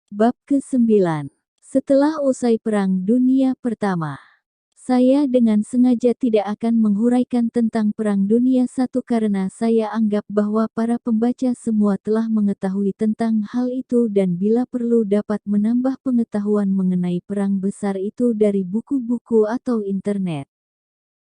Bab ke-9. Setelah usai Perang Dunia Pertama. Saya dengan sengaja tidak akan menghuraikan tentang Perang Dunia I karena saya anggap bahwa para pembaca semua telah mengetahui tentang hal itu dan bila perlu dapat menambah pengetahuan mengenai perang besar itu dari buku-buku atau internet.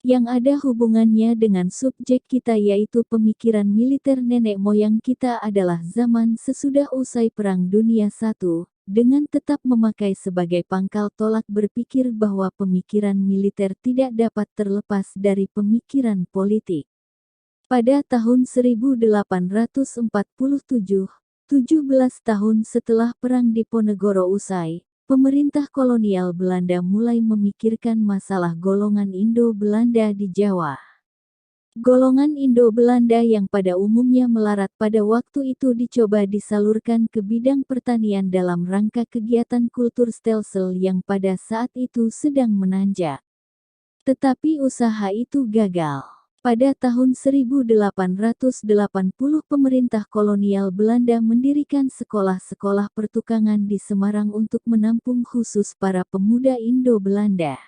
Yang ada hubungannya dengan subjek kita yaitu pemikiran militer nenek moyang kita adalah zaman sesudah usai Perang Dunia I, dengan tetap memakai sebagai pangkal tolak berpikir bahwa pemikiran militer tidak dapat terlepas dari pemikiran politik. Pada tahun 1847, 17 tahun setelah Perang Diponegoro usai, pemerintah kolonial Belanda mulai memikirkan masalah golongan Indo-Belanda di Jawa. Golongan Indo-Belanda yang pada umumnya melarat pada waktu itu dicoba disalurkan ke bidang pertanian dalam rangka kegiatan kultur stelsel yang pada saat itu sedang menanjak. Tetapi usaha itu gagal. Pada tahun 1880 pemerintah kolonial Belanda mendirikan sekolah-sekolah pertukangan di Semarang untuk menampung khusus para pemuda Indo-Belanda.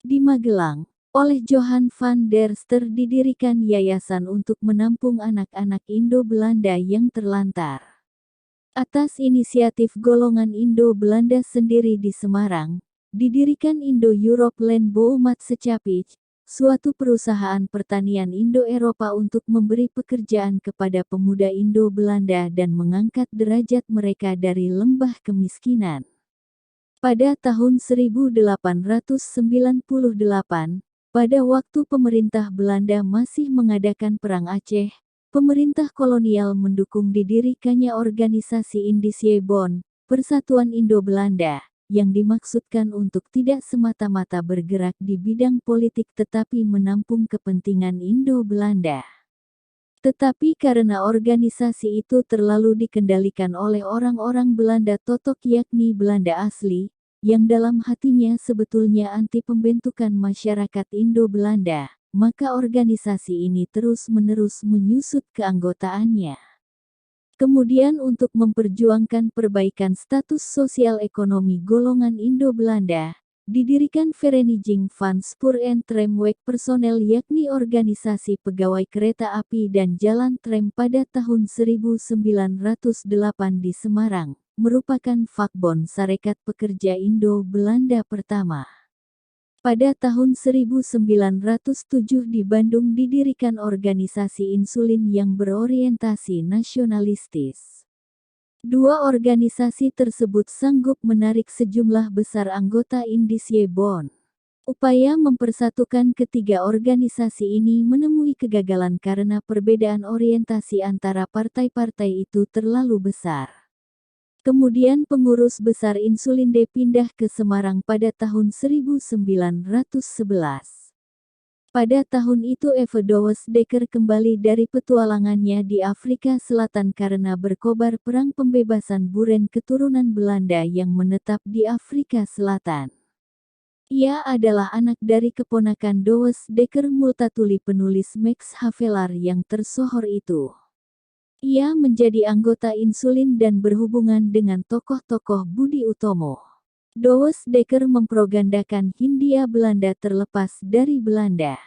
Di Magelang, oleh Johan van der Ster didirikan yayasan untuk menampung anak-anak Indo-Belanda yang terlantar. Atas inisiatif golongan Indo-Belanda sendiri di Semarang, didirikan Indo-Europe Land Bouwmat Secapit, suatu perusahaan pertanian Indo-Eropa untuk memberi pekerjaan kepada pemuda Indo-Belanda dan mengangkat derajat mereka dari lembah kemiskinan. Pada tahun 1898, pada waktu pemerintah Belanda masih mengadakan Perang Aceh, pemerintah kolonial mendukung didirikannya organisasi Indische Bond, Persatuan Indo-Belanda, yang dimaksudkan untuk tidak semata-mata bergerak di bidang politik tetapi menampung kepentingan Indo-Belanda. Tetapi karena organisasi itu terlalu dikendalikan oleh orang-orang Belanda Totok yakni Belanda asli, yang dalam hatinya sebetulnya anti pembentukan masyarakat Indo-Belanda, maka organisasi ini terus-menerus menyusut keanggotaannya. Kemudian untuk memperjuangkan perbaikan status sosial ekonomi golongan Indo-Belanda, didirikan Vereniging van Spoor en Tramweg Personeel yakni organisasi pegawai kereta api dan jalan tram pada tahun 1908 di Semarang, merupakan Vakbond Sarekat Pekerja Indo-Belanda pertama. Pada tahun 1907 di Bandung didirikan organisasi insulin yang berorientasi nasionalistis. Dua organisasi tersebut sanggup menarik sejumlah besar anggota Indische Bond. Upaya mempersatukan ketiga organisasi ini menemui kegagalan karena perbedaan orientasi antara partai-partai itu terlalu besar. Kemudian pengurus besar Insulin D pindah ke Semarang pada tahun 1911. Pada tahun itu Eve Douwes Dekker kembali dari petualangannya di Afrika Selatan karena berkobar perang pembebasan Buren keturunan Belanda yang menetap di Afrika Selatan. Ia adalah anak dari keponakan Douwes Dekker Multatuli penulis Max Havelaar yang tersohor itu. Ia menjadi anggota Insulin dan berhubungan dengan tokoh-tokoh Budi Utomo. Douwes Dekker mempropagandakan Hindia Belanda terlepas dari Belanda.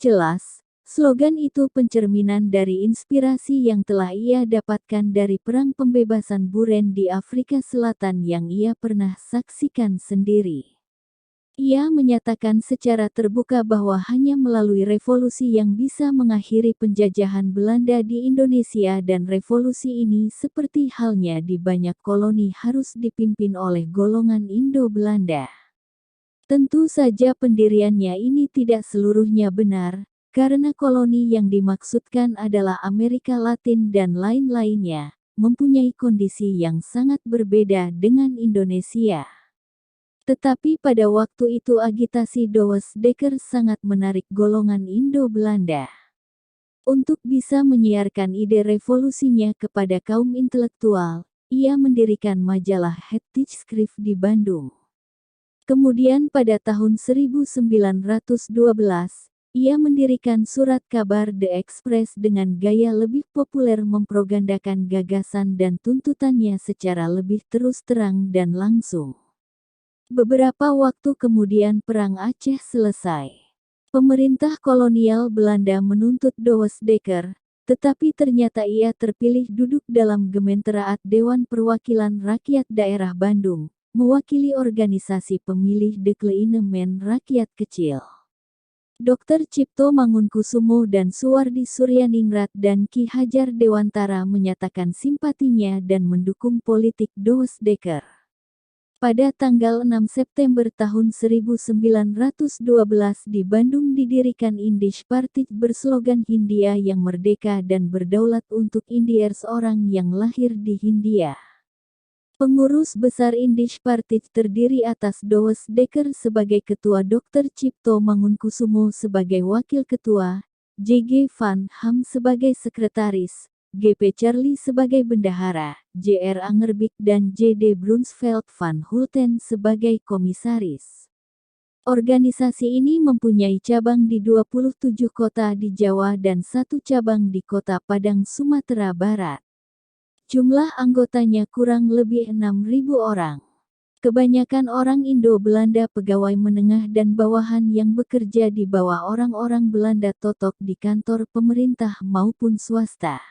Jelas, slogan itu pencerminan dari inspirasi yang telah ia dapatkan dari perang pembebasan Buren di Afrika Selatan yang ia pernah saksikan sendiri. Ia menyatakan secara terbuka bahwa hanya melalui revolusi yang bisa mengakhiri penjajahan Belanda di Indonesia dan revolusi ini seperti halnya di banyak koloni harus dipimpin oleh golongan Indo-Belanda. Tentu saja pendiriannya ini tidak seluruhnya benar, karena koloni yang dimaksudkan adalah Amerika Latin dan lain-lainnya, mempunyai kondisi yang sangat berbeda dengan Indonesia. Tetapi pada waktu itu agitasi Douwes Dekker sangat menarik golongan Indo-Belanda. Untuk bisa menyiarkan ide revolusinya kepada kaum intelektual, ia mendirikan majalah Het Tijdschrift di Bandung. Kemudian pada tahun 1912, Ia mendirikan surat kabar The Express dengan gaya lebih populer mempropagandakan gagasan dan tuntutannya secara lebih terus terang dan langsung. Beberapa waktu kemudian Perang Aceh selesai. Pemerintah kolonial Belanda menuntut Douwe Dekker, tetapi ternyata ia terpilih duduk dalam Gemeenteraad Dewan Perwakilan Rakyat Daerah Bandung, mewakili organisasi pemilih De Kleine Men Rakyat Kecil. Dr. Cipto Mangunkusumo dan Suwardi Suryaningrat dan Ki Hajar Dewantara menyatakan simpatinya dan mendukung politik Douwe Dekker. Pada tanggal 6 September tahun 1912 di Bandung didirikan Indisch Partij berslogan Hindia yang merdeka dan berdaulat untuk Indiërs orang yang lahir di Hindia. Pengurus besar Indisch Partij terdiri atas Douwe Dekker sebagai ketua, Dr. Cipto Mangunkusumo sebagai wakil ketua, J.G. Van Ham sebagai sekretaris, G.P. Charlie sebagai bendahara, J.R. Angerbik dan J.D. Brunsveld van Hulten sebagai komisaris. Organisasi ini mempunyai cabang di 27 kota di Jawa dan 1 cabang di Kota Padang, Sumatera Barat. Jumlah anggotanya kurang lebih 6.000 orang. Kebanyakan orang Indo-Belanda pegawai menengah dan bawahan yang bekerja di bawah orang-orang Belanda totok di kantor pemerintah maupun swasta.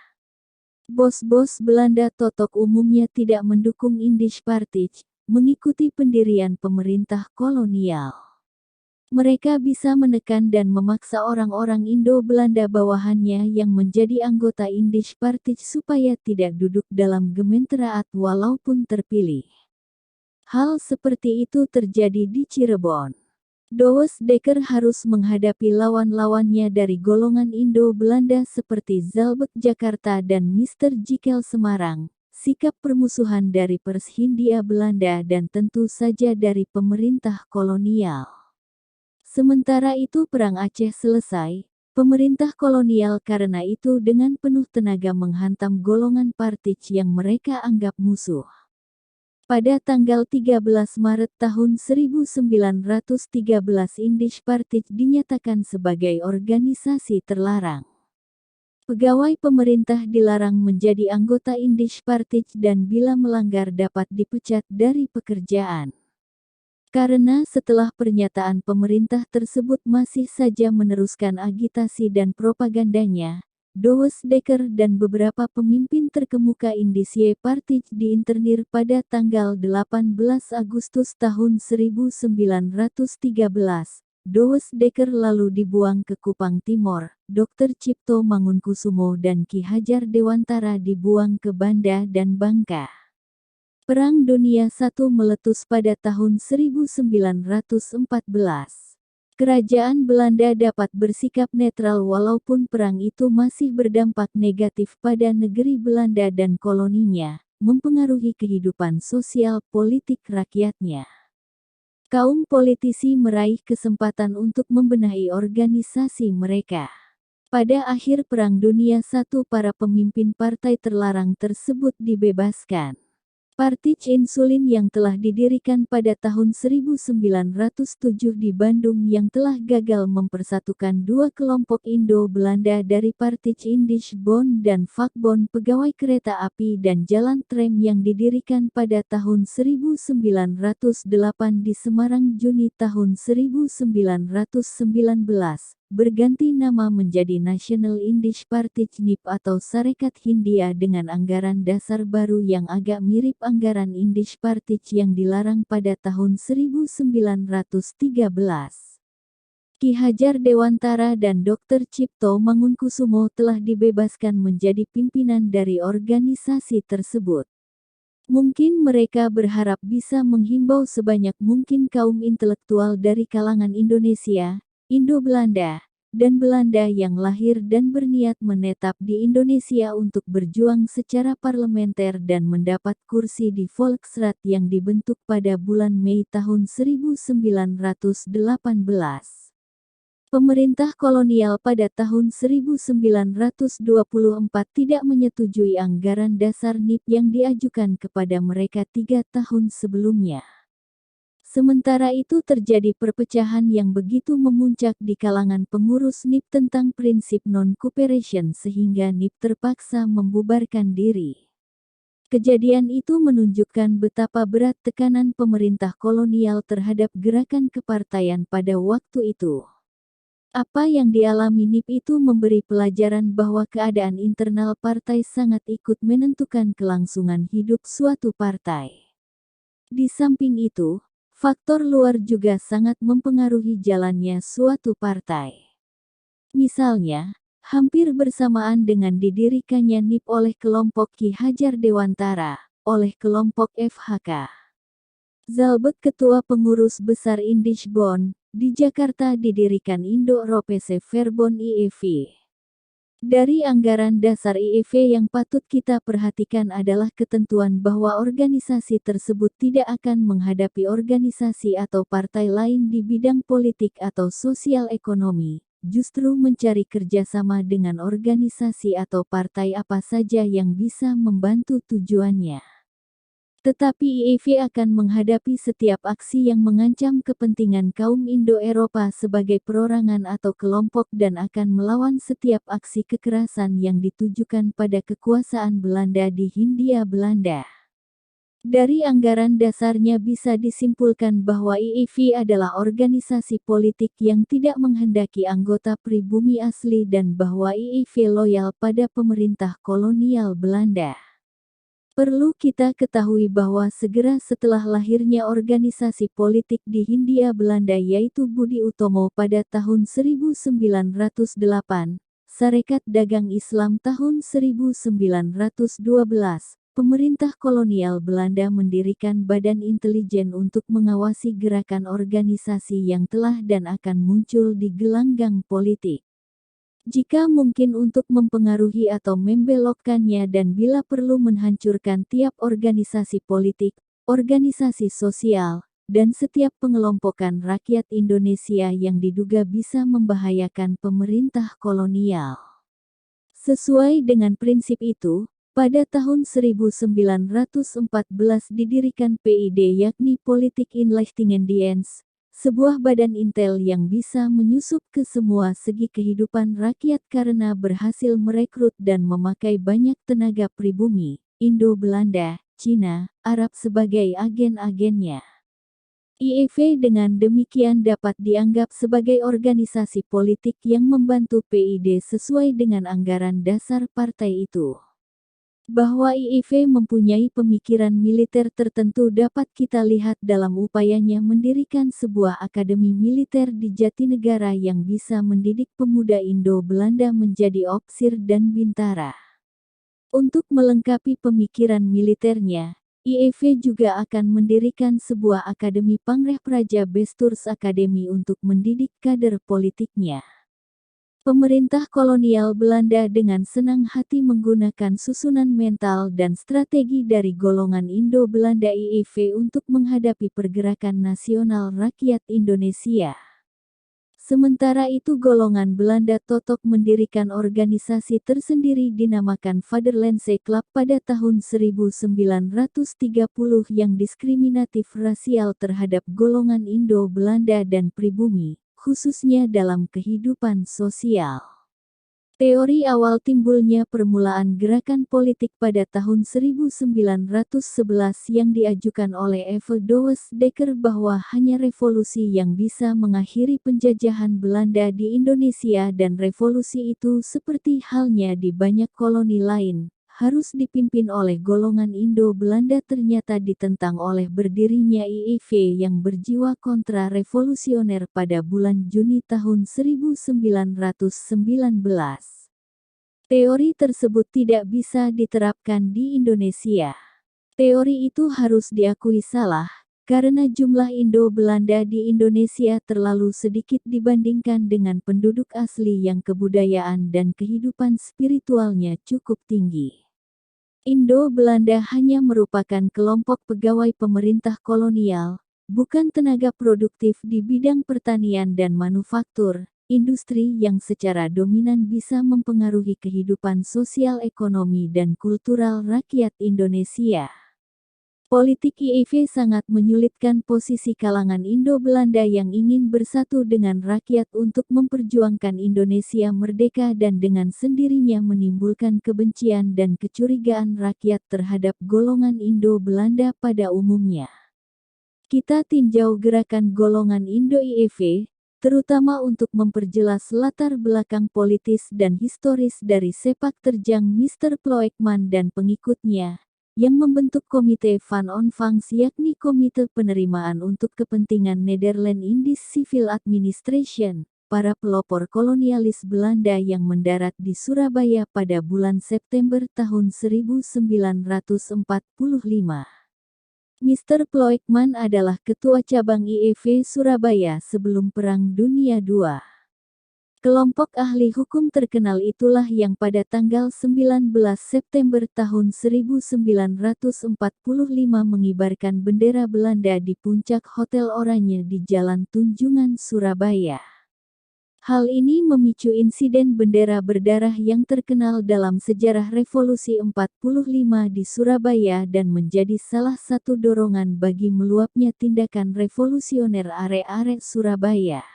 Bos-bos Belanda totok umumnya tidak mendukung Indisch Partij, mengikuti pendirian pemerintah kolonial. Mereka bisa menekan dan memaksa orang-orang Indo-Belanda bawahannya yang menjadi anggota Indisch Partij supaya tidak duduk dalam Gemeenteraad walaupun terpilih. Hal seperti itu terjadi di Cirebon. Douwe Dekker harus menghadapi lawan-lawannya dari golongan Indo-Belanda seperti Zalbek Jakarta dan Mr. Jikel Semarang, sikap permusuhan dari Pers Hindia Belanda dan tentu saja dari pemerintah kolonial. Sementara itu Perang Aceh selesai, pemerintah kolonial karena itu dengan penuh tenaga menghantam golongan Partij yang mereka anggap musuh. Pada tanggal 13 Maret tahun 1913 Indisch Partij dinyatakan sebagai organisasi terlarang. Pegawai pemerintah dilarang menjadi anggota Indisch Partij dan bila melanggar dapat dipecat dari pekerjaan. Karena setelah pernyataan pemerintah tersebut masih saja meneruskan agitasi dan propagandanya, Douwe Dekker dan beberapa pemimpin terkemuka Indische Partij diinternir pada tanggal 18 Agustus tahun 1913. Douwe Dekker lalu dibuang ke Kupang Timor, Dr. Cipto Mangunkusumo dan Ki Hajar Dewantara dibuang ke Banda dan Bangka. Perang Dunia I meletus pada tahun 1914. Kerajaan Belanda dapat bersikap netral walaupun perang itu masih berdampak negatif pada negeri Belanda dan koloninya, mempengaruhi kehidupan sosial politik rakyatnya. Kaum politisi meraih kesempatan untuk membenahi organisasi mereka. Pada akhir Perang Dunia I para pemimpin partai terlarang tersebut dibebaskan. Partij Insulin yang telah didirikan pada tahun 1907 di Bandung yang telah gagal mempersatukan dua kelompok Indo-Belanda dari Partij Indisch Bond dan Vakbond pegawai kereta api dan jalan tram yang didirikan pada tahun 1908 di Semarang Juni tahun 1919, berganti nama menjadi National Indisch Partij NIP atau Sarekat Hindia dengan anggaran dasar baru yang agak mirip anggaran Indisch Partij yang dilarang pada tahun 1913. Ki Hajar Dewantara dan Dr. Cipto Mangunkusumo telah dibebaskan menjadi pimpinan dari organisasi tersebut. Mungkin mereka berharap bisa menghimbau sebanyak mungkin kaum intelektual dari kalangan Indonesia, Indo-Belanda, dan Belanda yang lahir dan berniat menetap di Indonesia untuk berjuang secara parlementer dan mendapat kursi di Volksraad yang dibentuk pada bulan Mei tahun 1918. Pemerintah kolonial pada tahun 1924 tidak menyetujui anggaran dasar NIP yang diajukan kepada mereka 3 tahun sebelumnya. Sementara itu terjadi perpecahan yang begitu memuncak di kalangan pengurus NIP tentang prinsip non-cooperation sehingga NIP terpaksa membubarkan diri. Kejadian itu menunjukkan betapa berat tekanan pemerintah kolonial terhadap gerakan kepartaian pada waktu itu. Apa yang dialami NIP itu memberi pelajaran bahwa keadaan internal partai sangat ikut menentukan kelangsungan hidup suatu partai. Di samping itu, faktor luar juga sangat mempengaruhi jalannya suatu partai. Misalnya, hampir bersamaan dengan didirikannya NIP oleh kelompok Ki Hajar Dewantara, oleh kelompok FHK. Zalbek ketua pengurus besar Indishbond, di Jakarta didirikan Indo-Europese Verbond IEV. Dari anggaran dasar IEV yang patut kita perhatikan adalah ketentuan bahwa organisasi tersebut tidak akan menghadapi organisasi atau partai lain di bidang politik atau sosial ekonomi, justru mencari kerjasama dengan organisasi atau partai apa saja yang bisa membantu tujuannya. Tetapi IEV akan menghadapi setiap aksi yang mengancam kepentingan kaum Indo-Eropa sebagai perorangan atau kelompok dan akan melawan setiap aksi kekerasan yang ditujukan pada kekuasaan Belanda di Hindia Belanda. Dari anggaran dasarnya bisa disimpulkan bahwa IEV adalah organisasi politik yang tidak menghendaki anggota pribumi asli dan bahwa IEV loyal pada pemerintah kolonial Belanda. Perlu kita ketahui bahwa segera setelah lahirnya organisasi politik di Hindia Belanda yaitu Budi Utomo pada tahun 1908, Sarekat Dagang Islam tahun 1912, pemerintah kolonial Belanda mendirikan badan intelijen untuk mengawasi gerakan organisasi yang telah dan akan muncul di gelanggang politik. Jika mungkin untuk mempengaruhi atau membelokkannya dan bila perlu menghancurkan tiap organisasi politik, organisasi sosial, dan setiap pengelompokan rakyat Indonesia yang diduga bisa membahayakan pemerintah kolonial. Sesuai dengan prinsip itu, pada tahun 1914 didirikan PID yakni Politik Inlichtingendienst, sebuah badan intel yang bisa menyusup ke semua segi kehidupan rakyat karena berhasil merekrut dan memakai banyak tenaga pribumi, Indo-Belanda, Cina, Arab sebagai agen-agennya. IEV dengan demikian dapat dianggap sebagai organisasi politik yang membantu PID sesuai dengan anggaran dasar partai itu. Bahwa IEV mempunyai pemikiran militer tertentu dapat kita lihat dalam upayanya mendirikan sebuah akademi militer di Jatinegara yang bisa mendidik pemuda Indo-Belanda menjadi opsir dan bintara. Untuk melengkapi pemikiran militernya, IEV juga akan mendirikan sebuah akademi Pangreh Praja Besturs Academy untuk mendidik kader politiknya. Pemerintah kolonial Belanda dengan senang hati menggunakan susunan mental dan strategi dari golongan Indo-Belanda IEV untuk menghadapi pergerakan nasional rakyat Indonesia. Sementara itu golongan Belanda Totok mendirikan organisasi tersendiri dinamakan Vaderlandse Club pada tahun 1930 yang diskriminatif rasial terhadap golongan Indo-Belanda dan pribumi, khususnya dalam kehidupan sosial. Teori awal timbulnya permulaan gerakan politik pada tahun 1911 yang diajukan oleh Eve Douwes Dekker bahwa hanya revolusi yang bisa mengakhiri penjajahan Belanda di Indonesia dan revolusi itu seperti halnya di banyak koloni lain, harus dipimpin oleh golongan Indo-Belanda ternyata ditentang oleh berdirinya IEV yang berjiwa kontra-revolusioner pada bulan Juni tahun 1919. Teori tersebut tidak bisa diterapkan di Indonesia. Teori itu harus diakui salah, karena jumlah Indo-Belanda di Indonesia terlalu sedikit dibandingkan dengan penduduk asli yang kebudayaan dan kehidupan spiritualnya cukup tinggi. Indo-Belanda hanya merupakan kelompok pegawai pemerintah kolonial, bukan tenaga produktif di bidang pertanian dan manufaktur, industri yang secara dominan bisa mempengaruhi kehidupan sosial ekonomi dan kultural rakyat Indonesia. Politik IIV sangat menyulitkan posisi kalangan Indo-Belanda yang ingin bersatu dengan rakyat untuk memperjuangkan Indonesia merdeka dan dengan sendirinya menimbulkan kebencian dan kecurigaan rakyat terhadap golongan Indo-Belanda pada umumnya. Kita tinjau gerakan golongan Indo-IIV, terutama untuk memperjelas latar belakang politis dan historis dari sepak terjang Mr. Ploegman dan pengikutnya, yang membentuk Komite Van Ontvangst yakni Komite Penerimaan untuk Kepentingan Nederland Indies Civil Administration, para pelopor kolonialis Belanda yang mendarat di Surabaya pada bulan September tahun 1945. Mr. Ploegman adalah ketua cabang IIV Surabaya sebelum Perang Dunia II. Kelompok ahli hukum terkenal itulah yang pada tanggal 19 September tahun 1945 mengibarkan bendera Belanda di puncak Hotel Oranye di Jalan Tunjungan, Surabaya. Hal ini memicu insiden bendera berdarah yang terkenal dalam sejarah Revolusi 45 di Surabaya dan menjadi salah satu dorongan bagi meluapnya tindakan revolusioner arek-arek Surabaya.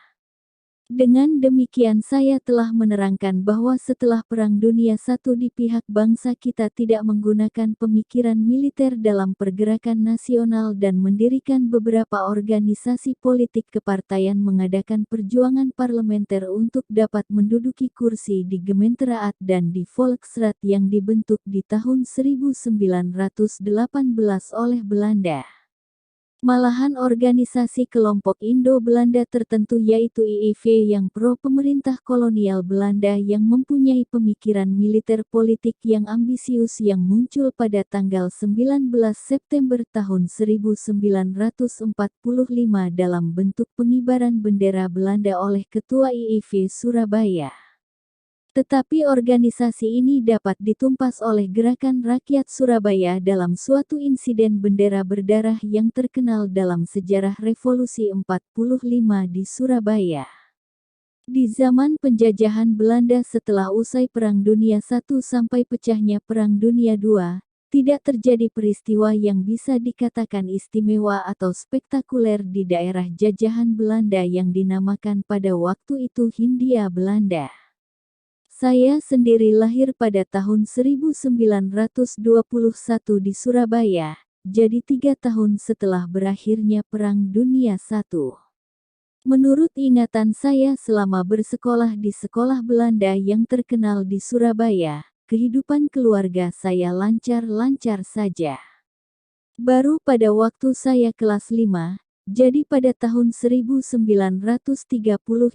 Dengan demikian saya telah menerangkan bahwa setelah Perang Dunia I di pihak bangsa kita tidak menggunakan pemikiran militer dalam pergerakan nasional dan mendirikan beberapa organisasi politik kepartaian mengadakan perjuangan parlementer untuk dapat menduduki kursi di Gemeenteraad dan di Volksraad yang dibentuk di tahun 1918 oleh Belanda. Malahan organisasi kelompok Indo-Belanda tertentu yaitu IIV yang pro pemerintah kolonial Belanda yang mempunyai pemikiran militer politik yang ambisius yang muncul pada tanggal 19 September tahun 1945 dalam bentuk pengibaran bendera Belanda oleh Ketua IIV Surabaya. Tetapi organisasi ini dapat ditumpas oleh Gerakan Rakyat Surabaya dalam suatu insiden bendera berdarah yang terkenal dalam sejarah Revolusi 45 di Surabaya. Di zaman penjajahan Belanda setelah usai Perang Dunia I sampai pecahnya Perang Dunia II, tidak terjadi peristiwa yang bisa dikatakan istimewa atau spektakuler di daerah jajahan Belanda yang dinamakan pada waktu itu Hindia Belanda. Saya sendiri lahir pada tahun 1921 di Surabaya, jadi 3 tahun setelah berakhirnya Perang Dunia I. Menurut ingatan saya selama bersekolah di sekolah Belanda yang terkenal di Surabaya, kehidupan keluarga saya lancar-lancar saja. Baru pada waktu saya kelas 5, jadi pada tahun 1930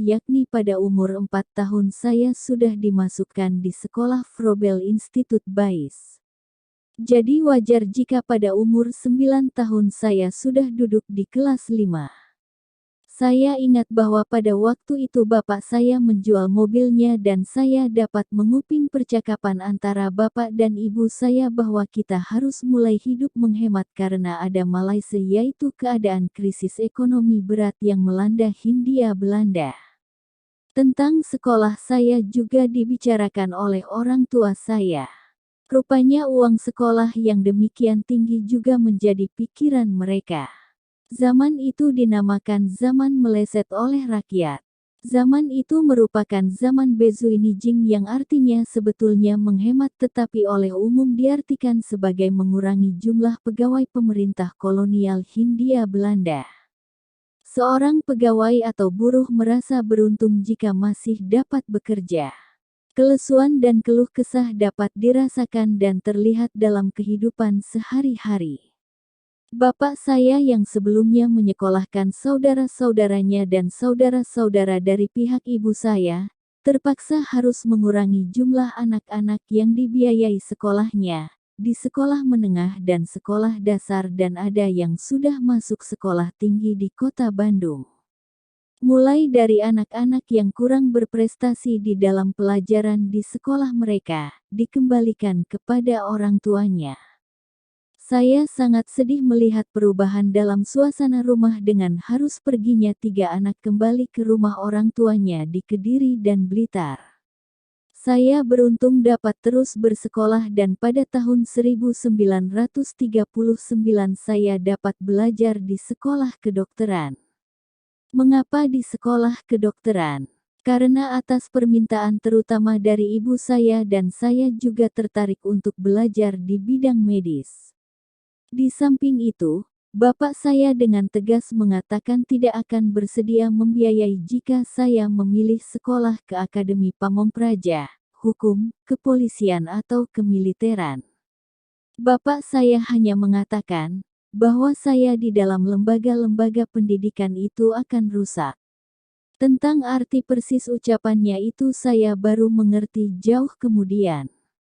yakni pada umur 4 tahun saya sudah dimasukkan di sekolah Froebel Institut Bais. Jadi wajar jika pada umur 9 tahun saya sudah duduk di kelas 5. Saya ingat bahwa pada waktu itu bapak saya menjual mobilnya dan saya dapat menguping percakapan antara bapak dan ibu saya bahwa kita harus mulai hidup menghemat karena ada Malaysia yaitu keadaan krisis ekonomi berat yang melanda Hindia Belanda. Tentang sekolah saya juga dibicarakan oleh orang tua saya. Rupanya uang sekolah yang demikian tinggi juga menjadi pikiran mereka. Zaman itu dinamakan zaman meleset oleh rakyat. Zaman itu merupakan zaman Bezuinijing yang artinya sebetulnya menghemat tetapi oleh umum diartikan sebagai mengurangi jumlah pegawai pemerintah kolonial Hindia Belanda. Seorang pegawai atau buruh merasa beruntung jika masih dapat bekerja. Kelesuan dan keluh kesah dapat dirasakan dan terlihat dalam kehidupan sehari-hari. Bapak saya yang sebelumnya menyekolahkan saudara-saudaranya dan saudara-saudara dari pihak ibu saya, terpaksa harus mengurangi jumlah anak-anak yang dibiayai sekolahnya, di sekolah menengah dan sekolah dasar dan ada yang sudah masuk sekolah tinggi di kota Bandung. Mulai dari anak-anak yang kurang berprestasi di dalam pelajaran di sekolah mereka, dikembalikan kepada orang tuanya. Saya sangat sedih melihat perubahan dalam suasana rumah dengan harus perginya 3 anak kembali ke rumah orang tuanya di Kediri dan Blitar. Saya beruntung dapat terus bersekolah dan pada tahun 1939 saya dapat belajar di sekolah kedokteran. Mengapa di sekolah kedokteran? Karena atas permintaan terutama dari ibu saya dan saya juga tertarik untuk belajar di bidang medis. Di samping itu, bapak saya dengan tegas mengatakan tidak akan bersedia membiayai jika saya memilih sekolah ke Akademi Pamong Praja, hukum, kepolisian atau kemiliteran. Bapak saya hanya mengatakan bahwa saya di dalam lembaga-lembaga pendidikan itu akan rusak. Tentang arti persis ucapannya itu saya baru mengerti jauh kemudian.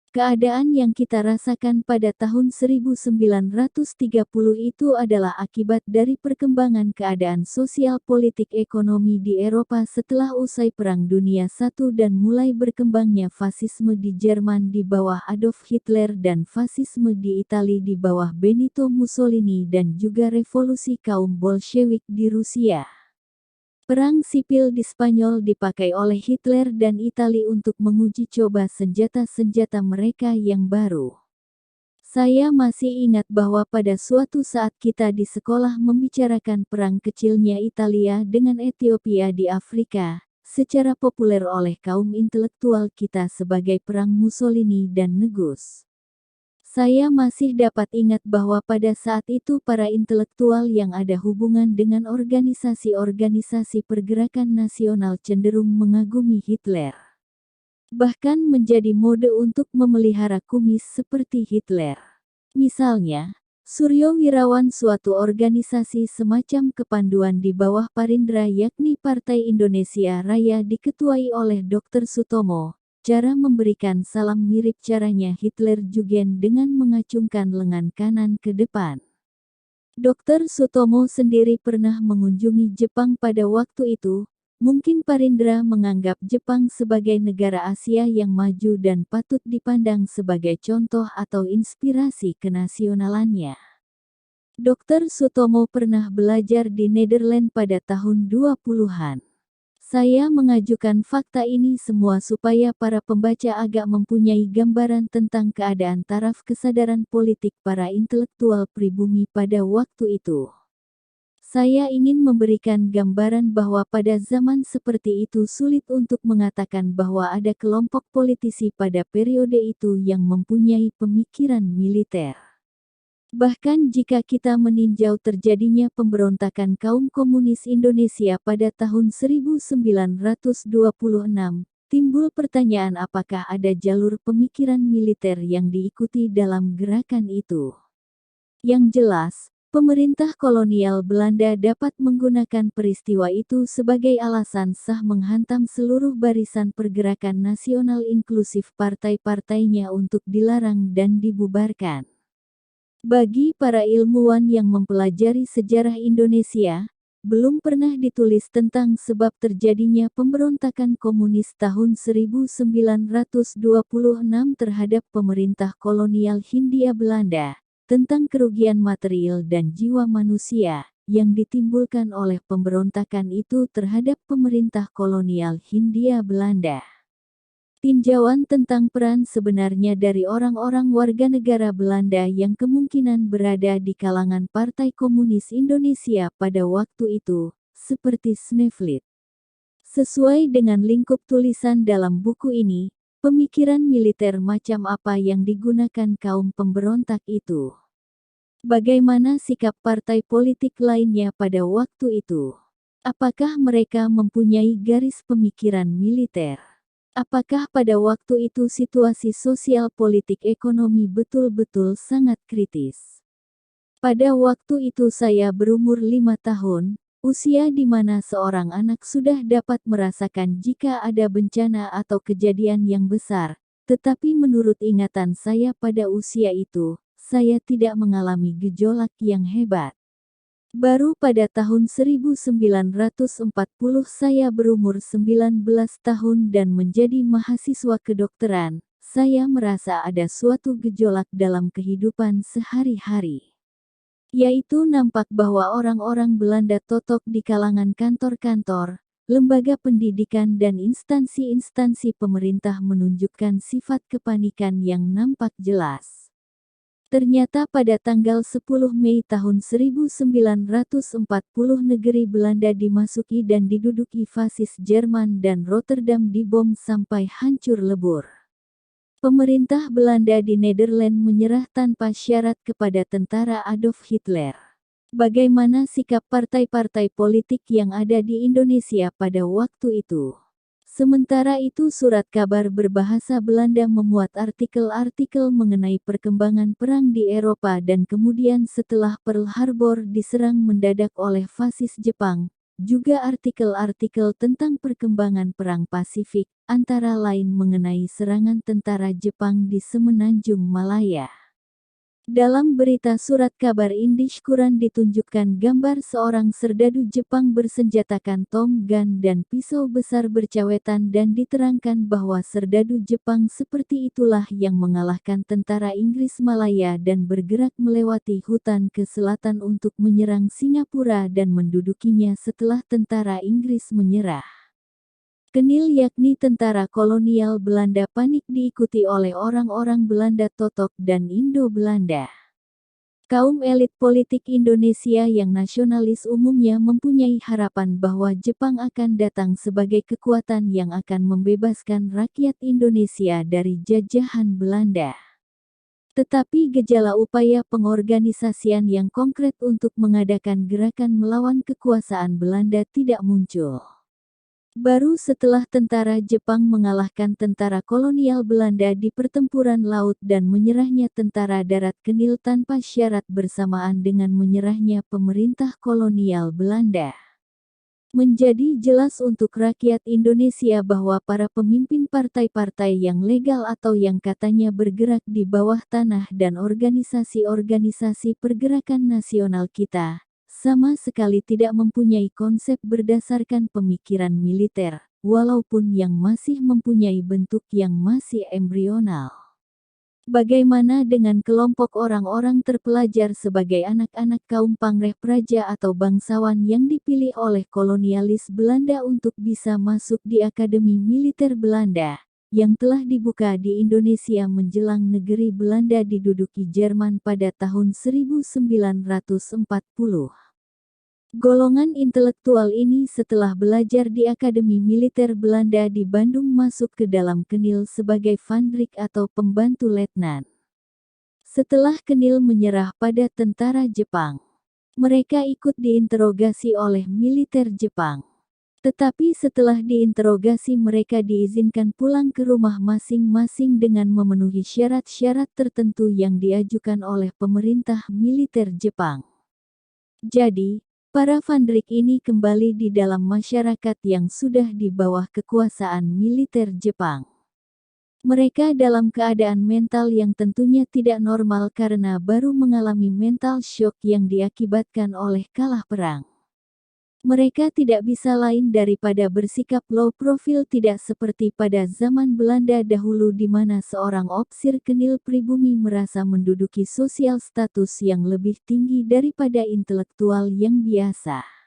Keadaan yang kita rasakan pada tahun 1930 itu adalah akibat dari perkembangan keadaan sosial politik ekonomi di Eropa setelah usai Perang Dunia I dan mulai berkembangnya fasisme di Jerman di bawah Adolf Hitler dan fasisme di Italia di bawah Benito Mussolini dan juga revolusi kaum Bolshewik di Rusia. Perang sipil di Spanyol dipakai oleh Hitler dan Italia untuk menguji coba senjata-senjata mereka yang baru. Saya masih ingat bahwa pada suatu saat kita di sekolah membicarakan perang kecilnya Italia dengan Ethiopia di Afrika, secara populer oleh kaum intelektual kita sebagai perang Mussolini dan Negus. Saya masih dapat ingat bahwa pada saat itu para intelektual yang ada hubungan dengan organisasi-organisasi pergerakan nasional cenderung mengagumi Hitler. Bahkan menjadi mode untuk memelihara kumis seperti Hitler. Misalnya, Suryo Wirawan suatu organisasi semacam kepanduan di bawah Parindra yakni Partai Indonesia Raya diketuai oleh Dr. Sutomo. Cara memberikan salam mirip caranya Hitler Jugend dengan mengacungkan lengan kanan ke depan. Dr. Sutomo sendiri pernah mengunjungi Jepang pada waktu itu. Mungkin Parindra menganggap Jepang sebagai negara Asia yang maju dan patut dipandang sebagai contoh atau inspirasi kenasionalannya. Dr. Sutomo pernah belajar di Nederland pada tahun 20-an. Saya mengajukan fakta ini semua supaya para pembaca agak mempunyai gambaran tentang keadaan taraf kesadaran politik para intelektual pribumi pada waktu itu. Saya ingin memberikan gambaran bahwa pada zaman seperti itu sulit untuk mengatakan bahwa ada kelompok politisi pada periode itu yang mempunyai pemikiran militer. Bahkan jika kita meninjau terjadinya pemberontakan kaum komunis Indonesia pada tahun 1926, timbul pertanyaan apakah ada jalur pemikiran militer yang diikuti dalam gerakan itu. Yang jelas, pemerintah kolonial Belanda dapat menggunakan peristiwa itu sebagai alasan sah menghantam seluruh barisan pergerakan nasional inklusif partai-partainya untuk dilarang dan dibubarkan. Bagi para ilmuwan yang mempelajari sejarah Indonesia, belum pernah ditulis tentang sebab terjadinya pemberontakan komunis tahun 1926 terhadap pemerintah kolonial Hindia Belanda, tentang kerugian material dan jiwa manusia, yang ditimbulkan oleh pemberontakan itu terhadap pemerintah kolonial Hindia Belanda. Tinjauan tentang peran sebenarnya dari orang-orang warga negara Belanda yang kemungkinan berada di kalangan Partai Komunis Indonesia pada waktu itu, seperti Sneflit. Sesuai dengan lingkup tulisan dalam buku ini, pemikiran militer macam apa yang digunakan kaum pemberontak itu? Bagaimana sikap partai politik lainnya pada waktu itu? Apakah mereka mempunyai garis pemikiran militer? Apakah pada waktu itu situasi sosial politik ekonomi betul-betul sangat kritis? Pada waktu itu saya berumur 5 tahun, usia di mana seorang anak sudah dapat merasakan jika ada bencana atau kejadian yang besar, tetapi menurut ingatan saya pada usia itu, saya tidak mengalami gejolak yang hebat. Baru pada tahun 1940 saya berumur 19 tahun dan menjadi mahasiswa kedokteran, saya merasa ada suatu gejolak dalam kehidupan sehari-hari. Yaitu nampak bahwa orang-orang Belanda totok di kalangan kantor-kantor, lembaga pendidikan dan instansi-instansi pemerintah menunjukkan sifat kepanikan yang nampak jelas. Ternyata pada tanggal 10 Mei tahun 1940 negeri Belanda dimasuki dan diduduki fasis Jerman dan Rotterdam dibom sampai hancur lebur. Pemerintah Belanda di Nederland menyerah tanpa syarat kepada tentara Adolf Hitler. Bagaimana sikap partai-partai politik yang ada di Indonesia pada waktu itu? Sementara itu surat kabar berbahasa Belanda memuat artikel-artikel mengenai perkembangan perang di Eropa dan kemudian setelah Pearl Harbor diserang mendadak oleh fasis Jepang, juga artikel-artikel tentang perkembangan perang Pasifik, antara lain mengenai serangan tentara Jepang di Semenanjung Malaya. Dalam berita surat kabar Indisch Quran ditunjukkan gambar seorang serdadu Jepang bersenjatakan tom gun dan pisau besar bercawetan dan diterangkan bahwa serdadu Jepang seperti itulah yang mengalahkan tentara Inggris Malaya dan bergerak melewati hutan ke selatan untuk menyerang Singapura dan mendudukinya setelah tentara Inggris menyerah. Kenil yakni tentara kolonial Belanda panik diikuti oleh orang-orang Belanda Totok dan Indo-Belanda. Kaum elit politik Indonesia yang nasionalis umumnya mempunyai harapan bahwa Jepang akan datang sebagai kekuatan yang akan membebaskan rakyat Indonesia dari jajahan Belanda. Tetapi gejala upaya pengorganisasian yang konkret untuk mengadakan gerakan melawan kekuasaan Belanda tidak muncul. Baru setelah tentara Jepang mengalahkan tentara kolonial Belanda di pertempuran laut dan menyerahnya tentara darat Kenil tanpa syarat bersamaan dengan menyerahnya pemerintah kolonial Belanda. Menjadi jelas untuk rakyat Indonesia bahwa para pemimpin partai-partai yang legal atau yang katanya bergerak di bawah tanah dan organisasi-organisasi pergerakan nasional kita sama sekali tidak mempunyai konsep berdasarkan pemikiran militer, walaupun yang masih mempunyai bentuk yang masih embrional. Bagaimana dengan kelompok orang-orang terpelajar sebagai anak-anak kaum pangreh praja atau bangsawan yang dipilih oleh kolonialis Belanda untuk bisa masuk di Akademi Militer Belanda, yang telah dibuka di Indonesia menjelang negeri Belanda diduduki Jerman pada tahun 1940. Golongan intelektual ini setelah belajar di Akademi Militer Belanda di Bandung masuk ke dalam Kenil sebagai Vandrik atau pembantu letnan. Setelah Kenil menyerah pada tentara Jepang, mereka ikut diinterogasi oleh militer Jepang. Tetapi setelah diinterogasi mereka diizinkan pulang ke rumah masing-masing dengan memenuhi syarat-syarat tertentu yang diajukan oleh pemerintah militer Jepang. Jadi, para Vandrik ini kembali di dalam masyarakat yang sudah di bawah kekuasaan militer Jepang. Mereka dalam keadaan mental yang tentunya tidak normal karena baru mengalami mental shock yang diakibatkan oleh kalah perang. Mereka tidak bisa lain daripada bersikap low profile tidak seperti pada zaman Belanda dahulu di mana seorang opsir Kenil pribumi merasa menduduki sosial status yang lebih tinggi daripada intelektual yang biasa.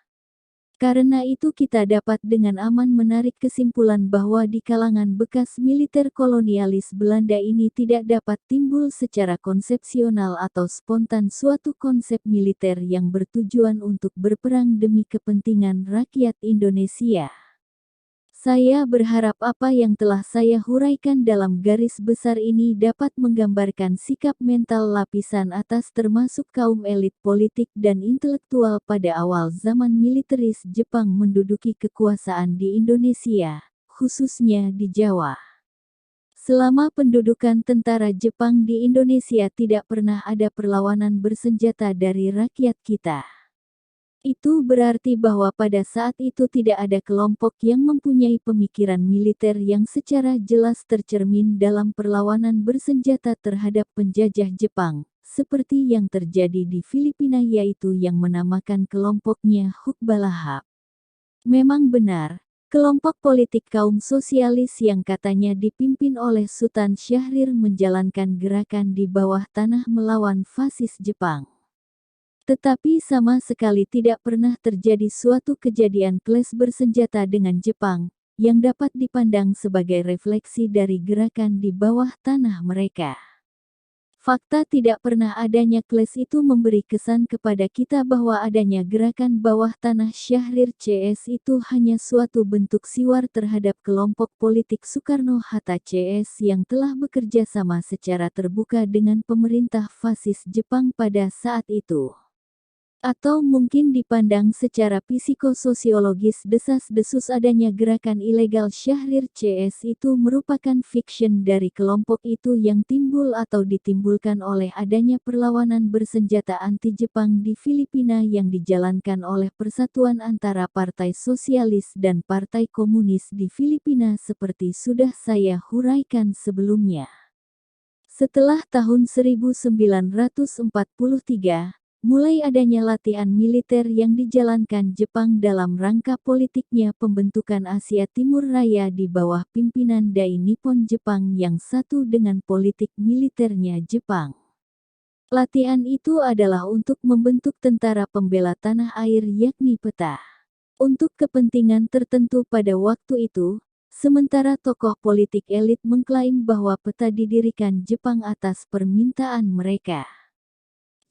Karena itu kita dapat dengan aman menarik kesimpulan bahwa di kalangan bekas militer kolonialis Belanda ini tidak dapat timbul secara konsepsional atau spontan suatu konsep militer yang bertujuan untuk berperang demi kepentingan rakyat Indonesia. Saya berharap apa yang telah saya huraikan dalam garis besar ini dapat menggambarkan sikap mental lapisan atas termasuk kaum elit politik dan intelektual pada awal zaman militeris Jepang menduduki kekuasaan di Indonesia, khususnya di Jawa. Selama pendudukan tentara Jepang di Indonesia tidak pernah ada perlawanan bersenjata dari rakyat kita. Itu berarti bahwa pada saat itu tidak ada kelompok yang mempunyai pemikiran militer yang secara jelas tercermin dalam perlawanan bersenjata terhadap penjajah Jepang, seperti yang terjadi di Filipina yaitu yang menamakan kelompoknya Hukbalahap. Memang benar, kelompok politik kaum sosialis yang katanya dipimpin oleh Sultan Syahrir menjalankan gerakan di bawah tanah melawan fasis Jepang. Tetapi sama sekali tidak pernah terjadi suatu kejadian clash bersenjata dengan Jepang, yang dapat dipandang sebagai refleksi dari gerakan di bawah tanah mereka. Fakta tidak pernah adanya clash itu memberi kesan kepada kita bahwa adanya gerakan bawah tanah Syahrir CS itu hanya suatu bentuk siwar terhadap kelompok politik Soekarno-Hatta CS yang telah bekerja sama secara terbuka dengan pemerintah fasis Jepang pada saat itu. Atau mungkin dipandang secara psikososiologis desas-desus adanya gerakan ilegal Syahrir CS itu merupakan fiction dari kelompok itu yang timbul atau ditimbulkan oleh adanya perlawanan bersenjata anti-Jepang di Filipina yang dijalankan oleh persatuan antara Partai Sosialis dan Partai Komunis di Filipina seperti sudah saya huraikan sebelumnya. Setelah tahun 1943, mulai adanya latihan militer yang dijalankan Jepang dalam rangka politiknya pembentukan Asia Timur Raya di bawah pimpinan Dai Nippon Jepang yang satu dengan politik militernya Jepang. Latihan itu adalah untuk membentuk tentara pembela tanah air yakni PETA. Untuk kepentingan tertentu pada waktu itu, sementara tokoh politik elit mengklaim bahwa PETA didirikan Jepang atas permintaan mereka.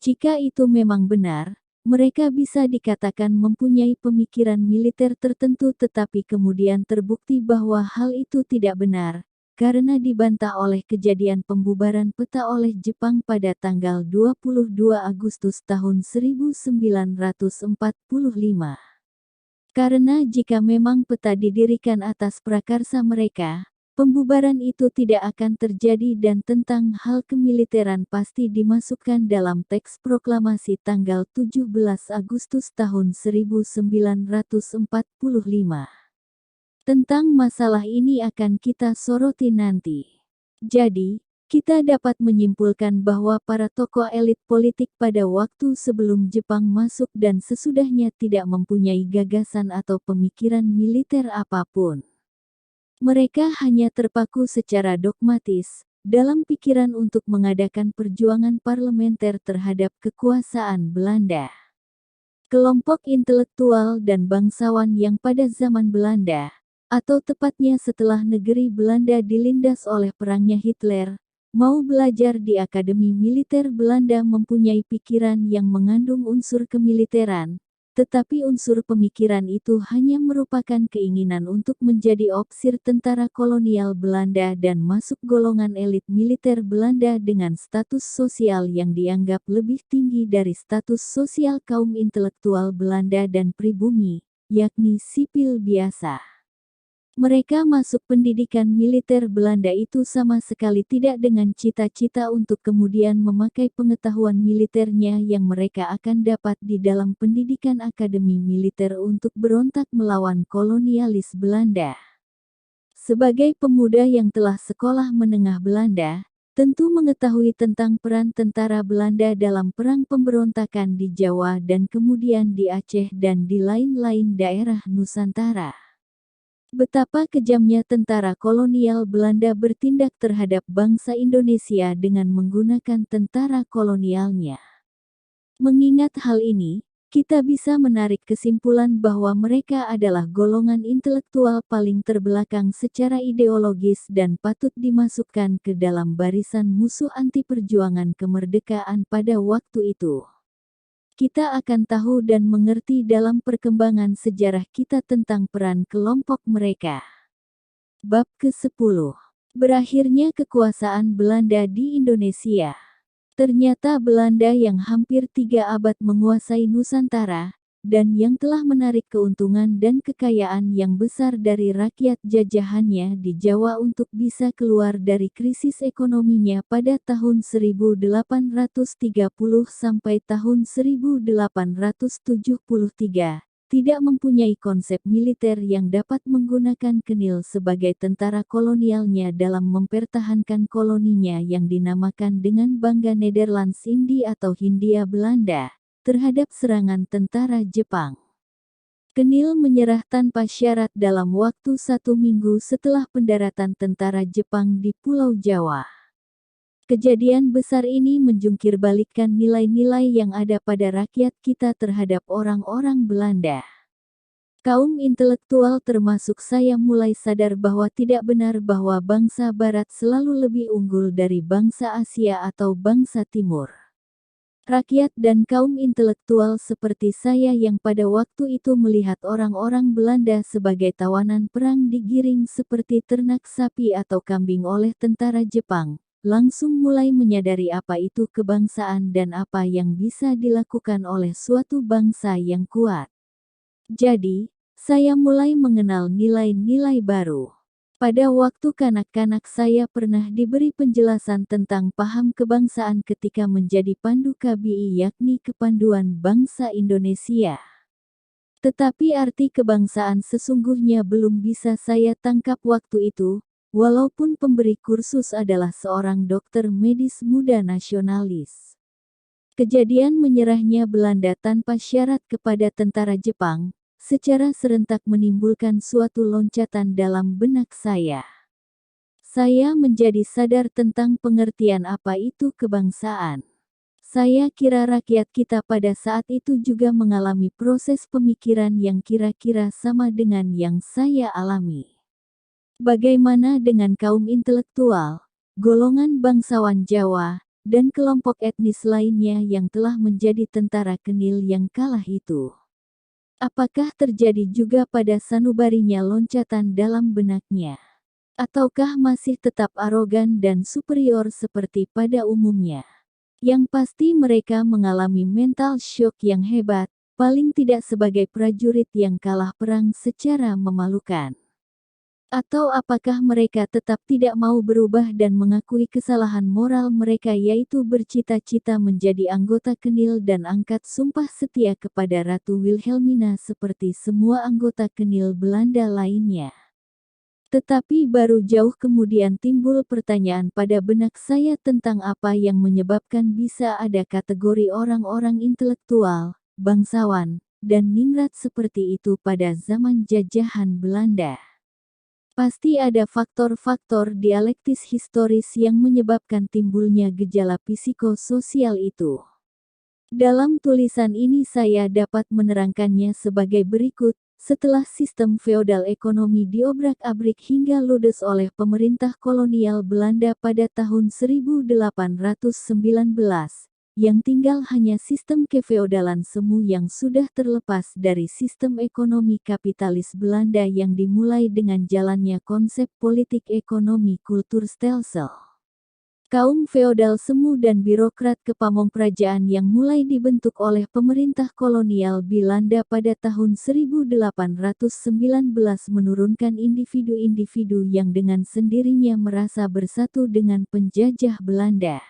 Jika itu memang benar, mereka bisa dikatakan mempunyai pemikiran militer tertentu tetapi kemudian terbukti bahwa hal itu tidak benar, karena dibantah oleh kejadian pembubaran PETA oleh Jepang pada tanggal 22 Agustus tahun 1945. Karena jika memang PETA didirikan atas prakarsa mereka, pembubaran itu tidak akan terjadi dan tentang hal kemiliteran pasti dimasukkan dalam teks proklamasi tanggal 17 Agustus tahun 1945. Tentang masalah ini akan kita soroti nanti. Jadi, kita dapat menyimpulkan bahwa para tokoh elit politik pada waktu sebelum Jepang masuk dan sesudahnya tidak mempunyai gagasan atau pemikiran militer apapun. Mereka hanya terpaku secara dogmatis, dalam pikiran untuk mengadakan perjuangan parlementer terhadap kekuasaan Belanda. Kelompok intelektual dan bangsawan yang pada zaman Belanda, atau tepatnya setelah negeri Belanda dilindas oleh perangnya Hitler, mau belajar di Akademi Militer Belanda mempunyai pikiran yang mengandung unsur kemiliteran. Tetapi unsur pemikiran itu hanya merupakan keinginan untuk menjadi opsir tentara kolonial Belanda dan masuk golongan elit militer Belanda dengan status sosial yang dianggap lebih tinggi dari status sosial kaum intelektual Belanda dan pribumi, yakni sipil biasa. Mereka masuk pendidikan militer Belanda itu sama sekali tidak dengan cita-cita untuk kemudian memakai pengetahuan militernya yang mereka akan dapat di dalam pendidikan akademi militer untuk berontak melawan kolonialis Belanda. Sebagai pemuda yang telah sekolah menengah Belanda, tentu mengetahui tentang peran tentara Belanda dalam perang pemberontakan di Jawa dan kemudian di Aceh dan di lain-lain daerah Nusantara. Betapa kejamnya tentara kolonial Belanda bertindak terhadap bangsa Indonesia dengan menggunakan tentara kolonialnya. Mengingat hal ini, kita bisa menarik kesimpulan bahwa mereka adalah golongan intelektual paling terbelakang secara ideologis dan patut dimasukkan ke dalam barisan musuh anti perjuangan kemerdekaan pada waktu itu. Kita akan tahu dan mengerti dalam perkembangan sejarah kita tentang peran kelompok mereka. Bab ke-10. Berakhirnya kekuasaan Belanda di Indonesia. Ternyata Belanda yang hampir 3 abad menguasai Nusantara, dan yang telah menarik keuntungan dan kekayaan yang besar dari rakyat jajahannya di Jawa untuk bisa keluar dari krisis ekonominya pada tahun 1830 sampai tahun 1873, tidak mempunyai konsep militer yang dapat menggunakan Kenil sebagai tentara kolonialnya dalam mempertahankan koloninya yang dinamakan dengan bangga Nederlands Indie atau Hindia Belanda, terhadap serangan tentara Jepang. Kenil menyerah tanpa syarat dalam waktu 1 minggu setelah pendaratan tentara Jepang di Pulau Jawa. Kejadian besar ini menjungkirbalikkan nilai-nilai yang ada pada rakyat kita terhadap orang-orang Belanda. Kaum intelektual termasuk saya mulai sadar bahwa tidak benar bahwa bangsa Barat selalu lebih unggul dari bangsa Asia atau bangsa Timur. Rakyat dan kaum intelektual seperti saya yang pada waktu itu melihat orang-orang Belanda sebagai tawanan perang digiring seperti ternak sapi atau kambing oleh tentara Jepang, langsung mulai menyadari apa itu kebangsaan dan apa yang bisa dilakukan oleh suatu bangsa yang kuat. Jadi, saya mulai mengenal nilai-nilai baru. Pada waktu kanak-kanak saya pernah diberi penjelasan tentang paham kebangsaan ketika menjadi pandu KBI yakni Kepanduan Bangsa Indonesia. Tetapi arti kebangsaan sesungguhnya belum bisa saya tangkap waktu itu, walaupun pemberi kursus adalah seorang dokter medis muda nasionalis. Kejadian menyerahnya Belanda tanpa syarat kepada tentara Jepang secara serentak menimbulkan suatu loncatan dalam benak saya. Saya menjadi sadar tentang pengertian apa itu kebangsaan. Saya kira rakyat kita pada saat itu juga mengalami proses pemikiran yang kira-kira sama dengan yang saya alami. Bagaimana dengan kaum intelektual, golongan bangsawan Jawa, dan kelompok etnis lainnya yang telah menjadi tentara Kenil yang kalah itu? Apakah terjadi juga pada sanubarinya loncatan dalam benaknya? Ataukah masih tetap arogan dan superior seperti pada umumnya? Yang pasti mereka mengalami mental shock yang hebat, paling tidak sebagai prajurit yang kalah perang secara memalukan. Atau apakah mereka tetap tidak mau berubah dan mengakui kesalahan moral mereka yaitu bercita-cita menjadi anggota Kenil dan angkat sumpah setia kepada Ratu Wilhelmina seperti semua anggota Kenil Belanda lainnya? Tetapi baru jauh kemudian timbul pertanyaan pada benak saya tentang apa yang menyebabkan bisa ada kategori orang-orang intelektual, bangsawan, dan ningrat seperti itu pada zaman jajahan Belanda. Pasti ada faktor-faktor dialektis historis yang menyebabkan timbulnya gejala psikososial itu. Dalam tulisan ini saya dapat menerangkannya sebagai berikut. Setelah sistem feodal ekonomi diobrak-abrik hingga ludes oleh pemerintah kolonial Belanda pada tahun 1819, yang tinggal hanya sistem kefeodalan semu yang sudah terlepas dari sistem ekonomi kapitalis Belanda yang dimulai dengan jalannya konsep politik ekonomi kulturstelsel. Kaum feodal semu dan birokrat kepamongkerajaan yang mulai dibentuk oleh pemerintah kolonial Belanda pada tahun 1819 menurunkan individu-individu yang dengan sendirinya merasa bersatu dengan penjajah Belanda.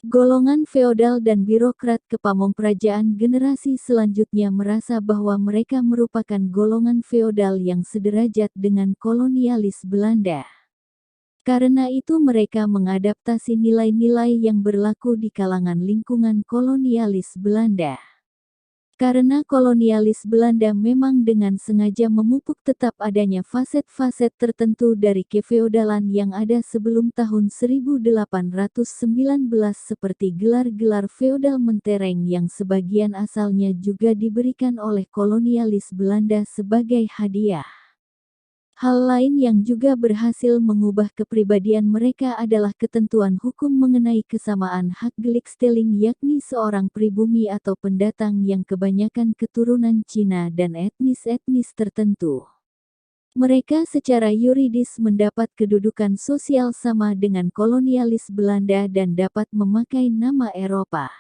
Golongan feodal dan birokrat kepamongkerajaan generasi selanjutnya merasa bahwa mereka merupakan golongan feodal yang sederajat dengan kolonialis Belanda. Karena itu mereka mengadaptasi nilai-nilai yang berlaku di kalangan lingkungan kolonialis Belanda. Karena kolonialis Belanda memang dengan sengaja memupuk tetap adanya faset-faset tertentu dari kefeodalan yang ada sebelum tahun 1819 seperti gelar-gelar feodal mentereng yang sebagian asalnya juga diberikan oleh kolonialis Belanda sebagai hadiah. Hal lain yang juga berhasil mengubah kepribadian mereka adalah ketentuan hukum mengenai kesamaan hak gliksteling yakni seorang pribumi atau pendatang yang kebanyakan keturunan Cina dan etnis-etnis tertentu. Mereka secara yuridis mendapat kedudukan sosial sama dengan kolonialis Belanda dan dapat memakai nama Eropa.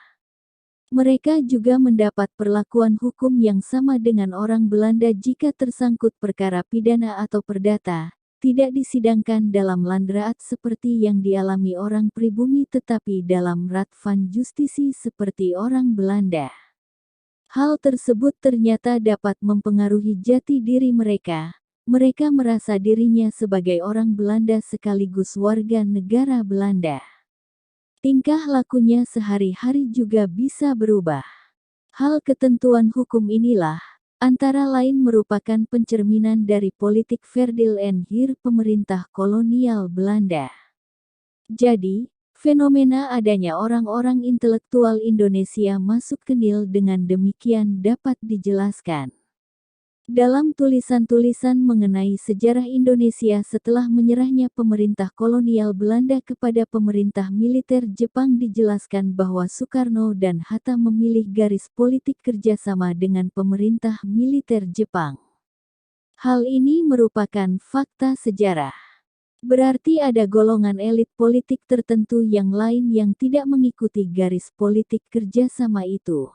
Mereka juga mendapat perlakuan hukum yang sama dengan orang Belanda jika tersangkut perkara pidana atau perdata, tidak disidangkan dalam landraat seperti yang dialami orang pribumi tetapi dalam Raad van Justitie seperti orang Belanda. Hal tersebut ternyata dapat mempengaruhi jati diri mereka. Mereka merasa dirinya sebagai orang Belanda sekaligus warga negara Belanda. Tingkah lakunya sehari-hari juga bisa berubah. Hal ketentuan hukum inilah, antara lain merupakan pencerminan dari politik Verdeel en Heer pemerintah kolonial Belanda. Jadi, Fenomena adanya orang-orang intelektual Indonesia masuk ke Nil dengan demikian dapat dijelaskan dalam tulisan-tulisan mengenai sejarah Indonesia setelah menyerahnya pemerintah kolonial Belanda kepada pemerintah militer Jepang. Dijelaskan bahwa Soekarno dan Hatta memilih garis politik kerjasama dengan pemerintah militer Jepang. Hal ini merupakan fakta sejarah. Berarti ada golongan elit politik tertentu yang lain yang tidak mengikuti garis politik kerjasama itu.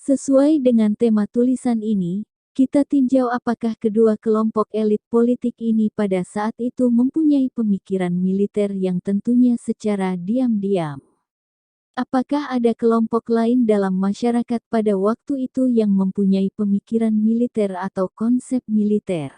Sesuai dengan tema tulisan ini, kita tinjau apakah kedua kelompok elit politik ini pada saat itu mempunyai pemikiran militer yang tentunya secara diam-diam. Apakah ada kelompok lain dalam masyarakat pada waktu itu yang mempunyai pemikiran militer atau konsep militer?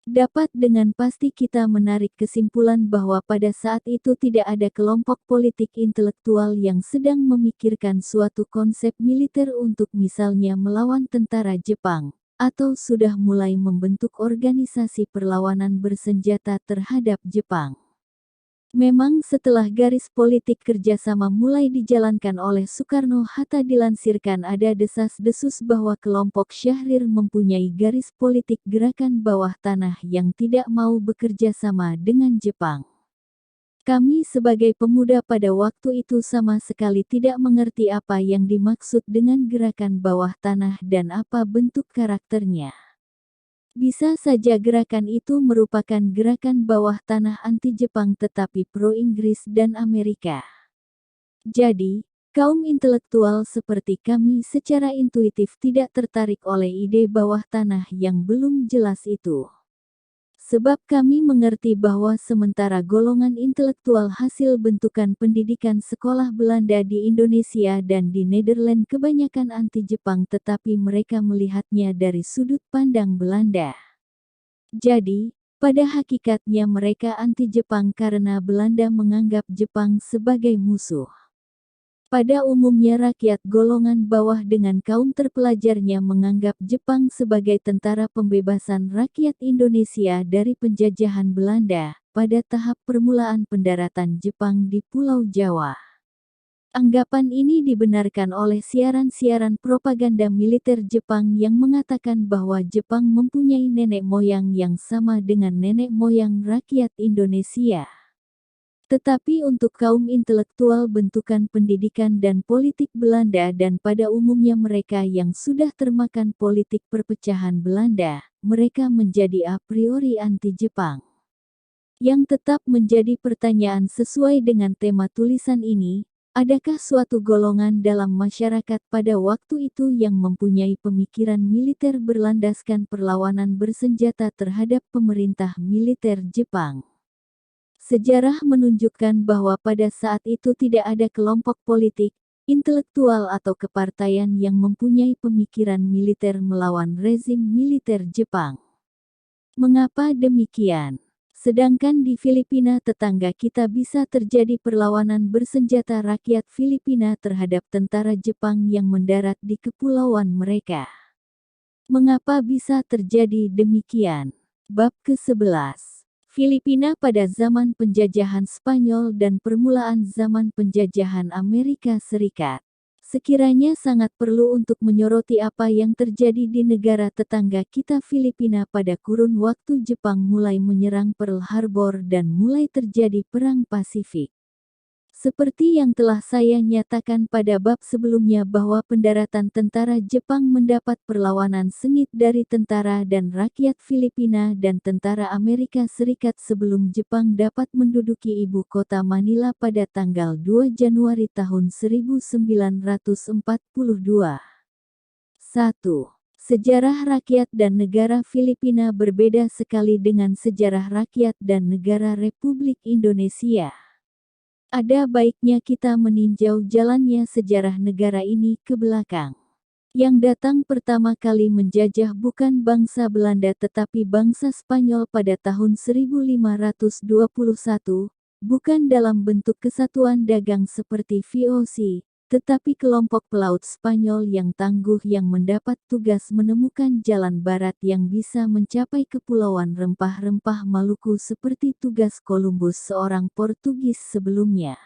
Dapat dengan pasti kita menarik kesimpulan bahwa pada saat itu tidak ada kelompok politik intelektual yang sedang memikirkan suatu konsep militer untuk misalnya melawan tentara Jepang, atau sudah mulai membentuk organisasi perlawanan bersenjata terhadap Jepang. Memang setelah garis politik kerjasama mulai dijalankan oleh Soekarno-Hatta dilansirkan ada desas-desus bahwa kelompok Syahrir mempunyai garis politik gerakan bawah tanah yang tidak mau bekerja sama dengan Jepang. Kami sebagai pemuda pada waktu itu sama sekali tidak mengerti apa yang dimaksud dengan gerakan bawah tanah dan apa bentuk karakternya. Bisa saja gerakan itu merupakan gerakan bawah tanah anti-Jepang tetapi pro-Inggris dan Amerika. Jadi, kaum intelektual seperti kami secara intuitif tidak tertarik oleh ide bawah tanah yang belum jelas itu. Sebab kami mengerti bahwa sementara golongan intelektual hasil bentukan pendidikan sekolah Belanda di Indonesia dan di Nederland kebanyakan anti-Jepang tetapi mereka melihatnya dari sudut pandang Belanda. Jadi, pada hakikatnya mereka anti-Jepang karena Belanda menganggap Jepang sebagai musuh. Pada umumnya rakyat golongan bawah dengan kaum terpelajarnya menganggap Jepang sebagai tentara pembebasan rakyat Indonesia dari penjajahan Belanda, pada tahap permulaan pendaratan Jepang di Pulau Jawa. Anggapan ini dibenarkan oleh siaran-siaran propaganda militer Jepang yang mengatakan bahwa Jepang mempunyai nenek moyang yang sama dengan nenek moyang rakyat Indonesia. Tetapi untuk kaum intelektual bentukan pendidikan dan politik Belanda dan pada umumnya mereka yang sudah termakan politik perpecahan Belanda, mereka menjadi a priori anti-Jepang. Yang tetap menjadi pertanyaan sesuai dengan tema tulisan ini, adakah suatu golongan dalam masyarakat pada waktu itu yang mempunyai pemikiran militer berlandaskan perlawanan bersenjata terhadap pemerintah militer Jepang? Sejarah menunjukkan bahwa pada saat itu tidak ada kelompok politik, intelektual atau kepartaian yang mempunyai pemikiran militer melawan rezim militer Jepang. Mengapa demikian? Sedangkan di Filipina tetangga kita bisa terjadi perlawanan bersenjata rakyat Filipina terhadap tentara Jepang yang mendarat di kepulauan mereka. Mengapa bisa terjadi demikian? Bab ke-11. Filipina pada zaman penjajahan Spanyol dan permulaan zaman penjajahan Amerika Serikat. Sekiranya sangat perlu untuk menyoroti apa yang terjadi di negara tetangga kita Filipina pada kurun waktu Jepang mulai menyerang Pearl Harbor dan mulai terjadi Perang Pasifik. Seperti yang telah saya nyatakan pada bab sebelumnya bahwa pendaratan tentara Jepang mendapat perlawanan sengit dari tentara dan rakyat Filipina dan tentara Amerika Serikat sebelum Jepang dapat menduduki ibu kota Manila pada tanggal 2 Januari tahun 1942. 1. Sejarah rakyat dan negara Filipina berbeda sekali dengan sejarah rakyat dan negara Republik Indonesia. Ada baiknya kita meninjau jalannya sejarah negara ini ke belakang. Yang datang pertama kali menjajah bukan bangsa Belanda tetapi bangsa Spanyol pada tahun 1521, bukan dalam bentuk kesatuan dagang seperti VOC, tetapi kelompok pelaut Spanyol yang tangguh yang mendapat tugas menemukan jalan barat yang bisa mencapai kepulauan rempah-rempah Maluku seperti tugas Columbus seorang Portugis sebelumnya.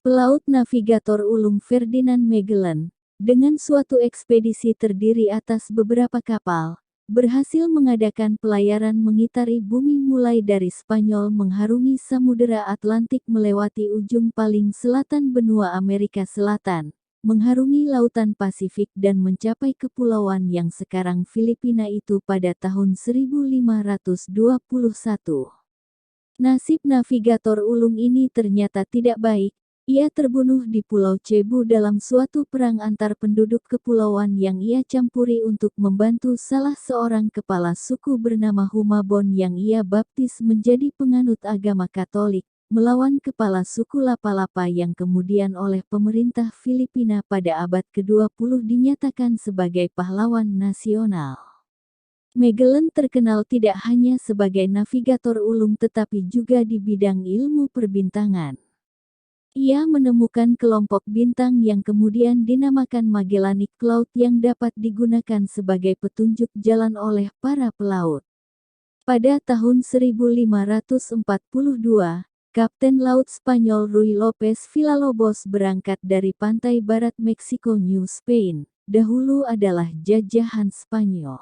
Pelaut navigator ulung Ferdinand Magellan, dengan suatu ekspedisi terdiri atas beberapa kapal, berhasil mengadakan pelayaran mengitari bumi mulai dari Spanyol mengharungi Samudera Atlantik melewati ujung paling selatan benua Amerika Selatan, mengharungi Lautan Pasifik dan mencapai kepulauan yang sekarang Filipina itu pada tahun 1521. Nasib navigator ulung ini ternyata tidak baik. Ia terbunuh di Pulau Cebu dalam suatu perang antar penduduk kepulauan yang ia campuri untuk membantu salah seorang kepala suku bernama Humabon yang ia baptis menjadi penganut agama Katolik, melawan kepala suku Lapa-Lapa yang kemudian oleh pemerintah Filipina pada abad ke-20 dinyatakan sebagai pahlawan nasional. Magellan terkenal tidak hanya sebagai navigator ulung tetapi juga di bidang ilmu perbintangan. Ia menemukan kelompok bintang yang kemudian dinamakan Magellanic Cloud yang dapat digunakan sebagai petunjuk jalan oleh para pelaut. Pada tahun 1542, Kapten Laut Spanyol Ruy Lopez Villalobos berangkat dari pantai barat Meksiko New Spain, dahulu adalah jajahan Spanyol.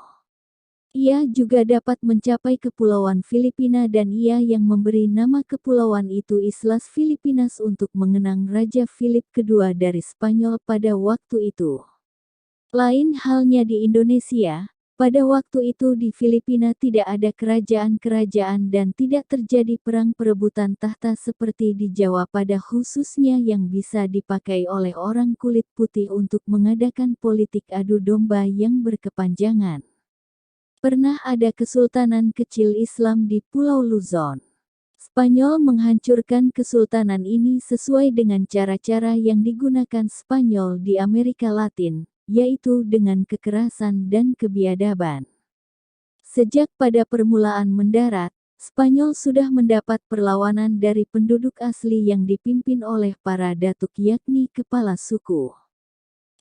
Ia juga dapat mencapai kepulauan Filipina dan ia yang memberi nama kepulauan itu Islas Filipinas untuk mengenang Raja Philip II dari Spanyol pada waktu itu. Lain halnya di Indonesia, pada waktu itu di Filipina tidak ada kerajaan-kerajaan dan tidak terjadi perang perebutan tahta seperti di Jawa pada khususnya yang bisa dipakai oleh orang kulit putih untuk mengadakan politik adu domba yang berkepanjangan. Pernah ada kesultanan kecil Islam di Pulau Luzon. Spanyol menghancurkan kesultanan ini sesuai dengan cara-cara yang digunakan Spanyol di Amerika Latin, yaitu dengan kekerasan dan kebiadaban. Sejak pada permulaan mendarat, Spanyol sudah mendapat perlawanan dari penduduk asli yang dipimpin oleh para datuk yakni kepala suku.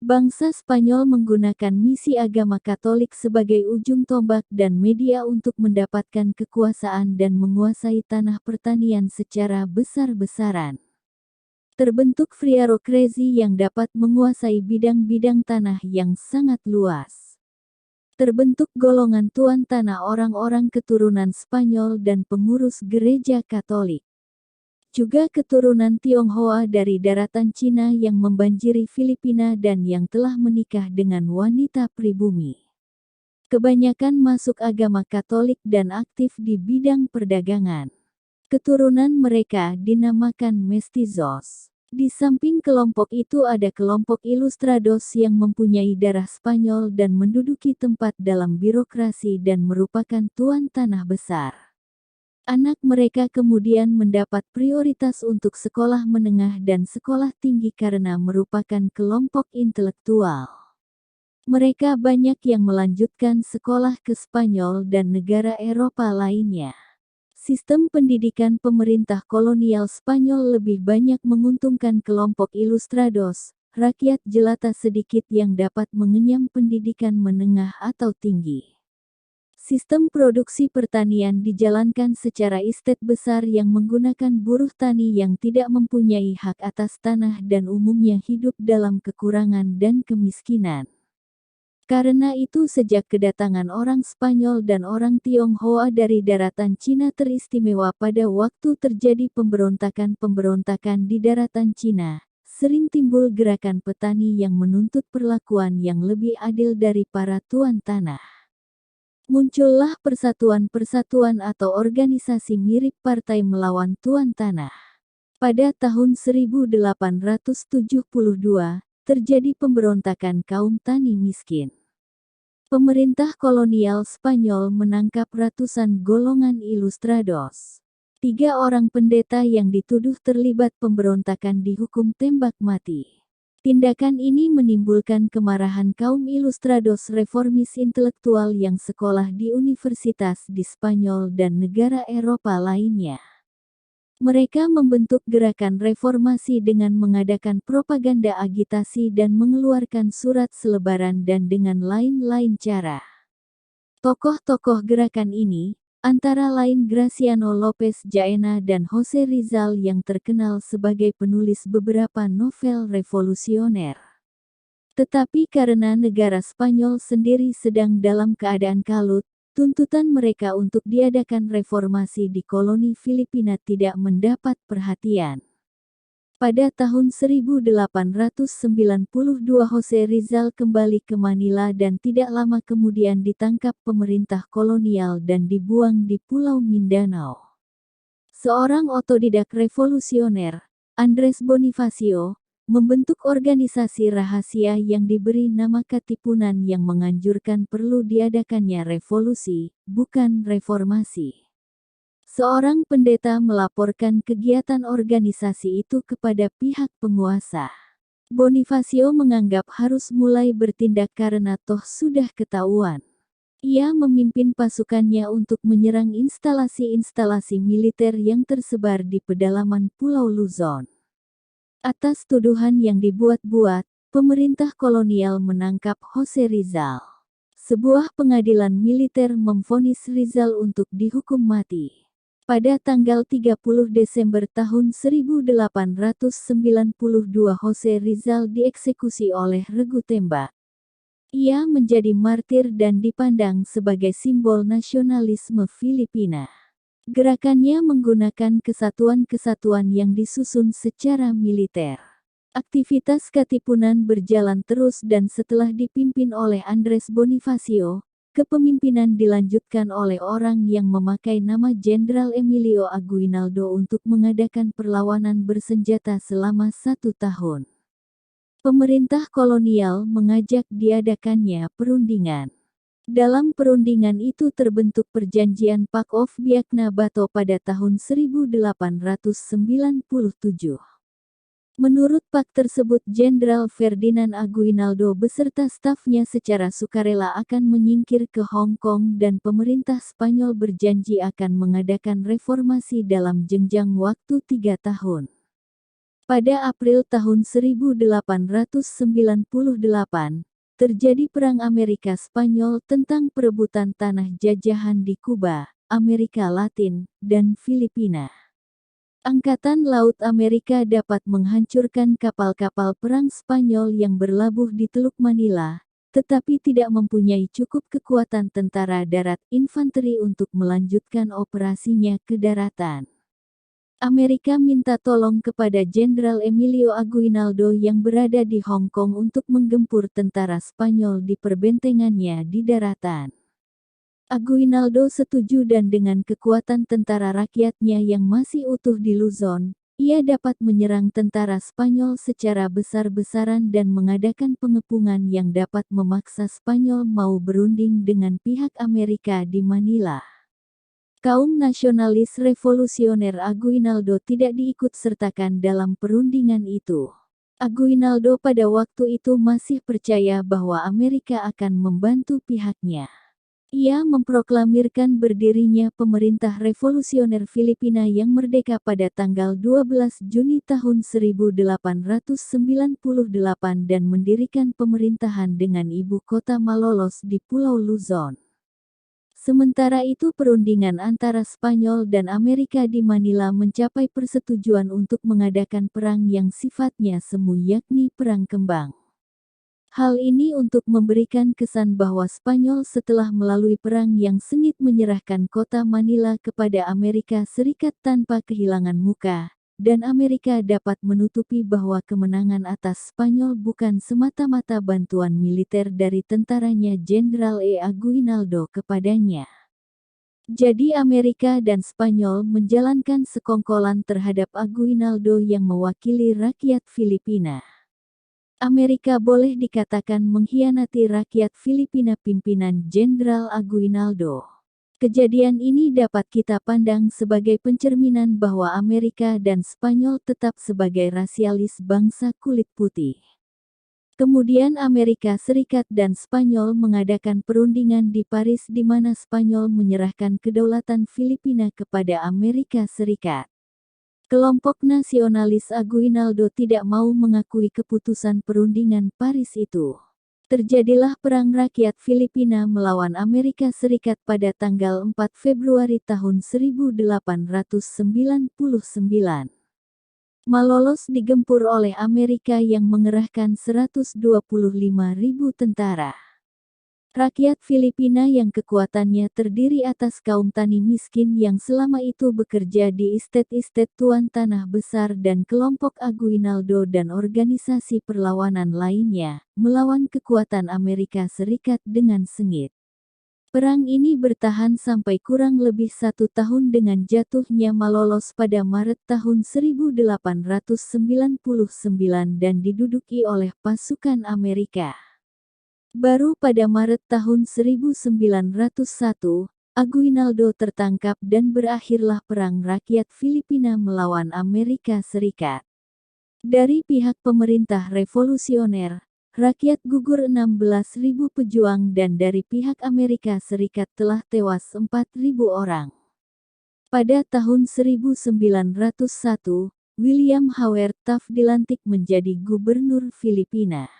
Bangsa Spanyol menggunakan misi agama Katolik sebagai ujung tombak dan media untuk mendapatkan kekuasaan dan menguasai tanah pertanian secara besar-besaran. Terbentuk friarocracy yang dapat menguasai bidang-bidang tanah yang sangat luas. Terbentuk golongan tuan tanah orang-orang keturunan Spanyol dan pengurus gereja Katolik. Juga keturunan Tionghoa dari daratan Cina yang membanjiri Filipina dan yang telah menikah dengan wanita pribumi. Kebanyakan masuk agama Katolik dan aktif di bidang perdagangan. Keturunan mereka dinamakan mestizos. Di samping kelompok itu ada kelompok Ilustrados yang mempunyai darah Spanyol dan menduduki tempat dalam birokrasi dan merupakan tuan tanah besar. Anak mereka kemudian mendapat prioritas untuk sekolah menengah dan sekolah tinggi karena merupakan kelompok intelektual. Mereka banyak yang melanjutkan sekolah ke Spanyol dan negara Eropa lainnya. Sistem pendidikan pemerintah kolonial Spanyol lebih banyak menguntungkan kelompok Ilustrados, rakyat jelata sedikit yang dapat mengenyam pendidikan menengah atau tinggi. Sistem produksi pertanian dijalankan secara estet besar yang menggunakan buruh tani yang tidak mempunyai hak atas tanah dan umumnya hidup dalam kekurangan dan kemiskinan. Karena itu sejak kedatangan orang Spanyol dan orang Tionghoa dari daratan Cina teristimewa pada waktu terjadi pemberontakan-pemberontakan di daratan Cina, sering timbul gerakan petani yang menuntut perlakuan yang lebih adil dari para tuan tanah. Muncullah persatuan-persatuan atau organisasi mirip partai melawan tuan tanah. Pada tahun 1872, terjadi pemberontakan kaum tani miskin. Pemerintah kolonial Spanyol menangkap ratusan golongan Ilustrados. 3 orang pendeta yang dituduh terlibat pemberontakan dihukum tembak mati. Tindakan ini menimbulkan kemarahan kaum Ilustrados reformis intelektual yang sekolah di universitas di Spanyol dan negara Eropa lainnya. Mereka membentuk gerakan reformasi dengan mengadakan propaganda agitasi dan mengeluarkan surat selebaran dan dengan lain-lain cara. Tokoh-tokoh gerakan ini, antara lain Graciano Lopez Jaena dan Jose Rizal yang terkenal sebagai penulis beberapa novel revolusioner. Tetapi karena negara Spanyol sendiri sedang dalam keadaan kalut, tuntutan mereka untuk diadakan reformasi di koloni Filipina tidak mendapat perhatian. Pada tahun 1892 Jose Rizal kembali ke Manila dan tidak lama kemudian ditangkap pemerintah kolonial dan dibuang di Pulau Mindanao. Seorang otodidak revolusioner, Andres Bonifacio, membentuk organisasi rahasia yang diberi nama Katipunan yang menganjurkan perlu diadakannya revolusi, bukan reformasi. Seorang pendeta melaporkan kegiatan organisasi itu kepada pihak penguasa. Bonifacio menganggap harus mulai bertindak karena toh sudah ketahuan. Ia memimpin pasukannya untuk menyerang instalasi-instalasi militer yang tersebar di pedalaman Pulau Luzon. Atas tuduhan yang dibuat-buat, pemerintah kolonial menangkap Jose Rizal. Sebuah pengadilan militer memvonis Rizal untuk dihukum mati. Pada tanggal 30 Desember tahun 1892 Jose Rizal dieksekusi oleh regu tembak. Ia menjadi martir dan dipandang sebagai simbol nasionalisme Filipina. Gerakannya menggunakan kesatuan-kesatuan yang disusun secara militer. Aktivitas Katipunan berjalan terus dan setelah dipimpin oleh Andres Bonifacio, kepemimpinan dilanjutkan oleh orang yang memakai nama Jenderal Emilio Aguinaldo untuk mengadakan perlawanan bersenjata selama 1 tahun. Pemerintah kolonial mengajak diadakannya perundingan. Dalam perundingan itu terbentuk perjanjian Pact of Biakna Bato pada tahun 1897. Menurut pakt tersebut Jenderal Ferdinand Aguinaldo beserta stafnya secara sukarela akan menyingkir ke Hong Kong dan pemerintah Spanyol berjanji akan mengadakan reformasi dalam jenjang waktu 3 tahun. Pada April tahun 1898, terjadi Perang Amerika-Spanyol tentang perebutan tanah jajahan di Kuba, Amerika Latin, dan Filipina. Angkatan Laut Amerika dapat menghancurkan kapal-kapal perang Spanyol yang berlabuh di Teluk Manila, tetapi tidak mempunyai cukup kekuatan tentara darat infanteri untuk melanjutkan operasinya ke daratan. Amerika minta tolong kepada Jenderal Emilio Aguinaldo yang berada di Hong Kong untuk menggempur tentara Spanyol di perbentengannya di daratan. Aguinaldo setuju dan dengan kekuatan tentara rakyatnya yang masih utuh di Luzon, ia dapat menyerang tentara Spanyol secara besar-besaran dan mengadakan pengepungan yang dapat memaksa Spanyol mau berunding dengan pihak Amerika di Manila. Kaum nasionalis revolusioner Aguinaldo tidak diikut-sertakan dalam perundingan itu. Aguinaldo pada waktu itu masih percaya bahwa Amerika akan membantu pihaknya. Ia memproklamirkan berdirinya Pemerintah Revolusioner Filipina yang merdeka pada tanggal 12 Juni tahun 1898 dan mendirikan pemerintahan dengan ibu kota Malolos di Pulau Luzon. Sementara itu perundingan antara Spanyol dan Amerika di Manila mencapai persetujuan untuk mengadakan perang yang sifatnya semu yakni Perang Kembang. Hal ini untuk memberikan kesan bahwa Spanyol setelah melalui perang yang sengit menyerahkan kota Manila kepada Amerika Serikat tanpa kehilangan muka, dan Amerika dapat menutupi bahwa kemenangan atas Spanyol bukan semata-mata bantuan militer dari tentaranya Jenderal Aguinaldo kepadanya. Jadi Amerika dan Spanyol menjalankan sekongkolan terhadap Aguinaldo yang mewakili rakyat Filipina. Amerika boleh dikatakan mengkhianati rakyat Filipina pimpinan Jenderal Aguinaldo. Kejadian ini dapat kita pandang sebagai pencerminan bahwa Amerika dan Spanyol tetap sebagai rasialis bangsa kulit putih. Kemudian Amerika Serikat dan Spanyol mengadakan perundingan di Paris di mana Spanyol menyerahkan kedaulatan Filipina kepada Amerika Serikat. Kelompok nasionalis Aguinaldo tidak mau mengakui keputusan perundingan Paris itu. Terjadilah Perang Rakyat Filipina melawan Amerika Serikat pada tanggal 4 Februari tahun 1899. Malolos digempur oleh Amerika yang mengerahkan 125.000 tentara. Rakyat Filipina yang kekuatannya terdiri atas kaum tani miskin yang selama itu bekerja di estet-estet tuan tanah besar dan kelompok Aguinaldo dan organisasi perlawanan lainnya, melawan kekuatan Amerika Serikat dengan sengit. Perang ini bertahan sampai kurang lebih 1 tahun dengan jatuhnya Malolos pada Maret tahun 1899 dan diduduki oleh pasukan Amerika. Baru pada Maret tahun 1901, Aguinaldo tertangkap dan berakhirlah Perang Rakyat Filipina melawan Amerika Serikat. Dari pihak pemerintah revolusioner, rakyat gugur 16.000 pejuang dan dari pihak Amerika Serikat telah tewas 4.000 orang. Pada tahun 1901, William Howard Taft dilantik menjadi gubernur Filipina.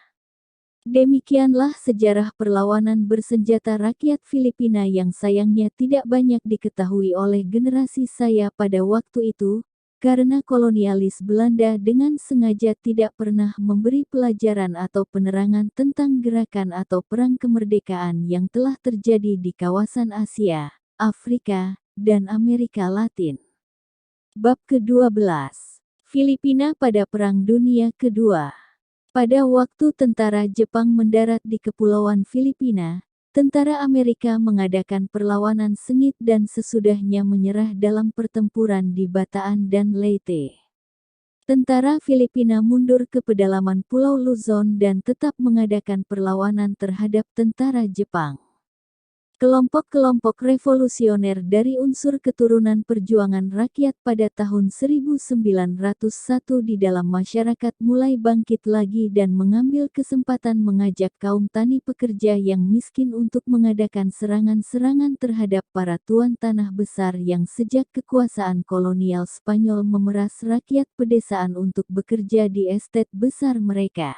Demikianlah sejarah perlawanan bersenjata rakyat Filipina yang sayangnya tidak banyak diketahui oleh generasi saya pada waktu itu, karena kolonialis Belanda dengan sengaja tidak pernah memberi pelajaran atau penerangan tentang gerakan atau perang kemerdekaan yang telah terjadi di kawasan Asia, Afrika, dan Amerika Latin. Bab ke-12. Filipina pada Perang Dunia Kedua. Pada waktu tentara Jepang mendarat di Kepulauan Filipina, tentara Amerika mengadakan perlawanan sengit dan sesudahnya menyerah dalam pertempuran di Bataan dan Leyte. Tentara Filipina mundur ke pedalaman Pulau Luzon dan tetap mengadakan perlawanan terhadap tentara Jepang. Kelompok-kelompok revolusioner dari unsur keturunan perjuangan rakyat pada tahun 1901 di dalam masyarakat mulai bangkit lagi dan mengambil kesempatan mengajak kaum tani pekerja yang miskin untuk mengadakan serangan-serangan terhadap para tuan tanah besar yang sejak kekuasaan kolonial Spanyol memeras rakyat pedesaan untuk bekerja di estet besar mereka.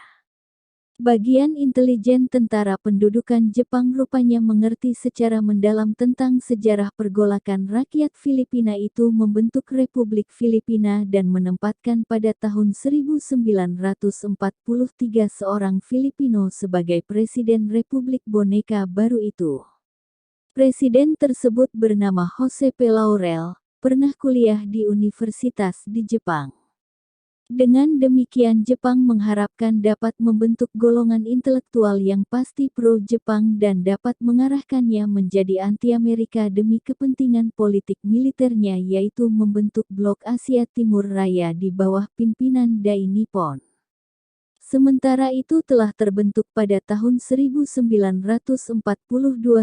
Bagian intelijen tentara pendudukan Jepang rupanya mengerti secara mendalam tentang sejarah pergolakan rakyat Filipina itu membentuk Republik Filipina dan menempatkan pada tahun 1943 seorang Filipino sebagai Presiden Republik Boneka baru itu. Presiden tersebut bernama Jose P. Laurel, pernah kuliah di universitas di Jepang. Dengan demikian Jepang mengharapkan dapat membentuk golongan intelektual yang pasti pro-Jepang dan dapat mengarahkannya menjadi anti-Amerika demi kepentingan politik militernya yaitu membentuk Blok Asia Timur Raya di bawah pimpinan Dai Nippon. Sementara itu telah terbentuk pada tahun 1942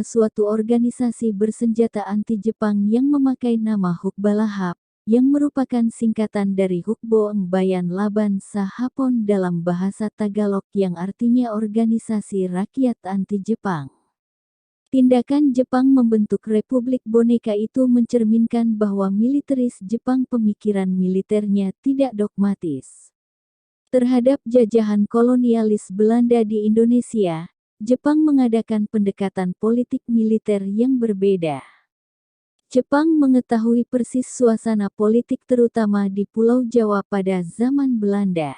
suatu organisasi bersenjata anti-Jepang yang memakai nama Hukbalahap, yang merupakan singkatan dari Hukbo Bayan Laban Sahapon dalam bahasa Tagalog yang artinya organisasi rakyat anti-Jepang. Tindakan Jepang membentuk Republik Boneka itu mencerminkan bahwa militeris Jepang pemikiran militernya tidak dogmatis. Terhadap jajahan kolonialis Belanda di Indonesia, Jepang mengadakan pendekatan politik militer yang berbeda. Jepang mengetahui persis suasana politik terutama di Pulau Jawa pada zaman Belanda.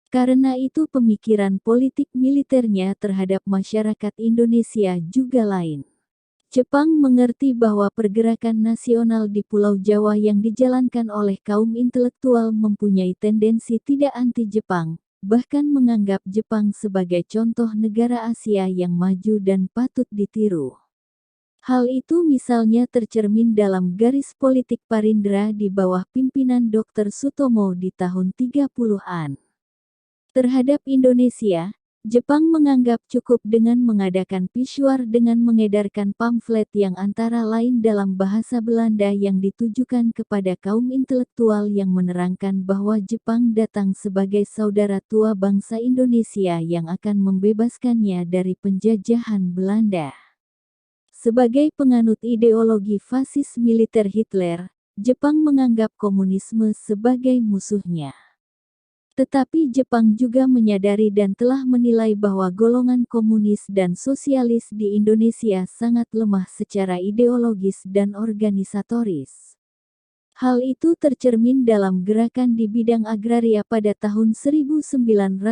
Karena itu pemikiran politik militernya terhadap masyarakat Indonesia juga lain. Jepang mengerti bahwa pergerakan nasional di Pulau Jawa yang dijalankan oleh kaum intelektual mempunyai tendensi tidak anti-Jepang, bahkan menganggap Jepang sebagai contoh negara Asia yang maju dan patut ditiru. Hal itu misalnya tercermin dalam garis politik Parindra di bawah pimpinan Dr. Sutomo di tahun 30-an. Terhadap Indonesia, Jepang menganggap cukup dengan mengadakan pisuar dengan mengedarkan pamflet yang antara lain dalam bahasa Belanda yang ditujukan kepada kaum intelektual yang menerangkan bahwa Jepang datang sebagai saudara tua bangsa Indonesia yang akan membebaskannya dari penjajahan Belanda. Sebagai penganut ideologi fasis militer Hitler, Jepang menganggap komunisme sebagai musuhnya. Tetapi Jepang juga menyadari dan telah menilai bahwa golongan komunis dan sosialis di Indonesia sangat lemah secara ideologis dan organisatoris. Hal itu tercermin dalam gerakan di bidang agraria pada tahun 1926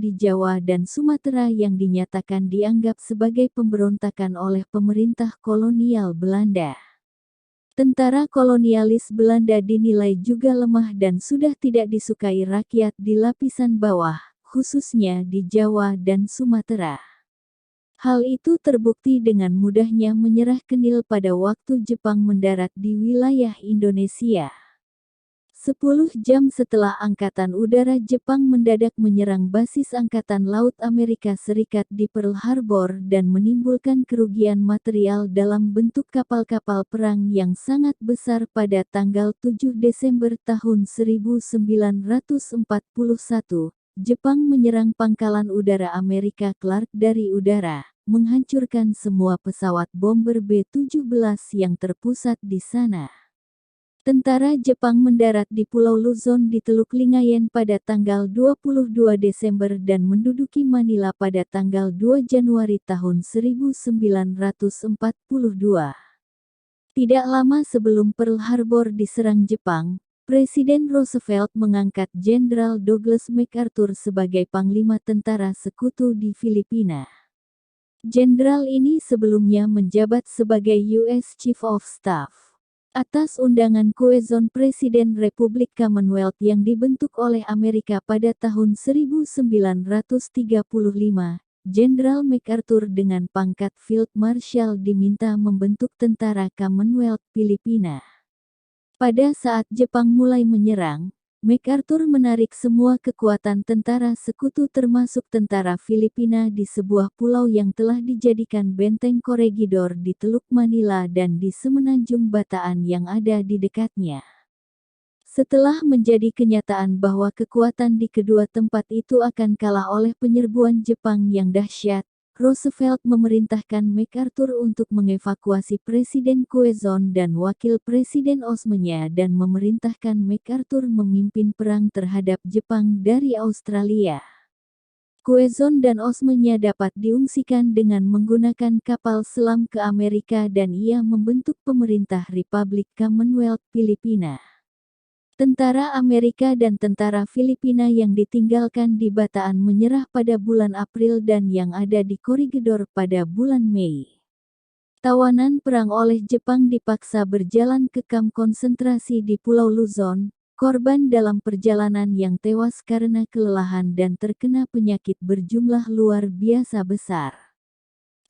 di Jawa dan Sumatera yang dinyatakan dianggap sebagai pemberontakan oleh pemerintah kolonial Belanda. Tentara kolonialis Belanda dinilai juga lemah dan sudah tidak disukai rakyat di lapisan bawah, khususnya di Jawa dan Sumatera. Hal itu terbukti dengan mudahnya menyerah Kenil pada waktu Jepang mendarat di wilayah Indonesia. 10 jam setelah Angkatan Udara Jepang mendadak menyerang basis Angkatan Laut Amerika Serikat di Pearl Harbor dan menimbulkan kerugian material dalam bentuk kapal-kapal perang yang sangat besar pada tanggal 7 Desember tahun 1941, Jepang menyerang pangkalan udara Amerika Clark dari udara, menghancurkan semua pesawat bomber B-17 yang terpusat di sana. Tentara Jepang mendarat di Pulau Luzon di Teluk Lingayen pada tanggal 22 Desember dan menduduki Manila pada tanggal 2 Januari tahun 1942. Tidak lama sebelum Pearl Harbor diserang Jepang, Presiden Roosevelt mengangkat Jenderal Douglas MacArthur sebagai Panglima Tentara Sekutu di Filipina. Jenderal ini sebelumnya menjabat sebagai US Chief of Staff. Atas undangan Quezon Presiden Republik Commonwealth yang dibentuk oleh Amerika pada tahun 1935, Jenderal MacArthur dengan pangkat Field Marshal diminta membentuk Tentara Commonwealth Filipina. Pada saat Jepang mulai menyerang, MacArthur menarik semua kekuatan tentara sekutu termasuk tentara Filipina di sebuah pulau yang telah dijadikan benteng Corregidor di Teluk Manila dan di semenanjung Bataan yang ada di dekatnya. Setelah menjadi kenyataan bahwa kekuatan di kedua tempat itu akan kalah oleh penyerbuan Jepang yang dahsyat, Roosevelt memerintahkan MacArthur untuk mengevakuasi Presiden Quezon dan Wakil Presiden Osmenya dan memerintahkan MacArthur memimpin perang terhadap Jepang dari Australia. Quezon dan Osmenya dapat diungsikan dengan menggunakan kapal selam ke Amerika dan ia membentuk pemerintah Republik Commonwealth Filipina. Tentara Amerika dan tentara Filipina yang ditinggalkan di Bataan menyerah pada bulan April dan yang ada di Corregidor pada bulan Mei. Tawanan perang oleh Jepang dipaksa berjalan ke kamp konsentrasi di Pulau Luzon. Korban dalam perjalanan yang tewas karena kelelahan dan terkena penyakit berjumlah luar biasa besar.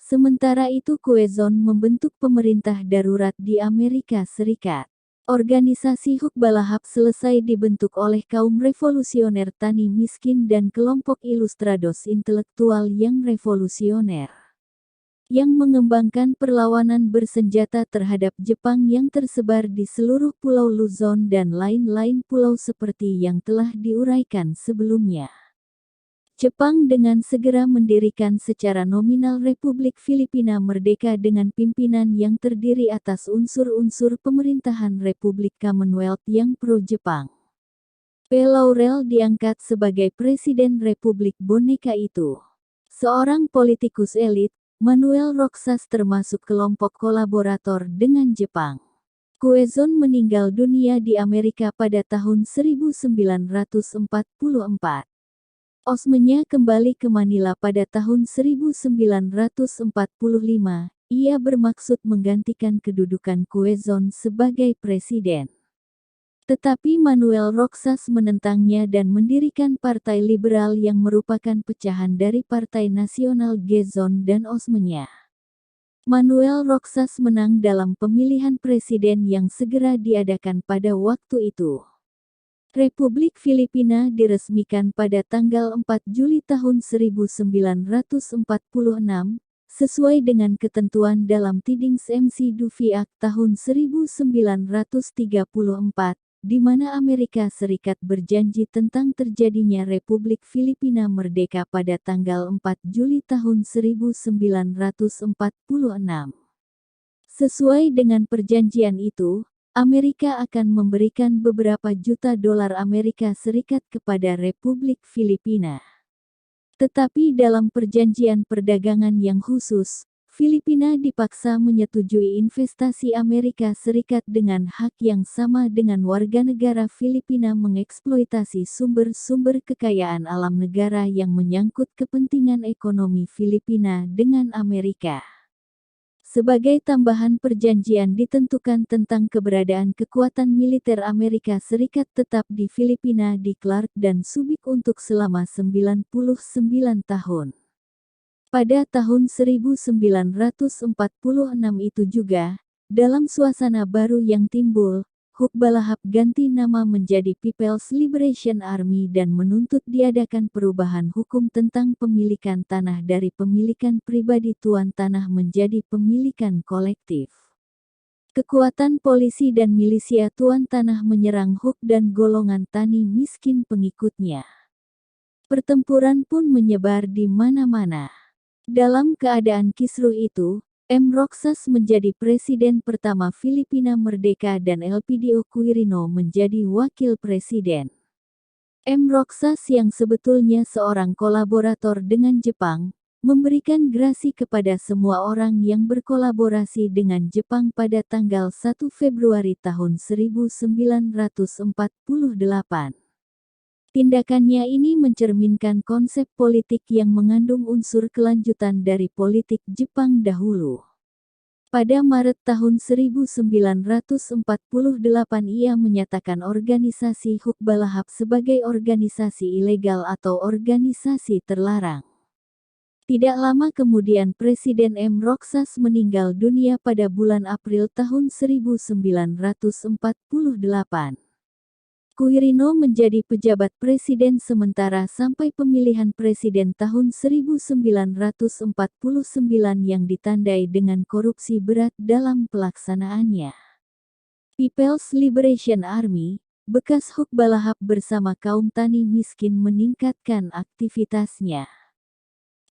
Sementara itu Quezon membentuk pemerintah darurat di Amerika Serikat. Organisasi Hukbalahap selesai dibentuk oleh kaum revolusioner tani miskin dan kelompok ilustrados intelektual yang revolusioner, yang mengembangkan perlawanan bersenjata terhadap Jepang yang tersebar di seluruh Pulau Luzon dan lain-lain pulau seperti yang telah diuraikan sebelumnya. Jepang dengan segera mendirikan secara nominal Republik Filipina Merdeka dengan pimpinan yang terdiri atas unsur-unsur pemerintahan Republik Commonwealth yang pro-Jepang. P. Laurel diangkat sebagai Presiden Republik Boneka itu. Seorang politikus elit, Manuel Roxas termasuk kelompok kolaborator dengan Jepang. Quezon meninggal dunia di Amerika pada tahun 1944. Osmenya kembali ke Manila pada tahun 1945. Ia bermaksud menggantikan kedudukan Quezon sebagai presiden. Tetapi Manuel Roxas menentangnya dan mendirikan Partai Liberal yang merupakan pecahan dari Partai Nasional Quezon dan Osmenya. Manuel Roxas menang dalam pemilihan presiden yang segera diadakan pada waktu itu. Republik Filipina diresmikan pada tanggal 4 Juli tahun 1946, sesuai dengan ketentuan dalam Tidings MC Dufy Act tahun 1934, di mana Amerika Serikat berjanji tentang terjadinya Republik Filipina Merdeka pada tanggal 4 Juli tahun 1946. Sesuai dengan perjanjian itu, Amerika akan memberikan beberapa juta dolar Amerika Serikat kepada Republik Filipina. Tetapi dalam perjanjian perdagangan yang khusus, Filipina dipaksa menyetujui investasi Amerika Serikat dengan hak yang sama dengan warga negara Filipina mengeksploitasi sumber-sumber kekayaan alam negara yang menyangkut kepentingan ekonomi Filipina dengan Amerika. Sebagai tambahan, perjanjian ditentukan tentang keberadaan kekuatan militer Amerika Serikat tetap di Filipina di Clark dan Subic untuk selama 99 tahun. Pada tahun 1946 itu juga, dalam suasana baru yang timbul, Hukbalahap ganti nama menjadi People's Liberation Army dan menuntut diadakan perubahan hukum tentang pemilikan tanah dari pemilikan pribadi tuan tanah menjadi pemilikan kolektif. Kekuatan polisi dan milisia tuan tanah menyerang Huk dan golongan tani miskin pengikutnya. Pertempuran pun menyebar di mana-mana. Dalam keadaan kisruh itu, M. Roxas menjadi presiden pertama Filipina merdeka dan Elpidio Quirino menjadi wakil presiden. M. Roxas yang sebetulnya seorang kolaborator dengan Jepang, memberikan grasi kepada semua orang yang berkolaborasi dengan Jepang pada tanggal 1 Februari tahun 1948. Tindakannya ini mencerminkan konsep politik yang mengandung unsur kelanjutan dari politik Jepang dahulu. Pada Maret tahun 1948 ia menyatakan organisasi Hukbalahap sebagai organisasi ilegal atau organisasi terlarang. Tidak lama kemudian Presiden M. Roxas meninggal dunia pada bulan April tahun 1948. Quirino menjadi pejabat presiden sementara sampai pemilihan presiden tahun 1949 yang ditandai dengan korupsi berat dalam pelaksanaannya. People's Liberation Army, bekas Hukbalahap bersama kaum tani miskin meningkatkan aktivitasnya.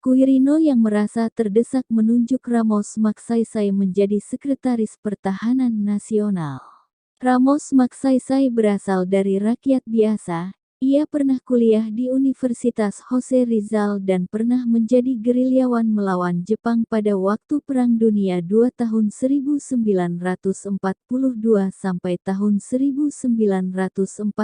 Quirino yang merasa terdesak menunjuk Ramos Magsaysay menjadi Sekretaris Pertahanan Nasional. Ramos Magsaysay berasal dari rakyat biasa, ia pernah kuliah di Universitas Jose Rizal dan pernah menjadi gerilyawan melawan Jepang pada waktu Perang Dunia II tahun 1942 sampai tahun 1945.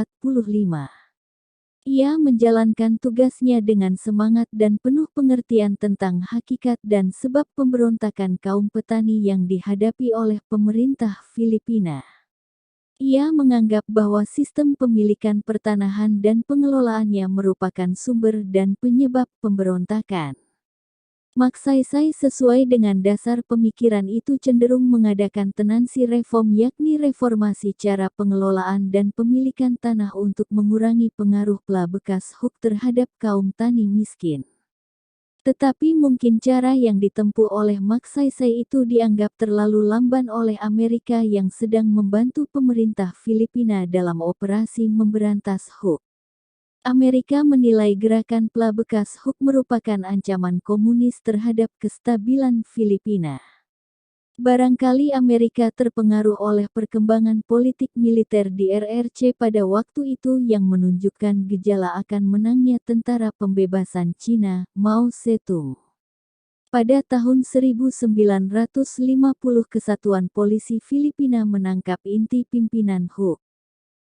Ia menjalankan tugasnya dengan semangat dan penuh pengertian tentang hakikat dan sebab pemberontakan kaum petani yang dihadapi oleh pemerintah Filipina. Ia menganggap bahwa sistem pemilikan pertanahan dan pengelolaannya merupakan sumber dan penyebab pemberontakan. Magsaysay sesuai dengan dasar pemikiran itu cenderung mengadakan tenansi reform yakni reformasi cara pengelolaan dan pemilikan tanah untuk mengurangi pengaruh pela bekas Huk terhadap kaum tani miskin. Tetapi mungkin cara yang ditempuh oleh Magsaysay itu dianggap terlalu lamban oleh Amerika yang sedang membantu pemerintah Filipina dalam operasi memberantas Huk. Amerika menilai gerakan pela bekas Huk merupakan ancaman komunis terhadap kestabilan Filipina. Barangkali Amerika terpengaruh oleh perkembangan politik militer di RRC pada waktu itu yang menunjukkan gejala akan menangnya tentara pembebasan Cina, Mao Zedong. Pada tahun 1950 Kesatuan Polisi Filipina menangkap inti pimpinan Huk.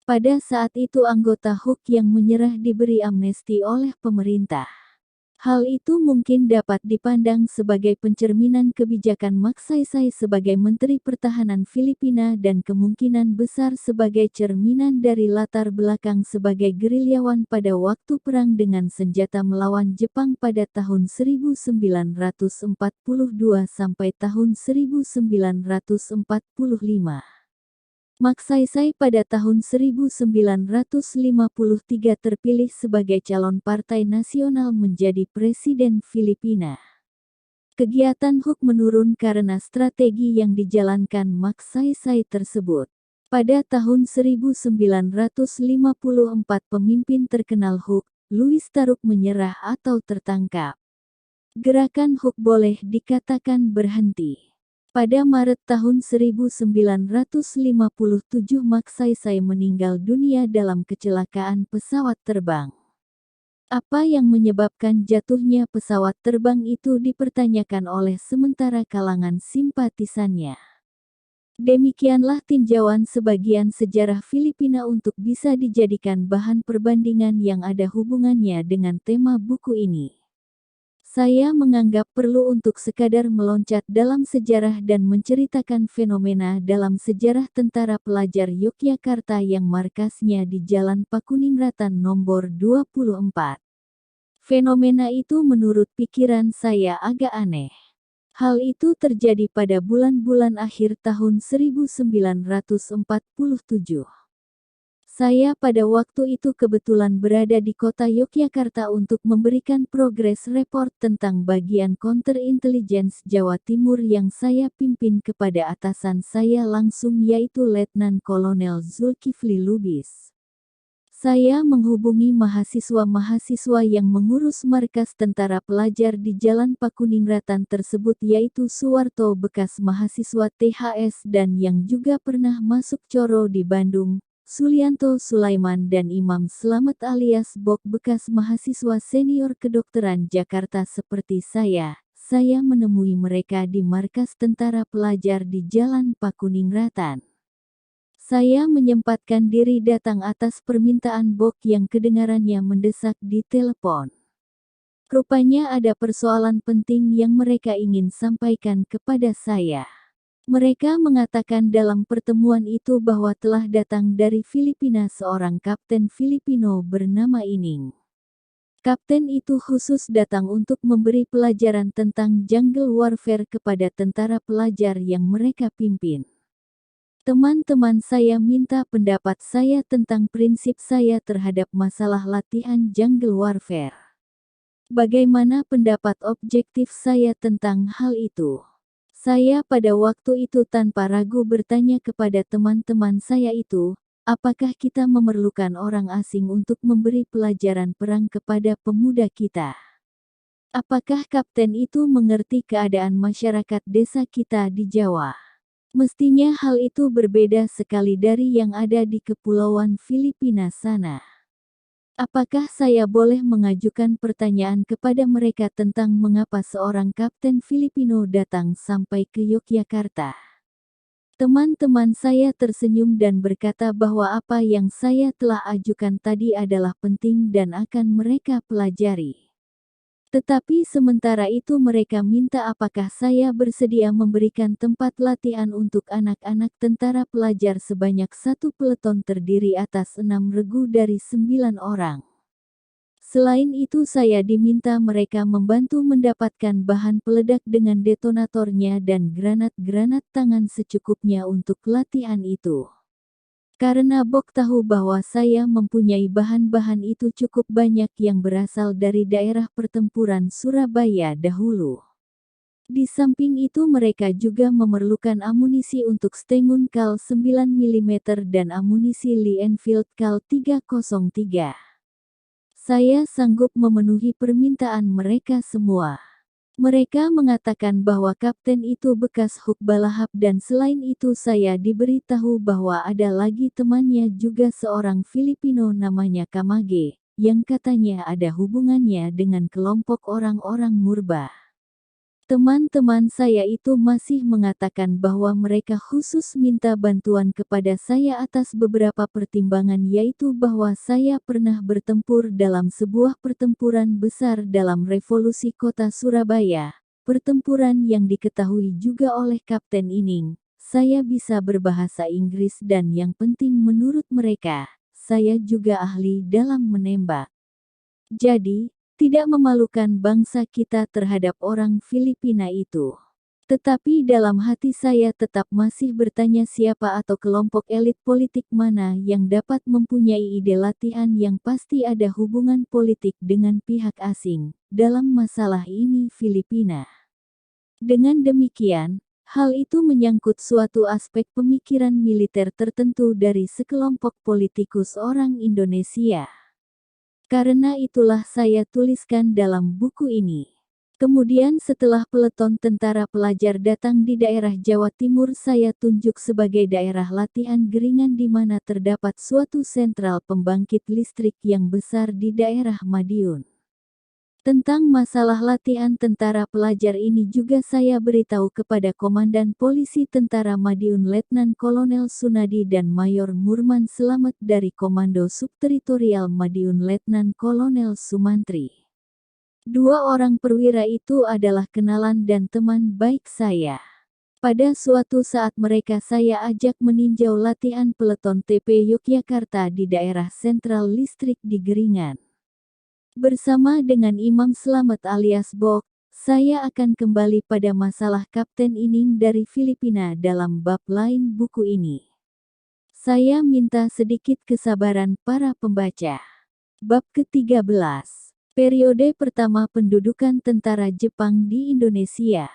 Pada saat itu anggota Huk yang menyerah diberi amnesti oleh pemerintah. Hal itu mungkin dapat dipandang sebagai pencerminan kebijakan Magsaysay sebagai Menteri Pertahanan Filipina dan kemungkinan besar sebagai cerminan dari latar belakang sebagai gerilyawan pada waktu perang dengan senjata melawan Jepang pada tahun 1942 sampai tahun 1945. Magsaysay pada tahun 1953 terpilih sebagai calon Partai Nasional menjadi Presiden Filipina. Kegiatan Huk menurun karena strategi yang dijalankan Magsaysay tersebut. Pada tahun 1954 pemimpin terkenal Huk, Louis Taruk menyerah atau tertangkap. Gerakan Huk boleh dikatakan berhenti. Pada Maret tahun 1957 Magsaysay meninggal dunia dalam kecelakaan pesawat terbang. Apa yang menyebabkan jatuhnya pesawat terbang itu dipertanyakan oleh sementara kalangan simpatisannya. Demikianlah tinjauan sebagian sejarah Filipina untuk bisa dijadikan bahan perbandingan yang ada hubungannya dengan tema buku ini. Saya menganggap perlu untuk sekadar meloncat dalam sejarah dan menceritakan fenomena dalam sejarah Tentara Pelajar Yogyakarta yang markasnya di Jalan Pakuningratan nomor 24. Fenomena itu menurut pikiran saya agak aneh. Hal itu terjadi pada bulan-bulan akhir tahun 1947. Saya pada waktu itu kebetulan berada di kota Yogyakarta untuk memberikan progres report tentang bagian counterintelligence Jawa Timur yang saya pimpin kepada atasan saya langsung yaitu Letnan Kolonel Zulkifli Lubis. Saya menghubungi mahasiswa-mahasiswa yang mengurus markas tentara pelajar di Jalan Pakuningratan tersebut yaitu Suwarto bekas mahasiswa THS dan yang juga pernah masuk Coro di Bandung, Sulianto Sulaiman dan Imam Slamet alias Bok bekas mahasiswa senior kedokteran Jakarta seperti saya menemui mereka di markas tentara pelajar di Jalan Pakuningratan. Saya menyempatkan diri datang atas permintaan Bok yang kedengarannya mendesak di telepon. Rupanya ada persoalan penting yang mereka ingin sampaikan kepada saya. Mereka mengatakan dalam pertemuan itu bahwa telah datang dari Filipina seorang kapten Filipino bernama Ining. Kapten itu khusus datang untuk memberi pelajaran tentang jungle warfare kepada tentara pelajar yang mereka pimpin. Teman-teman saya minta pendapat saya tentang prinsip saya terhadap masalah latihan jungle warfare. Bagaimana pendapat objektif saya tentang hal itu? Saya pada waktu itu tanpa ragu bertanya kepada teman-teman saya itu, apakah kita memerlukan orang asing untuk memberi pelajaran perang kepada pemuda kita? Apakah kapten itu mengerti keadaan masyarakat desa kita di Jawa? Mestinya hal itu berbeda sekali dari yang ada di kepulauan Filipina sana. Apakah saya boleh mengajukan pertanyaan kepada mereka tentang mengapa seorang kapten Filipino datang sampai ke Yogyakarta? Teman-teman saya tersenyum dan berkata bahwa apa yang saya telah ajukan tadi adalah penting dan akan mereka pelajari. Tetapi sementara itu mereka minta apakah saya bersedia memberikan tempat latihan untuk anak-anak tentara pelajar sebanyak satu peleton terdiri atas 6 regu dari 9 orang. Selain itu saya diminta mereka membantu mendapatkan bahan peledak dengan detonatornya dan granat-granat tangan secukupnya untuk latihan itu. Karena Bok tahu bahwa saya mempunyai bahan-bahan itu cukup banyak yang berasal dari daerah pertempuran Surabaya dahulu. Di samping itu mereka juga memerlukan amunisi untuk Stengun Kal 9 mm dan amunisi Lee Enfield Kal 303. Saya sanggup memenuhi permintaan mereka semua. Mereka mengatakan bahwa kapten itu bekas Huk Balahap dan selain itu saya diberitahu bahwa ada lagi temannya juga seorang Filipino namanya Kamage, yang katanya ada hubungannya dengan kelompok orang-orang Murba. Teman-teman saya itu masih mengatakan bahwa mereka khusus minta bantuan kepada saya atas beberapa pertimbangan yaitu bahwa saya pernah bertempur dalam sebuah pertempuran besar dalam revolusi kota Surabaya, pertempuran yang diketahui juga oleh Kapten Ining. Saya bisa berbahasa Inggris dan yang penting menurut mereka, saya juga ahli dalam menembak. Jadi, tidak memalukan bangsa kita terhadap orang Filipina itu. Tetapi dalam hati saya tetap masih bertanya siapa atau kelompok elit politik mana yang dapat mempunyai ide latihan yang pasti ada hubungan politik dengan pihak asing, dalam masalah ini Filipina. Dengan demikian, hal itu menyangkut suatu aspek pemikiran militer tertentu dari sekelompok politikus orang Indonesia. Karena itulah saya tuliskan dalam buku ini. Kemudian setelah peleton tentara pelajar datang di daerah Jawa Timur, saya tunjuk sebagai daerah latihan geringan di mana terdapat suatu sentral pembangkit listrik yang besar di daerah Madiun. Tentang masalah latihan tentara pelajar ini juga saya beritahu kepada Komandan Polisi Tentara Madiun Letnan Kolonel Sunadi dan Mayor Murman Selamet dari Komando Subteritorial Madiun Letnan Kolonel Sumantri. Dua orang perwira itu adalah kenalan dan teman baik saya. Pada suatu saat mereka saya ajak meninjau latihan peleton TP Yogyakarta di daerah sentral listrik di Geringan. Bersama dengan Imam Slamet alias Bok, saya akan kembali pada masalah Kapten Ining dari Filipina dalam bab lain buku ini. Saya minta sedikit kesabaran para pembaca. Bab ke-13. Periode pertama pendudukan tentara Jepang di Indonesia.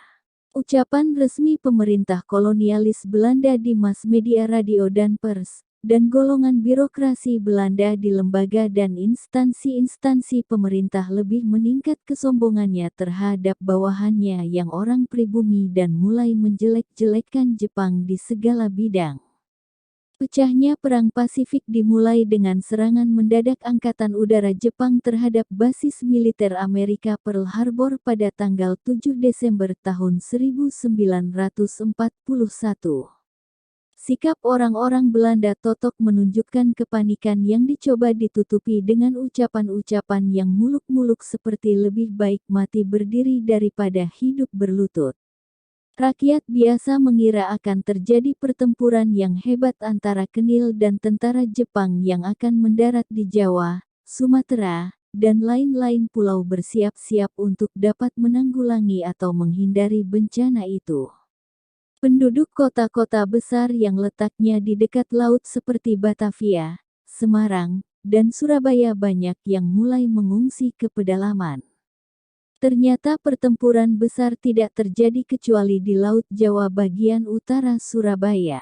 Ucapan resmi pemerintah kolonialis Belanda di mass media radio dan pers, dan golongan birokrasi Belanda di lembaga dan instansi-instansi pemerintah lebih meningkat kesombongannya terhadap bawahannya yang orang pribumi dan mulai menjelek-jelekkan Jepang di segala bidang. Pecahnya Perang Pasifik dimulai dengan serangan mendadak Angkatan Udara Jepang terhadap basis militer Amerika Pearl Harbor pada tanggal 7 Desember tahun 1941. Sikap orang-orang Belanda totok menunjukkan kepanikan yang dicoba ditutupi dengan ucapan-ucapan yang muluk-muluk seperti lebih baik mati berdiri daripada hidup berlutut. Rakyat biasa mengira akan terjadi pertempuran yang hebat antara Kenil dan tentara Jepang yang akan mendarat di Jawa, Sumatera, dan lain-lain pulau bersiap-siap untuk dapat menanggulangi atau menghindari bencana itu. Penduduk kota-kota besar yang letaknya di dekat laut seperti Batavia, Semarang, dan Surabaya banyak yang mulai mengungsi ke pedalaman. Ternyata pertempuran besar tidak terjadi kecuali di Laut Jawa bagian utara Surabaya.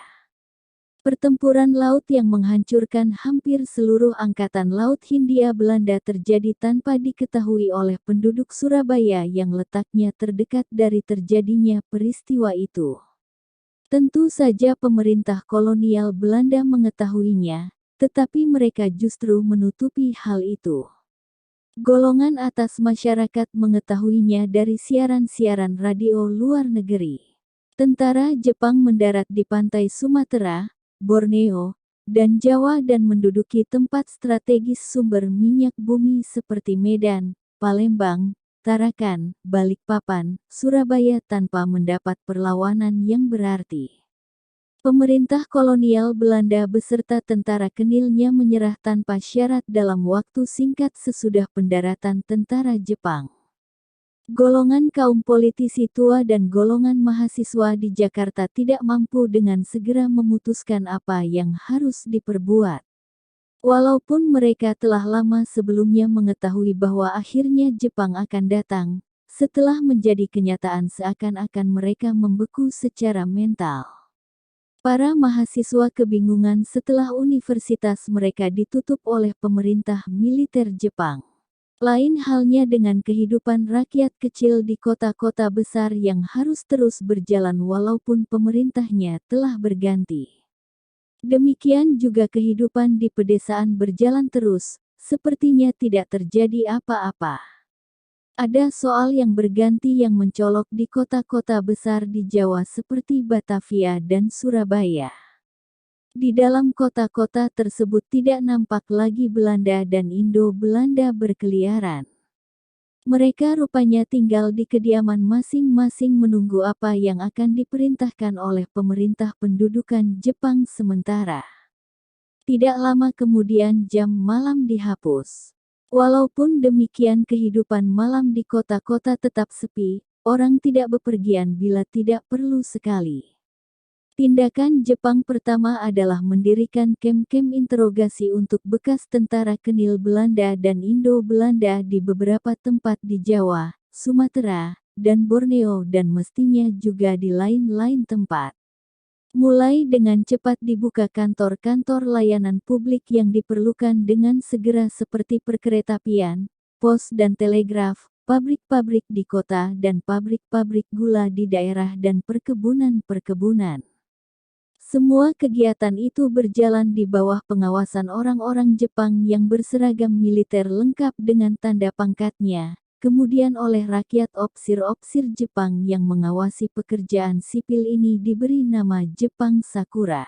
Pertempuran laut yang menghancurkan hampir seluruh angkatan laut Hindia Belanda terjadi tanpa diketahui oleh penduduk Surabaya yang letaknya terdekat dari terjadinya peristiwa itu. Tentu saja pemerintah kolonial Belanda mengetahuinya, tetapi mereka justru menutupi hal itu. Golongan atas masyarakat mengetahuinya dari siaran-siaran radio luar negeri. Tentara Jepang mendarat di pantai Sumatera, Borneo, dan Jawa dan menduduki tempat strategis sumber minyak bumi seperti Medan, Palembang, Tarakan, Balikpapan, Surabaya tanpa mendapat perlawanan yang berarti. Pemerintah kolonial Belanda beserta tentara Kenilnya menyerah tanpa syarat dalam waktu singkat sesudah pendaratan tentara Jepang. Golongan kaum politisi tua dan golongan mahasiswa di Jakarta tidak mampu dengan segera memutuskan apa yang harus diperbuat. Walaupun mereka telah lama sebelumnya mengetahui bahwa akhirnya Jepang akan datang, setelah menjadi kenyataan seakan-akan mereka membeku secara mental. Para mahasiswa kebingungan setelah universitas mereka ditutup oleh pemerintah militer Jepang. Lain halnya dengan kehidupan rakyat kecil di kota-kota besar yang harus terus berjalan walaupun pemerintahnya telah berganti. Demikian juga kehidupan di pedesaan berjalan terus, sepertinya tidak terjadi apa-apa. Ada soal yang berganti yang mencolok di kota-kota besar di Jawa seperti Batavia dan Surabaya. Di dalam kota-kota tersebut tidak nampak lagi Belanda dan Indo-Belanda berkeliaran. Mereka rupanya tinggal di kediaman masing-masing menunggu apa yang akan diperintahkan oleh pemerintah pendudukan Jepang sementara. Tidak lama kemudian jam malam dihapus. Walaupun demikian kehidupan malam di kota-kota tetap sepi, orang tidak bepergian bila tidak perlu sekali. Tindakan Jepang pertama adalah mendirikan kem-kem interogasi untuk bekas tentara Kenil Belanda dan Indo-Belanda di beberapa tempat di Jawa, Sumatera, dan Borneo dan mestinya juga di lain-lain tempat. Mulai dengan cepat dibuka kantor-kantor layanan publik yang diperlukan dengan segera seperti perkeretapian, pos dan telegraf, pabrik-pabrik di kota dan pabrik-pabrik gula di daerah dan perkebunan-perkebunan. Semua kegiatan itu berjalan di bawah pengawasan orang-orang Jepang yang berseragam militer lengkap dengan tanda pangkatnya, kemudian oleh rakyat opsir-opsir Jepang yang mengawasi pekerjaan sipil ini diberi nama Jepang Sakura.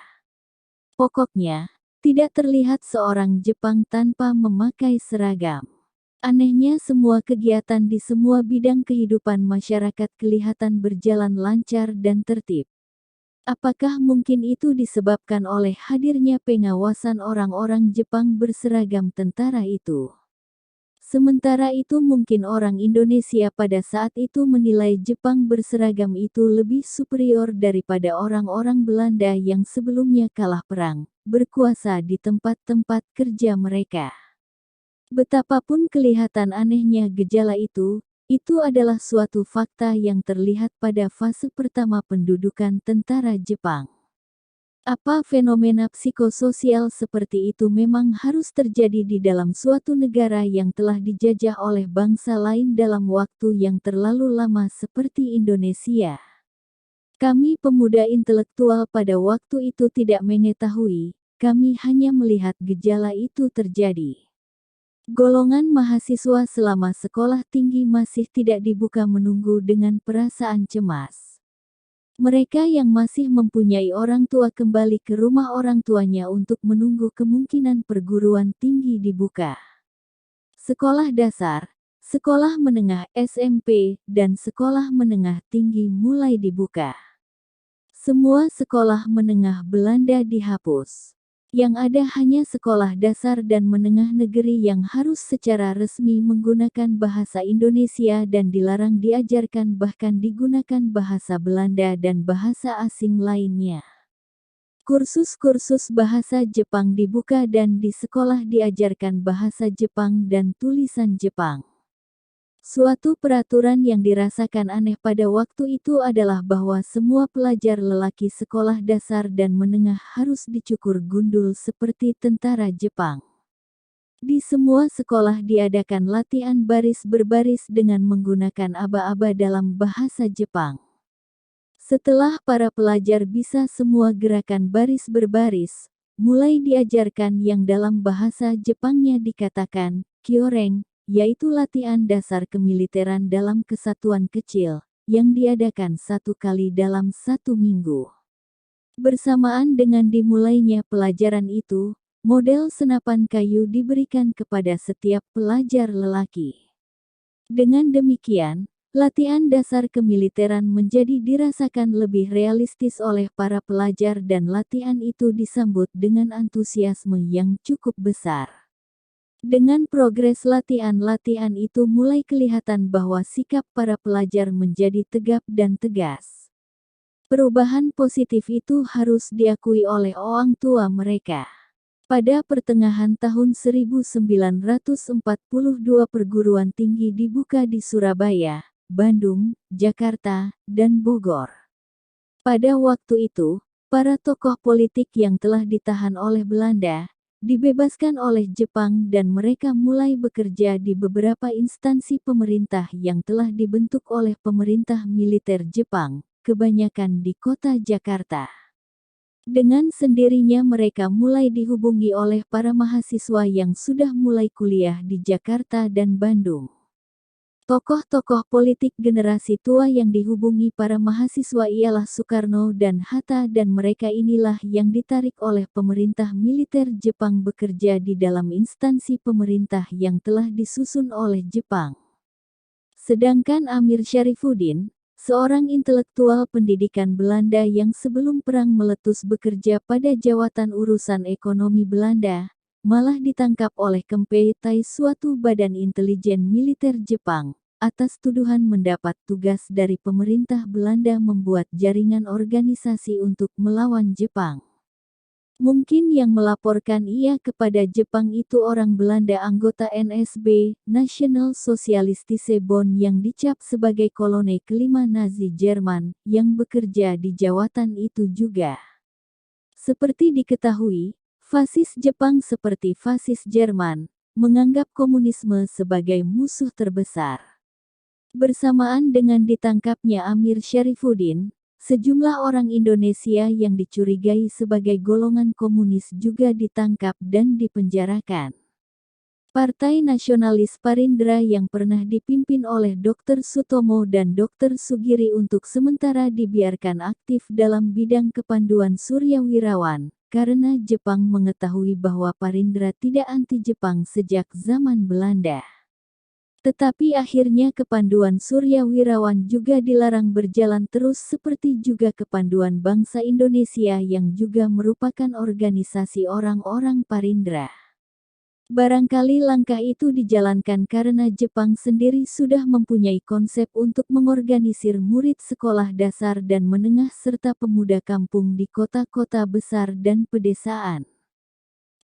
Pokoknya, tidak terlihat seorang Jepang tanpa memakai seragam. Anehnya semua kegiatan di semua bidang kehidupan masyarakat kelihatan berjalan lancar dan tertib. Apakah mungkin itu disebabkan oleh hadirnya pengawasan orang-orang Jepang berseragam tentara itu? Sementara itu mungkin orang Indonesia pada saat itu menilai Jepang berseragam itu lebih superior daripada orang-orang Belanda yang sebelumnya kalah perang, berkuasa di tempat-tempat kerja mereka. Betapapun kelihatan anehnya gejala itu adalah suatu fakta yang terlihat pada fase pertama pendudukan tentara Jepang. Apa fenomena psikososial seperti itu memang harus terjadi di dalam suatu negara yang telah dijajah oleh bangsa lain dalam waktu yang terlalu lama seperti Indonesia? Kami pemuda intelektual pada waktu itu tidak mengetahui, kami hanya melihat gejala itu terjadi. Golongan mahasiswa selama sekolah tinggi masih tidak dibuka menunggu dengan perasaan cemas. Mereka yang masih mempunyai orang tua kembali ke rumah orang tuanya untuk menunggu kemungkinan perguruan tinggi dibuka. Sekolah dasar, sekolah menengah SMP, dan sekolah menengah tinggi mulai dibuka. Semua sekolah menengah Belanda dihapus. Yang ada hanya sekolah dasar dan menengah negeri yang harus secara resmi menggunakan bahasa Indonesia dan dilarang diajarkan bahkan digunakan bahasa Belanda dan bahasa asing lainnya. Kursus-kursus bahasa Jepang dibuka dan di sekolah diajarkan bahasa Jepang dan tulisan Jepang. Suatu peraturan yang dirasakan aneh pada waktu itu adalah bahwa semua pelajar lelaki sekolah dasar dan menengah harus dicukur gundul seperti tentara Jepang. Di semua sekolah diadakan latihan baris berbaris dengan menggunakan aba-aba dalam bahasa Jepang. Setelah para pelajar bisa semua gerakan baris berbaris, mulai diajarkan yang dalam bahasa Jepangnya dikatakan kyoreng, yaitu latihan dasar kemiliteran dalam kesatuan kecil, yang diadakan 1 kali dalam 1 minggu. Bersamaan dengan dimulainya pelajaran itu, model senapan kayu diberikan kepada setiap pelajar lelaki. Dengan demikian, latihan dasar kemiliteran menjadi dirasakan lebih realistis oleh para pelajar dan latihan itu disambut dengan antusiasme yang cukup besar. Dengan progres latihan-latihan itu mulai kelihatan bahwa sikap para pelajar menjadi tegap dan tegas. Perubahan positif itu harus diakui oleh orang tua mereka. Pada pertengahan tahun 1942 perguruan tinggi dibuka di Surabaya, Bandung, Jakarta, dan Bogor. Pada waktu itu, para tokoh politik yang telah ditahan oleh Belanda, dibebaskan oleh Jepang dan mereka mulai bekerja di beberapa instansi pemerintah yang telah dibentuk oleh pemerintah militer Jepang, kebanyakan di kota Jakarta. Dengan sendirinya mereka mulai dihubungi oleh para mahasiswa yang sudah mulai kuliah di Jakarta dan Bandung. Tokoh-tokoh politik generasi tua yang dihubungi para mahasiswa ialah Soekarno dan Hatta dan mereka inilah yang ditarik oleh pemerintah militer Jepang bekerja di dalam instansi pemerintah yang telah disusun oleh Jepang. Sedangkan Amir Syarifuddin, seorang intelektual pendidikan Belanda yang sebelum perang meletus bekerja pada jawatan urusan ekonomi Belanda, malah ditangkap oleh Kempeitai suatu badan intelijen militer Jepang, atas tuduhan mendapat tugas dari pemerintah Belanda membuat jaringan organisasi untuk melawan Jepang. Mungkin yang melaporkan ia kepada Jepang itu orang Belanda anggota NSB, National Socialistische Bond yang dicap sebagai koloni kelima Nazi Jerman, yang bekerja di jawatan itu juga. Seperti diketahui, fasis Jepang seperti fasis Jerman, menganggap komunisme sebagai musuh terbesar. Bersamaan dengan ditangkapnya Amir Syarifuddin, sejumlah orang Indonesia yang dicurigai sebagai golongan komunis juga ditangkap dan dipenjarakan. Partai Nasionalis Parindra yang pernah dipimpin oleh Dr. Sutomo dan Dr. Sugiri untuk sementara dibiarkan aktif dalam bidang kepanduan Suryawirawan, karena Jepang mengetahui bahwa Parindra tidak anti-Jepang sejak zaman Belanda. Tetapi akhirnya kepanduan Suryawirawan juga dilarang berjalan terus seperti juga kepanduan bangsa Indonesia yang juga merupakan organisasi orang-orang Parindra. Barangkali langkah itu dijalankan karena Jepang sendiri sudah mempunyai konsep untuk mengorganisir murid sekolah dasar dan menengah serta pemuda kampung di kota-kota besar dan pedesaan.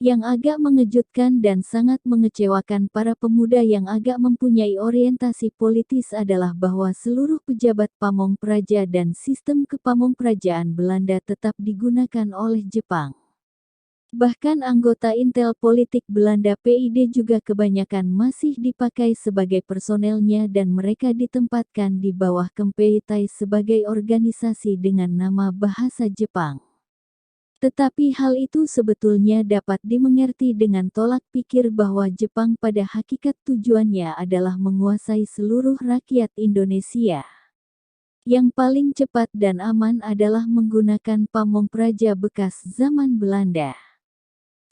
Yang agak mengejutkan dan sangat mengecewakan para pemuda yang agak mempunyai orientasi politis adalah bahwa seluruh pejabat pamong praja dan sistem kepamongprajaan Belanda tetap digunakan oleh Jepang. Bahkan anggota intel politik Belanda PID juga kebanyakan masih dipakai sebagai personelnya dan mereka ditempatkan di bawah Kempeitai sebagai organisasi dengan nama bahasa Jepang. Tetapi hal itu sebetulnya dapat dimengerti dengan tolak pikir bahwa Jepang pada hakikat tujuannya adalah menguasai seluruh rakyat Indonesia. Yang paling cepat dan aman adalah menggunakan pamong praja bekas zaman Belanda.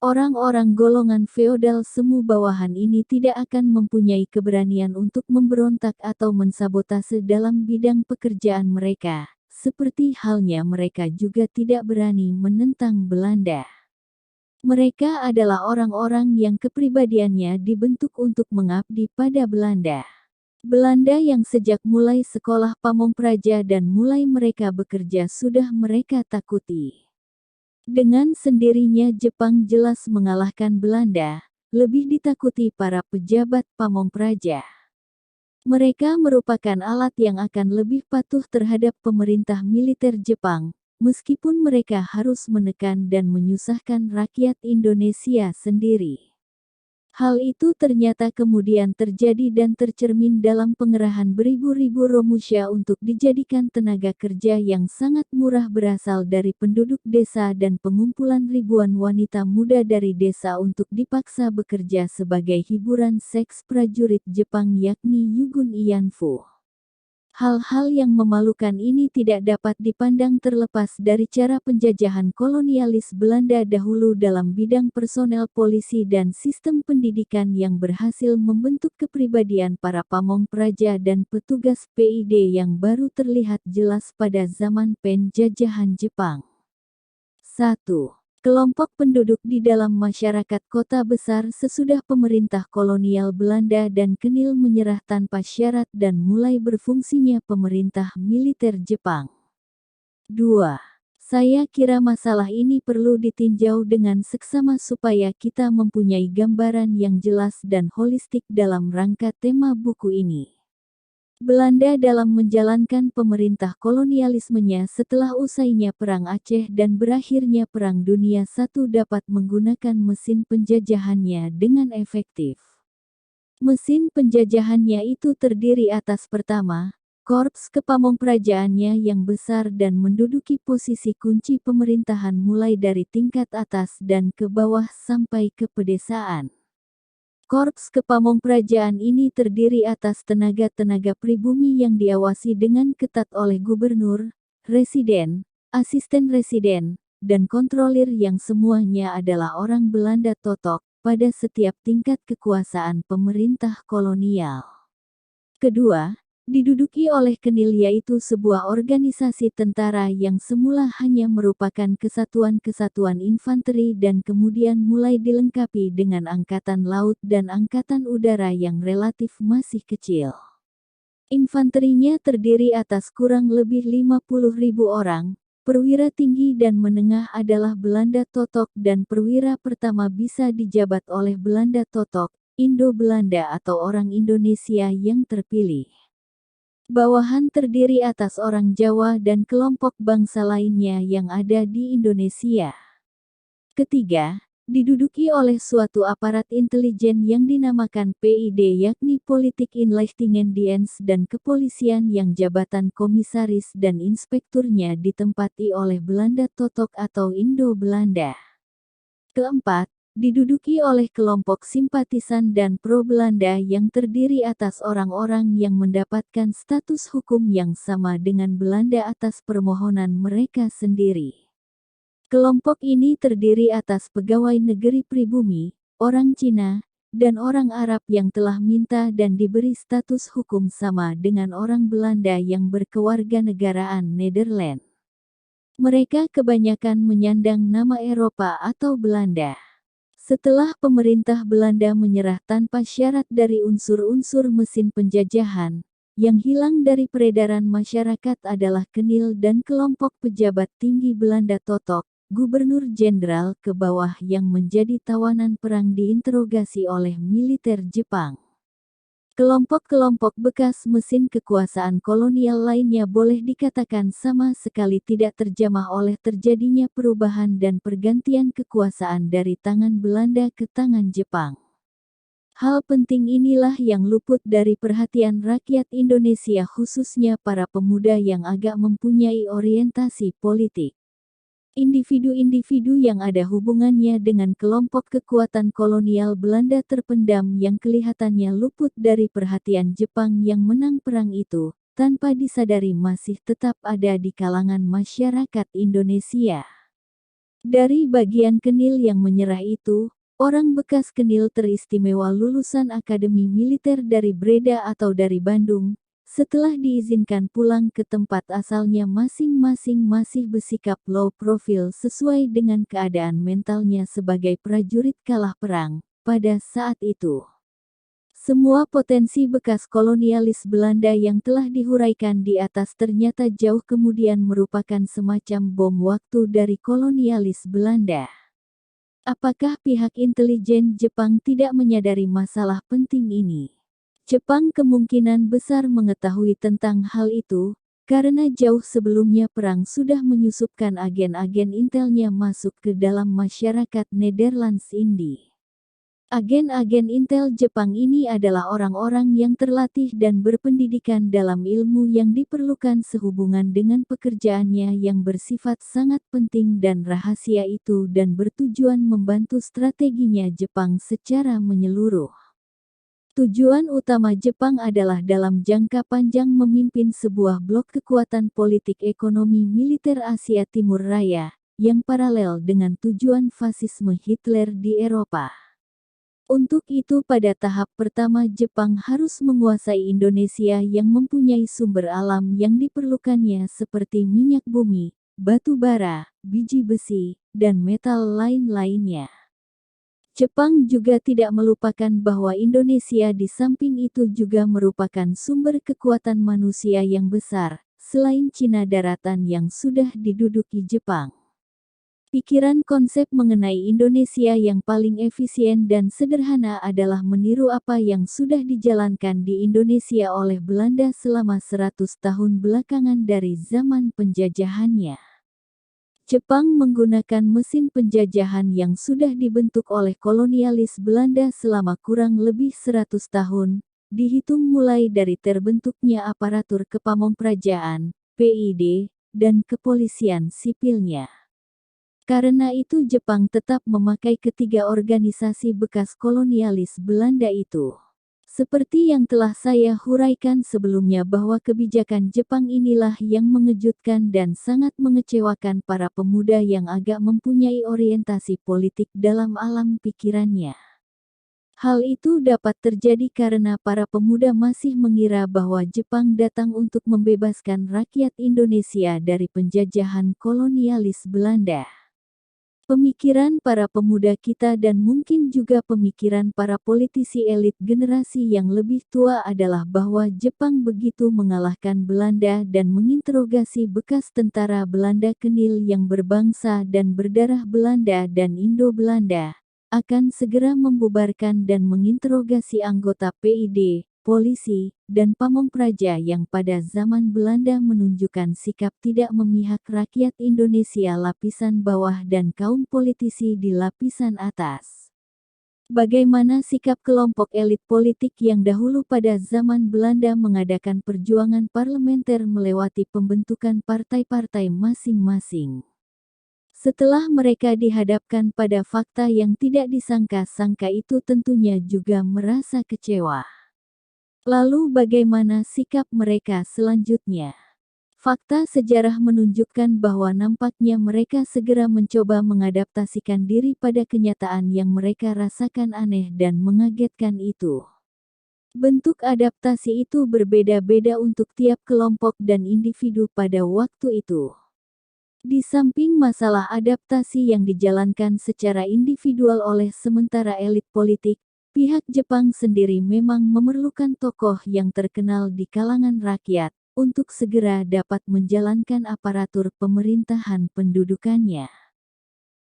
Orang-orang golongan feodal semu bawahan ini tidak akan mempunyai keberanian untuk memberontak atau mensabotase dalam bidang pekerjaan mereka, seperti halnya mereka juga tidak berani menentang Belanda. Mereka adalah orang-orang yang kepribadiannya dibentuk untuk mengabdi pada Belanda. Belanda yang sejak mulai sekolah pamong praja dan mulai mereka bekerja sudah mereka takuti. Dengan sendirinya Jepang jelas mengalahkan Belanda, lebih ditakuti para pejabat pamong praja. Mereka merupakan alat yang akan lebih patuh terhadap pemerintah militer Jepang, meskipun mereka harus menekan dan menyusahkan rakyat Indonesia sendiri. Hal itu ternyata kemudian terjadi dan tercermin dalam pengerahan beribu-ribu Romusha untuk dijadikan tenaga kerja yang sangat murah berasal dari penduduk desa dan pengumpulan ribuan wanita muda dari desa untuk dipaksa bekerja sebagai hiburan seks prajurit Jepang yakni Yugun Ianfu. Hal-hal yang memalukan ini tidak dapat dipandang terlepas dari cara penjajahan kolonialis Belanda dahulu dalam bidang personel polisi dan sistem pendidikan yang berhasil membentuk kepribadian para pamong praja dan petugas PID yang baru terlihat jelas pada zaman penjajahan Jepang. 1. Kelompok penduduk di dalam masyarakat kota besar sesudah pemerintah kolonial Belanda dan Kenil menyerah tanpa syarat dan mulai berfungsinya pemerintah militer Jepang. 2. Saya kira masalah ini perlu ditinjau dengan seksama supaya kita mempunyai gambaran yang jelas dan holistik dalam rangka tema buku ini. Belanda dalam menjalankan pemerintah kolonialismenya setelah usainya Perang Aceh dan berakhirnya Perang Dunia I dapat menggunakan mesin penjajahannya dengan efektif. Mesin penjajahannya itu terdiri atas pertama, korps kepamongprajaannya yang besar dan menduduki posisi kunci pemerintahan mulai dari tingkat atas dan ke bawah sampai ke pedesaan. Korps kepamongprajaan ini terdiri atas tenaga-tenaga pribumi yang diawasi dengan ketat oleh gubernur, residen, asisten residen, dan kontrolir yang semuanya adalah orang Belanda totok pada setiap tingkat kekuasaan pemerintah kolonial. Kedua, diduduki oleh Kenil yaitu sebuah organisasi tentara yang semula hanya merupakan kesatuan-kesatuan infanteri dan kemudian mulai dilengkapi dengan angkatan laut dan angkatan udara yang relatif masih kecil. Infanterinya terdiri atas kurang lebih 50.000 orang, perwira tinggi dan menengah adalah Belanda totok dan perwira pertama bisa dijabat oleh Belanda totok, Indo-Belanda atau orang Indonesia yang terpilih. Bawahan terdiri atas orang Jawa dan kelompok bangsa lainnya yang ada di Indonesia. Ketiga, diduduki oleh suatu aparat intelijen yang dinamakan PID, yakni Politik Inlichtingendienst, dan kepolisian yang jabatan komisaris dan inspekturnya ditempati oleh Belanda Totok atau Indo-Belanda. Keempat, diduduki oleh kelompok simpatisan dan pro-Belanda yang terdiri atas orang-orang yang mendapatkan status hukum yang sama dengan Belanda atas permohonan mereka sendiri. Kelompok ini terdiri atas pegawai negeri pribumi, orang Cina, dan orang Arab yang telah minta dan diberi status hukum sama dengan orang Belanda yang berkewarganegaraan Nederland. Mereka kebanyakan menyandang nama Eropa atau Belanda. Setelah pemerintah Belanda menyerah tanpa syarat dari unsur-unsur mesin penjajahan, yang hilang dari peredaran masyarakat adalah Kenil dan kelompok pejabat tinggi Belanda Totok, Gubernur Jenderal ke bawah yang menjadi tawanan perang diinterogasi oleh militer Jepang. Kelompok-kelompok bekas mesin kekuasaan kolonial lainnya boleh dikatakan sama sekali tidak terjamah oleh terjadinya perubahan dan pergantian kekuasaan dari tangan Belanda ke tangan Jepang. Hal penting inilah yang luput dari perhatian rakyat Indonesia, khususnya para pemuda yang agak mempunyai orientasi politik. Individu-individu yang ada hubungannya dengan kelompok kekuatan kolonial Belanda terpendam yang kelihatannya luput dari perhatian Jepang yang menang perang itu, tanpa disadari masih tetap ada di kalangan masyarakat Indonesia. Dari bagian Kenil yang menyerah itu, orang bekas Kenil teristimewa lulusan Akademi Militer dari Breda atau dari Bandung, setelah diizinkan pulang ke tempat asalnya masing-masing masih bersikap low profile sesuai dengan keadaan mentalnya sebagai prajurit kalah perang pada saat itu. Semua potensi bekas kolonialis Belanda yang telah dihuraikan di atas ternyata jauh kemudian merupakan semacam bom waktu dari kolonialis Belanda. Apakah pihak intelijen Jepang tidak menyadari masalah penting ini? Jepang kemungkinan besar mengetahui tentang hal itu, karena jauh sebelumnya perang sudah menyusupkan agen-agen intelnya masuk ke dalam masyarakat Nederlands Indie. Agen-agen intel Jepang ini adalah orang-orang yang terlatih dan berpendidikan dalam ilmu yang diperlukan sehubungan dengan pekerjaannya yang bersifat sangat penting dan rahasia itu dan bertujuan membantu strateginya Jepang secara menyeluruh. Tujuan utama Jepang adalah dalam jangka panjang memimpin sebuah blok kekuatan politik ekonomi militer Asia Timur Raya, yang paralel dengan tujuan fasisme Hitler di Eropa. Untuk itu pada tahap pertama Jepang harus menguasai Indonesia yang mempunyai sumber alam yang diperlukannya seperti minyak bumi, batu bara, biji besi, dan metal lain-lainnya. Jepang juga tidak melupakan bahwa Indonesia di samping itu juga merupakan sumber kekuatan manusia yang besar, selain Cina daratan yang sudah diduduki Jepang. Pikiran konsep mengenai Indonesia yang paling efisien dan sederhana adalah meniru apa yang sudah dijalankan di Indonesia oleh Belanda selama 100 tahun belakangan dari zaman penjajahannya. Jepang menggunakan mesin penjajahan yang sudah dibentuk oleh kolonialis Belanda selama kurang lebih 100 tahun, dihitung mulai dari terbentuknya aparatur kepamongprajaan, PID, dan kepolisian sipilnya. Karena itu Jepang tetap memakai ketiga organisasi bekas kolonialis Belanda itu. Seperti yang telah saya huraikan sebelumnya bahwa kebijakan Jepang inilah yang mengejutkan dan sangat mengecewakan para pemuda yang agak mempunyai orientasi politik dalam alam pikirannya. Hal itu dapat terjadi karena para pemuda masih mengira bahwa Jepang datang untuk membebaskan rakyat Indonesia dari penjajahan kolonialis Belanda. Pemikiran para pemuda kita dan mungkin juga pemikiran para politisi elit generasi yang lebih tua adalah bahwa Jepang begitu mengalahkan Belanda dan menginterogasi bekas tentara Belanda Kenil yang berbangsa dan berdarah Belanda dan Indo-Belanda, akan segera membubarkan dan menginterogasi anggota PID, polisi, dan pamong praja yang pada zaman Belanda menunjukkan sikap tidak memihak rakyat Indonesia lapisan bawah dan kaum politisi di lapisan atas. Bagaimana sikap kelompok elit politik yang dahulu pada zaman Belanda mengadakan perjuangan parlementer melewati pembentukan partai-partai masing-masing? Setelah mereka dihadapkan pada fakta yang tidak disangka-sangka itu tentunya juga merasa kecewa. Lalu bagaimana sikap mereka selanjutnya? Fakta sejarah menunjukkan bahwa nampaknya mereka segera mencoba mengadaptasikan diri pada kenyataan yang mereka rasakan aneh dan mengagetkan itu. Bentuk adaptasi itu berbeda-beda untuk tiap kelompok dan individu pada waktu itu. Di samping masalah adaptasi yang dijalankan secara individual oleh sementara elit politik, pihak Jepang sendiri memang memerlukan tokoh yang terkenal di kalangan rakyat, untuk segera dapat menjalankan aparatur pemerintahan pendudukannya.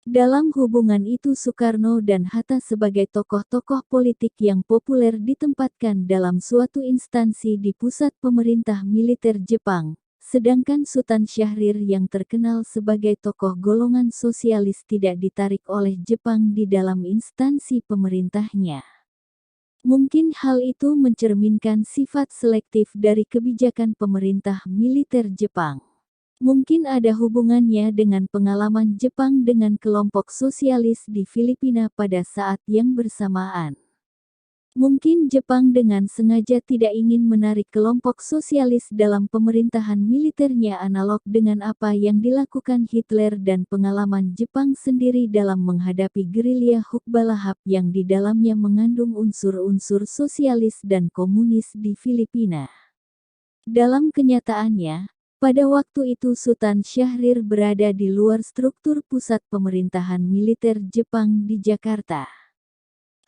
Dalam hubungan itu Soekarno dan Hatta sebagai tokoh-tokoh politik yang populer ditempatkan dalam suatu instansi di pusat pemerintah militer Jepang. Sedangkan Sultan Syahrir yang terkenal sebagai tokoh golongan sosialis tidak ditarik oleh Jepang di dalam instansi pemerintahnya. Mungkin hal itu mencerminkan sifat selektif dari kebijakan pemerintah militer Jepang. Mungkin ada hubungannya dengan pengalaman Jepang dengan kelompok sosialis di Filipina pada saat yang bersamaan. Mungkin Jepang dengan sengaja tidak ingin menarik kelompok sosialis dalam pemerintahan militernya analog dengan apa yang dilakukan Hitler dan pengalaman Jepang sendiri dalam menghadapi gerilya Hukbalahap yang di dalamnya mengandung unsur-unsur sosialis dan komunis di Filipina. Dalam kenyataannya, pada waktu itu Sultan Syahrir berada di luar struktur pusat pemerintahan militer Jepang di Jakarta.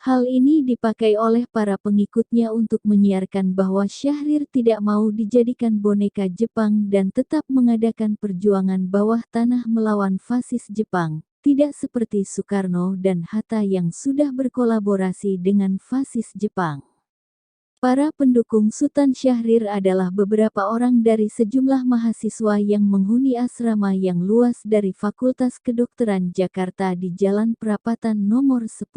Hal ini dipakai oleh para pengikutnya untuk menyiarkan bahwa Syahrir tidak mau dijadikan boneka Jepang dan tetap mengadakan perjuangan bawah tanah melawan fasis Jepang, tidak seperti Soekarno dan Hatta yang sudah berkolaborasi dengan fasis Jepang. Para pendukung Sultan Syahrir adalah beberapa orang dari sejumlah mahasiswa yang menghuni asrama yang luas dari Fakultas Kedokteran Jakarta di Jalan Perapatan nomor 10.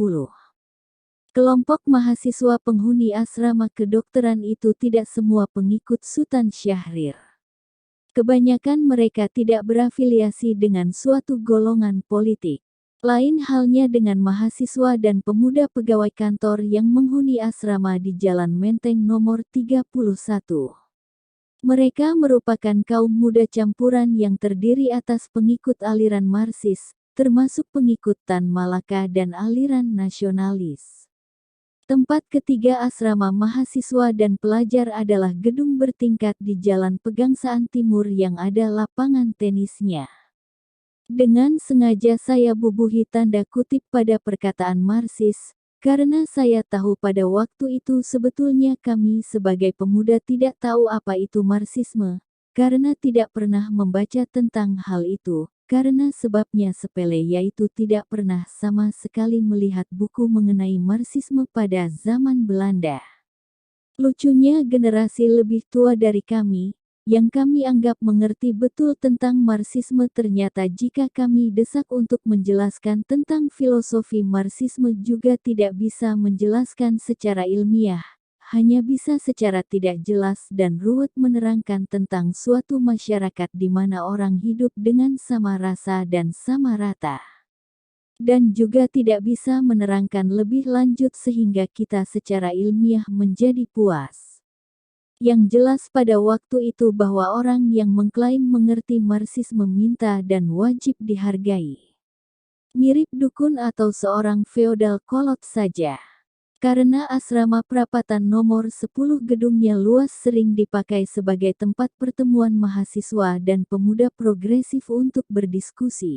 Kelompok mahasiswa penghuni asrama kedokteran itu tidak semua pengikut Sultan Syahrir. Kebanyakan mereka tidak berafiliasi dengan suatu golongan politik. Lain halnya dengan mahasiswa dan pemuda pegawai kantor yang menghuni asrama di Jalan Menteng nomor 31. Mereka merupakan kaum muda campuran yang terdiri atas pengikut aliran Marxis, termasuk pengikut Tan Malaka dan aliran nasionalis. Tempat ketiga asrama mahasiswa dan pelajar adalah gedung bertingkat di Jalan Pegangsaan Timur yang ada lapangan tenisnya. Dengan sengaja saya bubuhi tanda kutip pada perkataan Marxis, karena saya tahu pada waktu itu sebetulnya kami sebagai pemuda tidak tahu apa itu Marxisme, karena tidak pernah membaca tentang hal itu. Karena sebabnya sepele yaitu tidak pernah sama sekali melihat buku mengenai Marxisme pada zaman Belanda. Lucunya generasi lebih tua dari kami, yang kami anggap mengerti betul tentang Marxisme ternyata jika kami desak untuk menjelaskan tentang filosofi Marxisme juga tidak bisa menjelaskan secara ilmiah. Hanya bisa secara tidak jelas dan ruwet menerangkan tentang suatu masyarakat di mana orang hidup dengan sama rasa dan sama rata. Dan juga tidak bisa menerangkan lebih lanjut sehingga kita secara ilmiah menjadi puas. Yang jelas pada waktu itu bahwa orang yang mengklaim mengerti Marxisme minta dan wajib dihargai. Mirip dukun atau seorang feodal kolot saja. Karena asrama Perapatan nomor 10 gedungnya luas sering dipakai sebagai tempat pertemuan mahasiswa dan pemuda progresif untuk berdiskusi.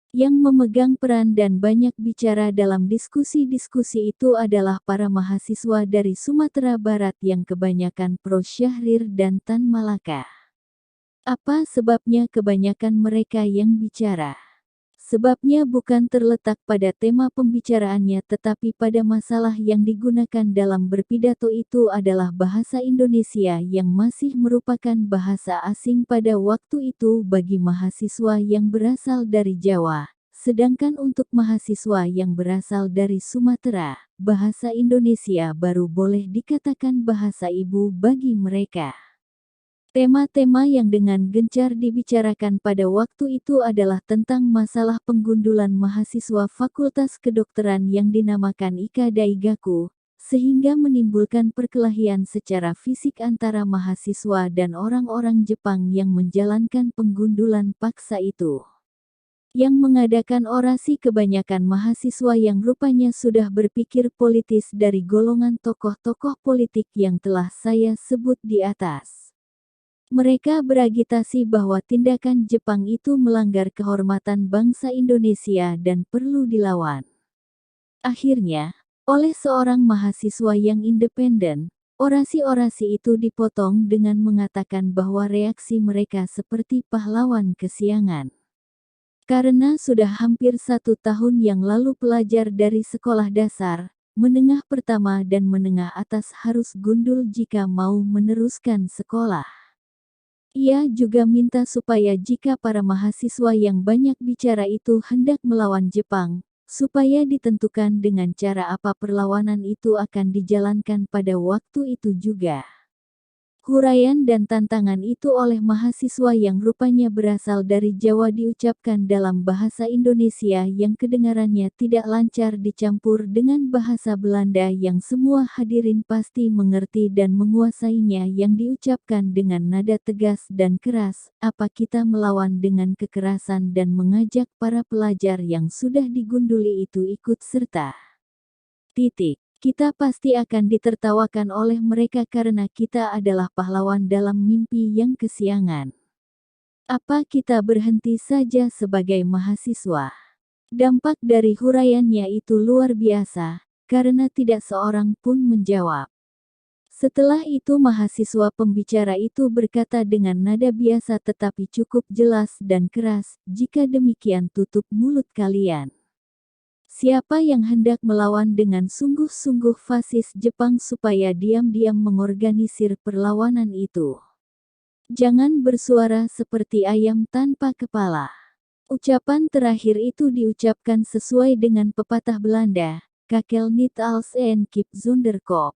Yang memegang peran dan banyak bicara dalam diskusi-diskusi itu adalah para mahasiswa dari Sumatera Barat yang kebanyakan pro Syahrir dan Tan Malaka. Apa sebabnya kebanyakan mereka yang bicara? Sebabnya bukan terletak pada tema pembicaraannya tetapi pada masalah yang digunakan dalam berpidato itu adalah bahasa Indonesia yang masih merupakan bahasa asing pada waktu itu bagi mahasiswa yang berasal dari Jawa. Sedangkan untuk mahasiswa yang berasal dari Sumatera, bahasa Indonesia baru boleh dikatakan bahasa ibu bagi mereka. Tema-tema yang dengan gencar dibicarakan pada waktu itu adalah tentang masalah penggundulan mahasiswa Fakultas Kedokteran yang dinamakan Ika Daigaku, sehingga menimbulkan perkelahian secara fisik antara mahasiswa dan orang-orang Jepang yang menjalankan penggundulan paksa itu. Yang mengadakan orasi kebanyakan mahasiswa yang rupanya sudah berpikir politis dari golongan tokoh-tokoh politik yang telah saya sebut di atas. Mereka beragitasi bahwa tindakan Jepang itu melanggar kehormatan bangsa Indonesia dan perlu dilawan. Akhirnya, oleh seorang mahasiswa yang independen, orasi-orasi itu dipotong dengan mengatakan bahwa reaksi mereka seperti pahlawan kesiangan. Karena sudah hampir 1 tahun yang lalu pelajar dari sekolah dasar, menengah pertama dan menengah atas harus gundul jika mau meneruskan sekolah. Ia juga minta supaya jika para mahasiswa yang banyak bicara itu hendak melawan Jepang, supaya ditentukan dengan cara apa perlawanan itu akan dijalankan pada waktu itu juga. Huraian dan tantangan itu oleh mahasiswa yang rupanya berasal dari Jawa diucapkan dalam bahasa Indonesia yang kedengarannya tidak lancar dicampur dengan bahasa Belanda yang semua hadirin pasti mengerti dan menguasainya yang diucapkan dengan nada tegas dan keras, apa kita melawan dengan kekerasan dan mengajak para pelajar yang sudah digunduli itu ikut serta. Kita pasti akan ditertawakan oleh mereka karena kita adalah pahlawan dalam mimpi yang kesiangan. Apa kita berhenti saja sebagai mahasiswa? Dampak dari huraiannya itu luar biasa, karena tidak seorang pun menjawab. Setelah itu mahasiswa pembicara itu berkata dengan nada biasa tetapi cukup jelas dan keras, jika demikian tutup mulut kalian. Siapa yang hendak melawan dengan sungguh-sungguh fasis Jepang supaya diam-diam mengorganisir perlawanan itu? Jangan bersuara seperti ayam tanpa kepala. Ucapan terakhir itu diucapkan sesuai dengan pepatah Belanda, Kakel niet als een kip zonder kop.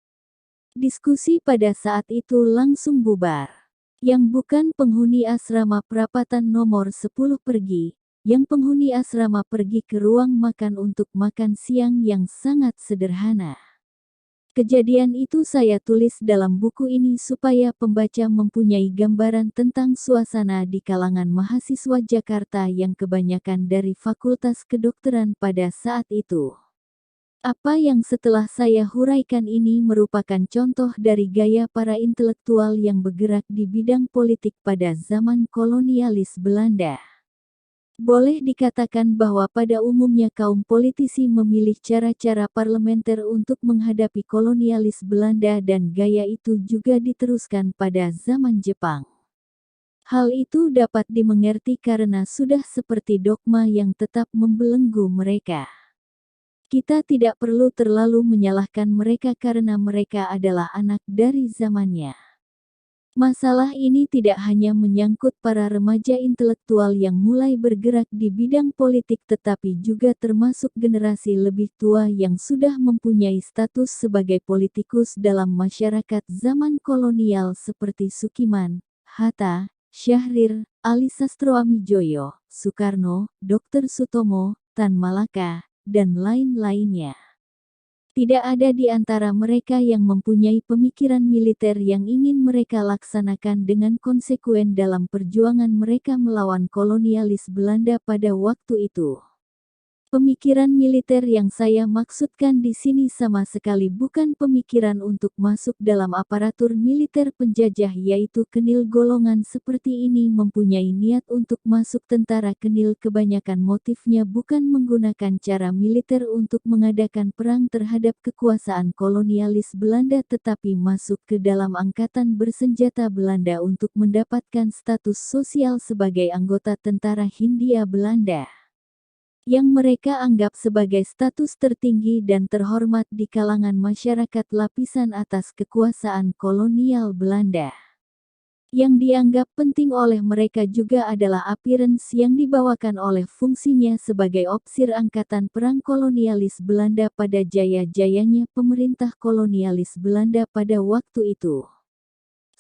Diskusi pada saat itu langsung bubar. Yang bukan penghuni asrama perapatan nomor 10 pergi. Yang penghuni asrama pergi ke ruang makan untuk makan siang yang sangat sederhana. Kejadian itu saya tulis dalam buku ini supaya pembaca mempunyai gambaran tentang suasana di kalangan mahasiswa Jakarta yang kebanyakan dari Fakultas Kedokteran pada saat itu. Apa yang setelah saya huraikan ini merupakan contoh dari gaya para intelektual yang bergerak di bidang politik pada zaman kolonialis Belanda. Boleh dikatakan bahwa pada umumnya kaum politisi memilih cara-cara parlementer untuk menghadapi kolonialis Belanda dan gaya itu juga diteruskan pada zaman Jepang. Hal itu dapat dimengerti karena sudah seperti dogma yang tetap membelenggu mereka. Kita tidak perlu terlalu menyalahkan mereka karena mereka adalah anak dari zamannya. Masalah ini tidak hanya menyangkut para remaja intelektual yang mulai bergerak di bidang politik tetapi juga termasuk generasi lebih tua yang sudah mempunyai status sebagai politikus dalam masyarakat zaman kolonial seperti Sukiman, Hatta, Syahrir, Ali Sastroamidjojo, Soekarno, Dr. Sutomo, Tan Malaka, dan lain-lainnya. Tidak ada di antara mereka yang mempunyai pemikiran militer yang ingin mereka laksanakan dengan konsekuen dalam perjuangan mereka melawan kolonialis Belanda pada waktu itu. Pemikiran militer yang saya maksudkan di sini sama sekali bukan pemikiran untuk masuk dalam aparatur militer penjajah yaitu kenil golongan seperti ini mempunyai niat untuk masuk tentara kenil kebanyakan motifnya bukan menggunakan cara militer untuk mengadakan perang terhadap kekuasaan kolonialis Belanda tetapi masuk ke dalam angkatan bersenjata Belanda untuk mendapatkan status sosial sebagai anggota tentara Hindia Belanda. yang mereka anggap sebagai status tertinggi dan terhormat di kalangan masyarakat lapisan atas kekuasaan kolonial Belanda. Yang dianggap penting oleh mereka juga adalah appearance yang dibawakan oleh fungsinya sebagai opsir angkatan perang kolonialis Belanda pada jaya-jayanya pemerintah kolonialis Belanda pada waktu itu.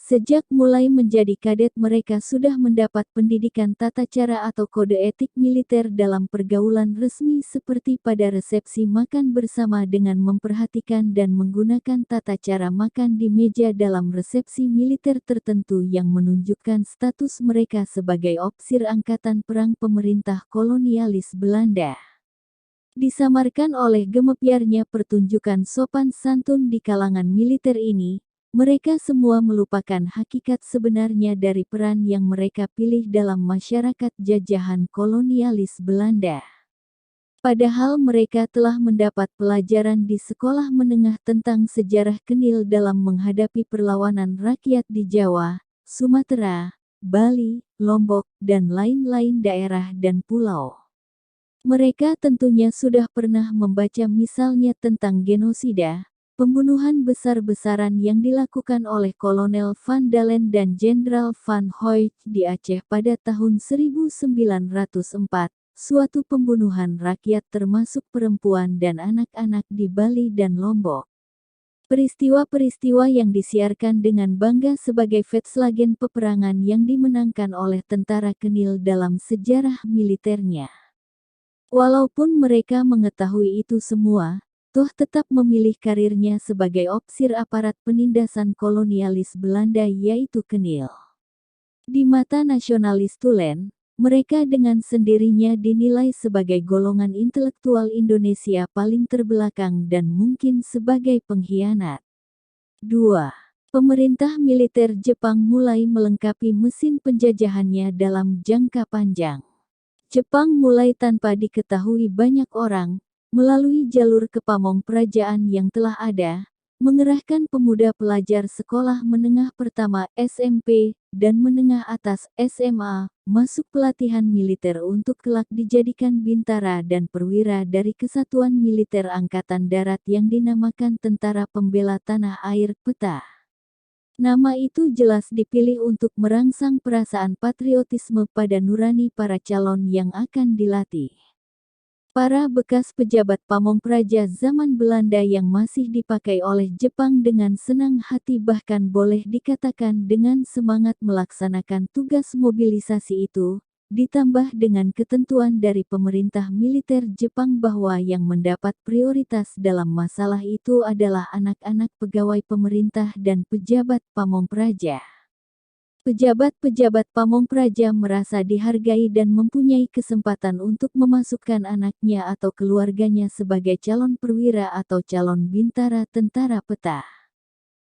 Sejak mulai menjadi kadet mereka sudah mendapat pendidikan tata cara atau kode etik militer dalam pergaulan resmi seperti pada resepsi makan bersama dengan memperhatikan dan menggunakan tata cara makan di meja dalam resepsi militer tertentu yang menunjukkan status mereka sebagai opsir angkatan perang pemerintah kolonialis Belanda. Disamarkan oleh gemepiarnya pertunjukan sopan santun di kalangan militer ini, mereka semua melupakan hakikat sebenarnya dari peran yang mereka pilih dalam masyarakat jajahan kolonialis Belanda. Padahal mereka telah mendapat pelajaran di sekolah menengah tentang sejarah Kenil dalam menghadapi perlawanan rakyat di Jawa, Sumatera, Bali, Lombok, dan lain-lain daerah dan pulau. Mereka tentunya sudah pernah membaca misalnya tentang genosida, pembunuhan besar-besaran yang dilakukan oleh Kolonel Van Dalen dan Jenderal Van Hoyt di Aceh pada tahun 1904, suatu pembunuhan rakyat termasuk perempuan dan anak-anak di Bali dan Lombok. Peristiwa-peristiwa yang disiarkan dengan bangga sebagai vetslagen peperangan yang dimenangkan oleh tentara Kenil dalam sejarah militernya. Walaupun mereka mengetahui itu semua, toh tetap memilih karirnya sebagai opsir aparat penindasan kolonialis Belanda yaitu Kenil. Di mata nasionalis Tulen, mereka dengan sendirinya dinilai sebagai golongan intelektual Indonesia paling terbelakang dan mungkin sebagai pengkhianat. 2. Pemerintah militer Jepang mulai melengkapi mesin penjajahannya dalam jangka panjang. Jepang mulai tanpa diketahui banyak orang, melalui jalur kepamong kerajaan yang telah ada, mengerahkan pemuda pelajar sekolah menengah pertama SMP, dan menengah atas SMA, masuk pelatihan militer untuk kelak dijadikan bintara dan perwira dari Kesatuan Militer Angkatan Darat yang dinamakan Tentara Pembela Tanah Air (PETA). Nama itu jelas dipilih untuk merangsang perasaan patriotisme pada nurani para calon yang akan dilatih. Para bekas pejabat pamong praja zaman Belanda yang masih dipakai oleh Jepang dengan senang hati bahkan boleh dikatakan dengan semangat melaksanakan tugas mobilisasi itu, ditambah dengan ketentuan dari pemerintah militer Jepang bahwa yang mendapat prioritas dalam masalah itu adalah anak-anak pegawai pemerintah dan pejabat pamong praja. Pejabat-pejabat pamong praja merasa dihargai dan mempunyai kesempatan untuk memasukkan anaknya atau keluarganya sebagai calon perwira atau calon bintara tentara PETA.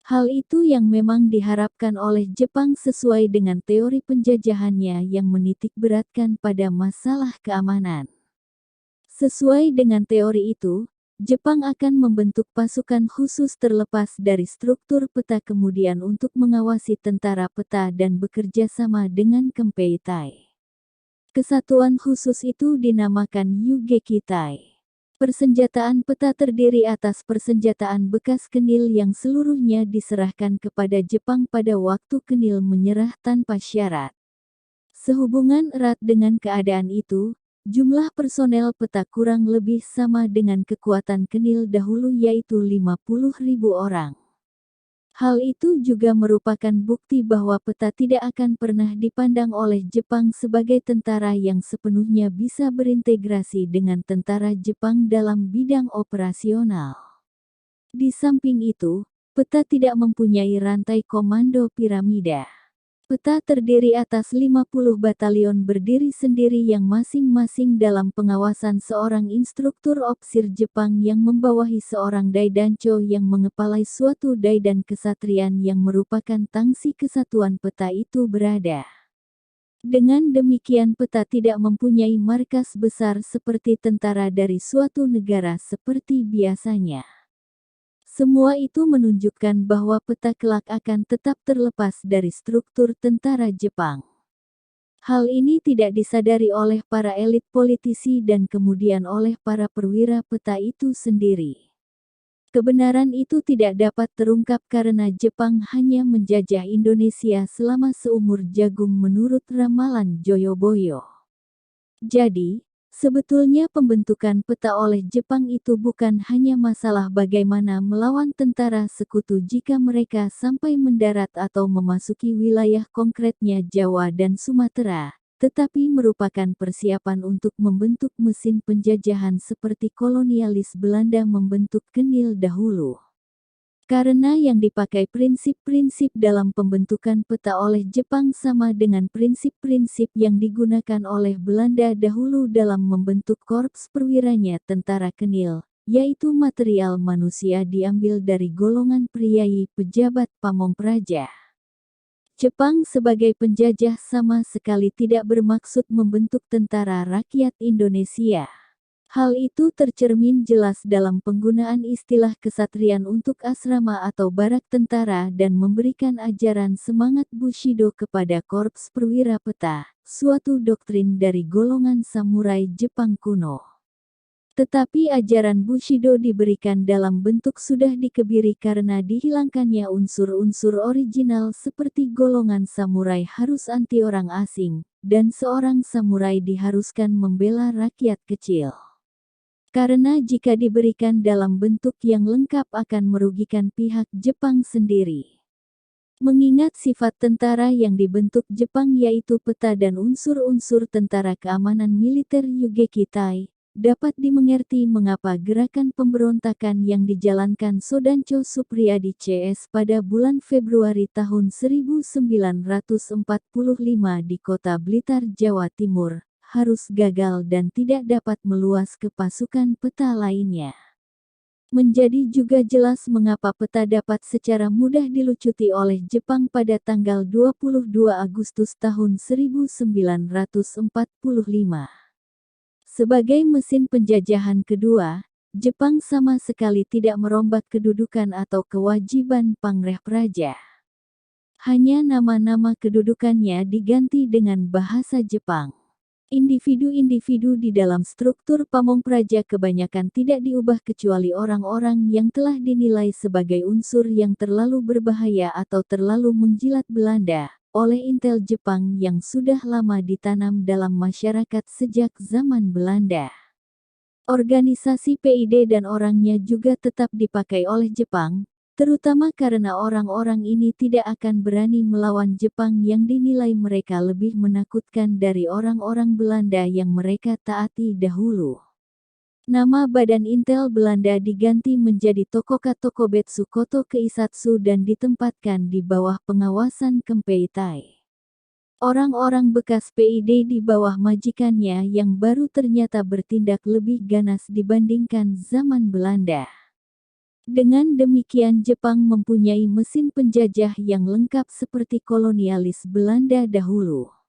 Hal itu yang memang diharapkan oleh Jepang sesuai dengan teori penjajahannya yang menitik beratkan pada masalah keamanan. Sesuai dengan teori itu, Jepang akan membentuk pasukan khusus terlepas dari struktur PETA kemudian untuk mengawasi tentara PETA dan bekerja sama dengan Kempeitai. Kesatuan khusus itu dinamakan Yugekitai. Persenjataan PETA terdiri atas persenjataan bekas Kenil yang seluruhnya diserahkan kepada Jepang pada waktu Kenil menyerah tanpa syarat. Sehubungan erat dengan keadaan itu, jumlah personel PETA kurang lebih sama dengan kekuatan Kenil dahulu yaitu 50.000 orang. Hal itu juga merupakan bukti bahwa PETA tidak akan pernah dipandang oleh Jepang sebagai tentara yang sepenuhnya bisa berintegrasi dengan tentara Jepang dalam bidang operasional. Di samping itu, PETA tidak mempunyai rantai komando piramida. PETA terdiri atas 50 batalion berdiri sendiri yang masing-masing dalam pengawasan seorang instruktur opsir Jepang yang membawahi seorang daidancho yang mengepalai suatu daidan kesatrian yang merupakan tangsi kesatuan PETA itu berada. Dengan demikian PETA tidak mempunyai markas besar seperti tentara dari suatu negara seperti biasanya. Semua itu menunjukkan bahwa PETA kelak akan tetap terlepas dari struktur tentara Jepang. Hal ini tidak disadari oleh para elit politisi dan kemudian oleh para perwira peta itu sendiri. Kebenaran itu tidak dapat terungkap karena Jepang hanya menjajah Indonesia selama seumur jagung menurut ramalan Joyoboyo. Jadi, sebetulnya pembentukan peta oleh Jepang itu bukan hanya masalah bagaimana melawan tentara sekutu jika mereka sampai mendarat atau memasuki wilayah konkretnya Jawa dan Sumatera, tetapi merupakan persiapan untuk membentuk mesin penjajahan seperti kolonialis Belanda membentuk Kenil dahulu. Karena yang dipakai prinsip-prinsip dalam pembentukan peta oleh Jepang sama dengan prinsip-prinsip yang digunakan oleh Belanda dahulu dalam membentuk korps perwiranya tentara Kenil, yaitu material manusia diambil dari golongan priai pejabat pamong praja. Jepang sebagai penjajah sama sekali tidak bermaksud membentuk tentara rakyat Indonesia. Hal itu tercermin jelas dalam penggunaan istilah kesatrian untuk asrama atau barak tentara dan memberikan ajaran semangat Bushido kepada korps perwira peta, suatu doktrin dari golongan samurai Jepang kuno. Tetapi ajaran Bushido diberikan dalam bentuk sudah dikebiri karena dihilangkannya unsur-unsur original seperti golongan samurai harus anti orang asing, dan seorang samurai diharuskan membela rakyat kecil. Karena jika diberikan dalam bentuk yang lengkap akan merugikan pihak Jepang sendiri. Mengingat sifat tentara yang dibentuk Jepang yaitu peta dan unsur-unsur tentara keamanan militer Yugekitai, dapat dimengerti mengapa gerakan pemberontakan yang dijalankan Sodancho Supriyadi CS pada bulan Februari tahun 1945 di kota Blitar, Jawa Timur, harus gagal dan tidak dapat meluas ke pasukan peta lainnya. Menjadi juga jelas mengapa peta dapat secara mudah dilucuti oleh Jepang pada tanggal 22 Agustus tahun 1945. Sebagai mesin penjajahan kedua, Jepang sama sekali tidak merombak kedudukan atau kewajiban Pangreh Praja. Hanya nama-nama kedudukannya diganti dengan bahasa Jepang. Individu-individu di dalam struktur pamong praja kebanyakan tidak diubah kecuali orang-orang yang telah dinilai sebagai unsur yang terlalu berbahaya atau terlalu menjilat Belanda oleh intel Jepang yang sudah lama ditanam dalam masyarakat sejak zaman Belanda. Organisasi PID dan orangnya juga tetap dipakai oleh Jepang, terutama karena orang-orang ini tidak akan berani melawan Jepang yang dinilai mereka lebih menakutkan dari orang-orang Belanda yang mereka taati dahulu. Nama Badan Intel Belanda diganti menjadi Tokoka Tokobetsu Koto Keisatsu dan ditempatkan di bawah pengawasan Kempeitai. Orang-orang bekas PID di bawah majikannya yang baru ternyata bertindak lebih ganas dibandingkan zaman Belanda. Dengan demikian Jepang mempunyai mesin penjajah yang lengkap seperti kolonialis Belanda dahulu.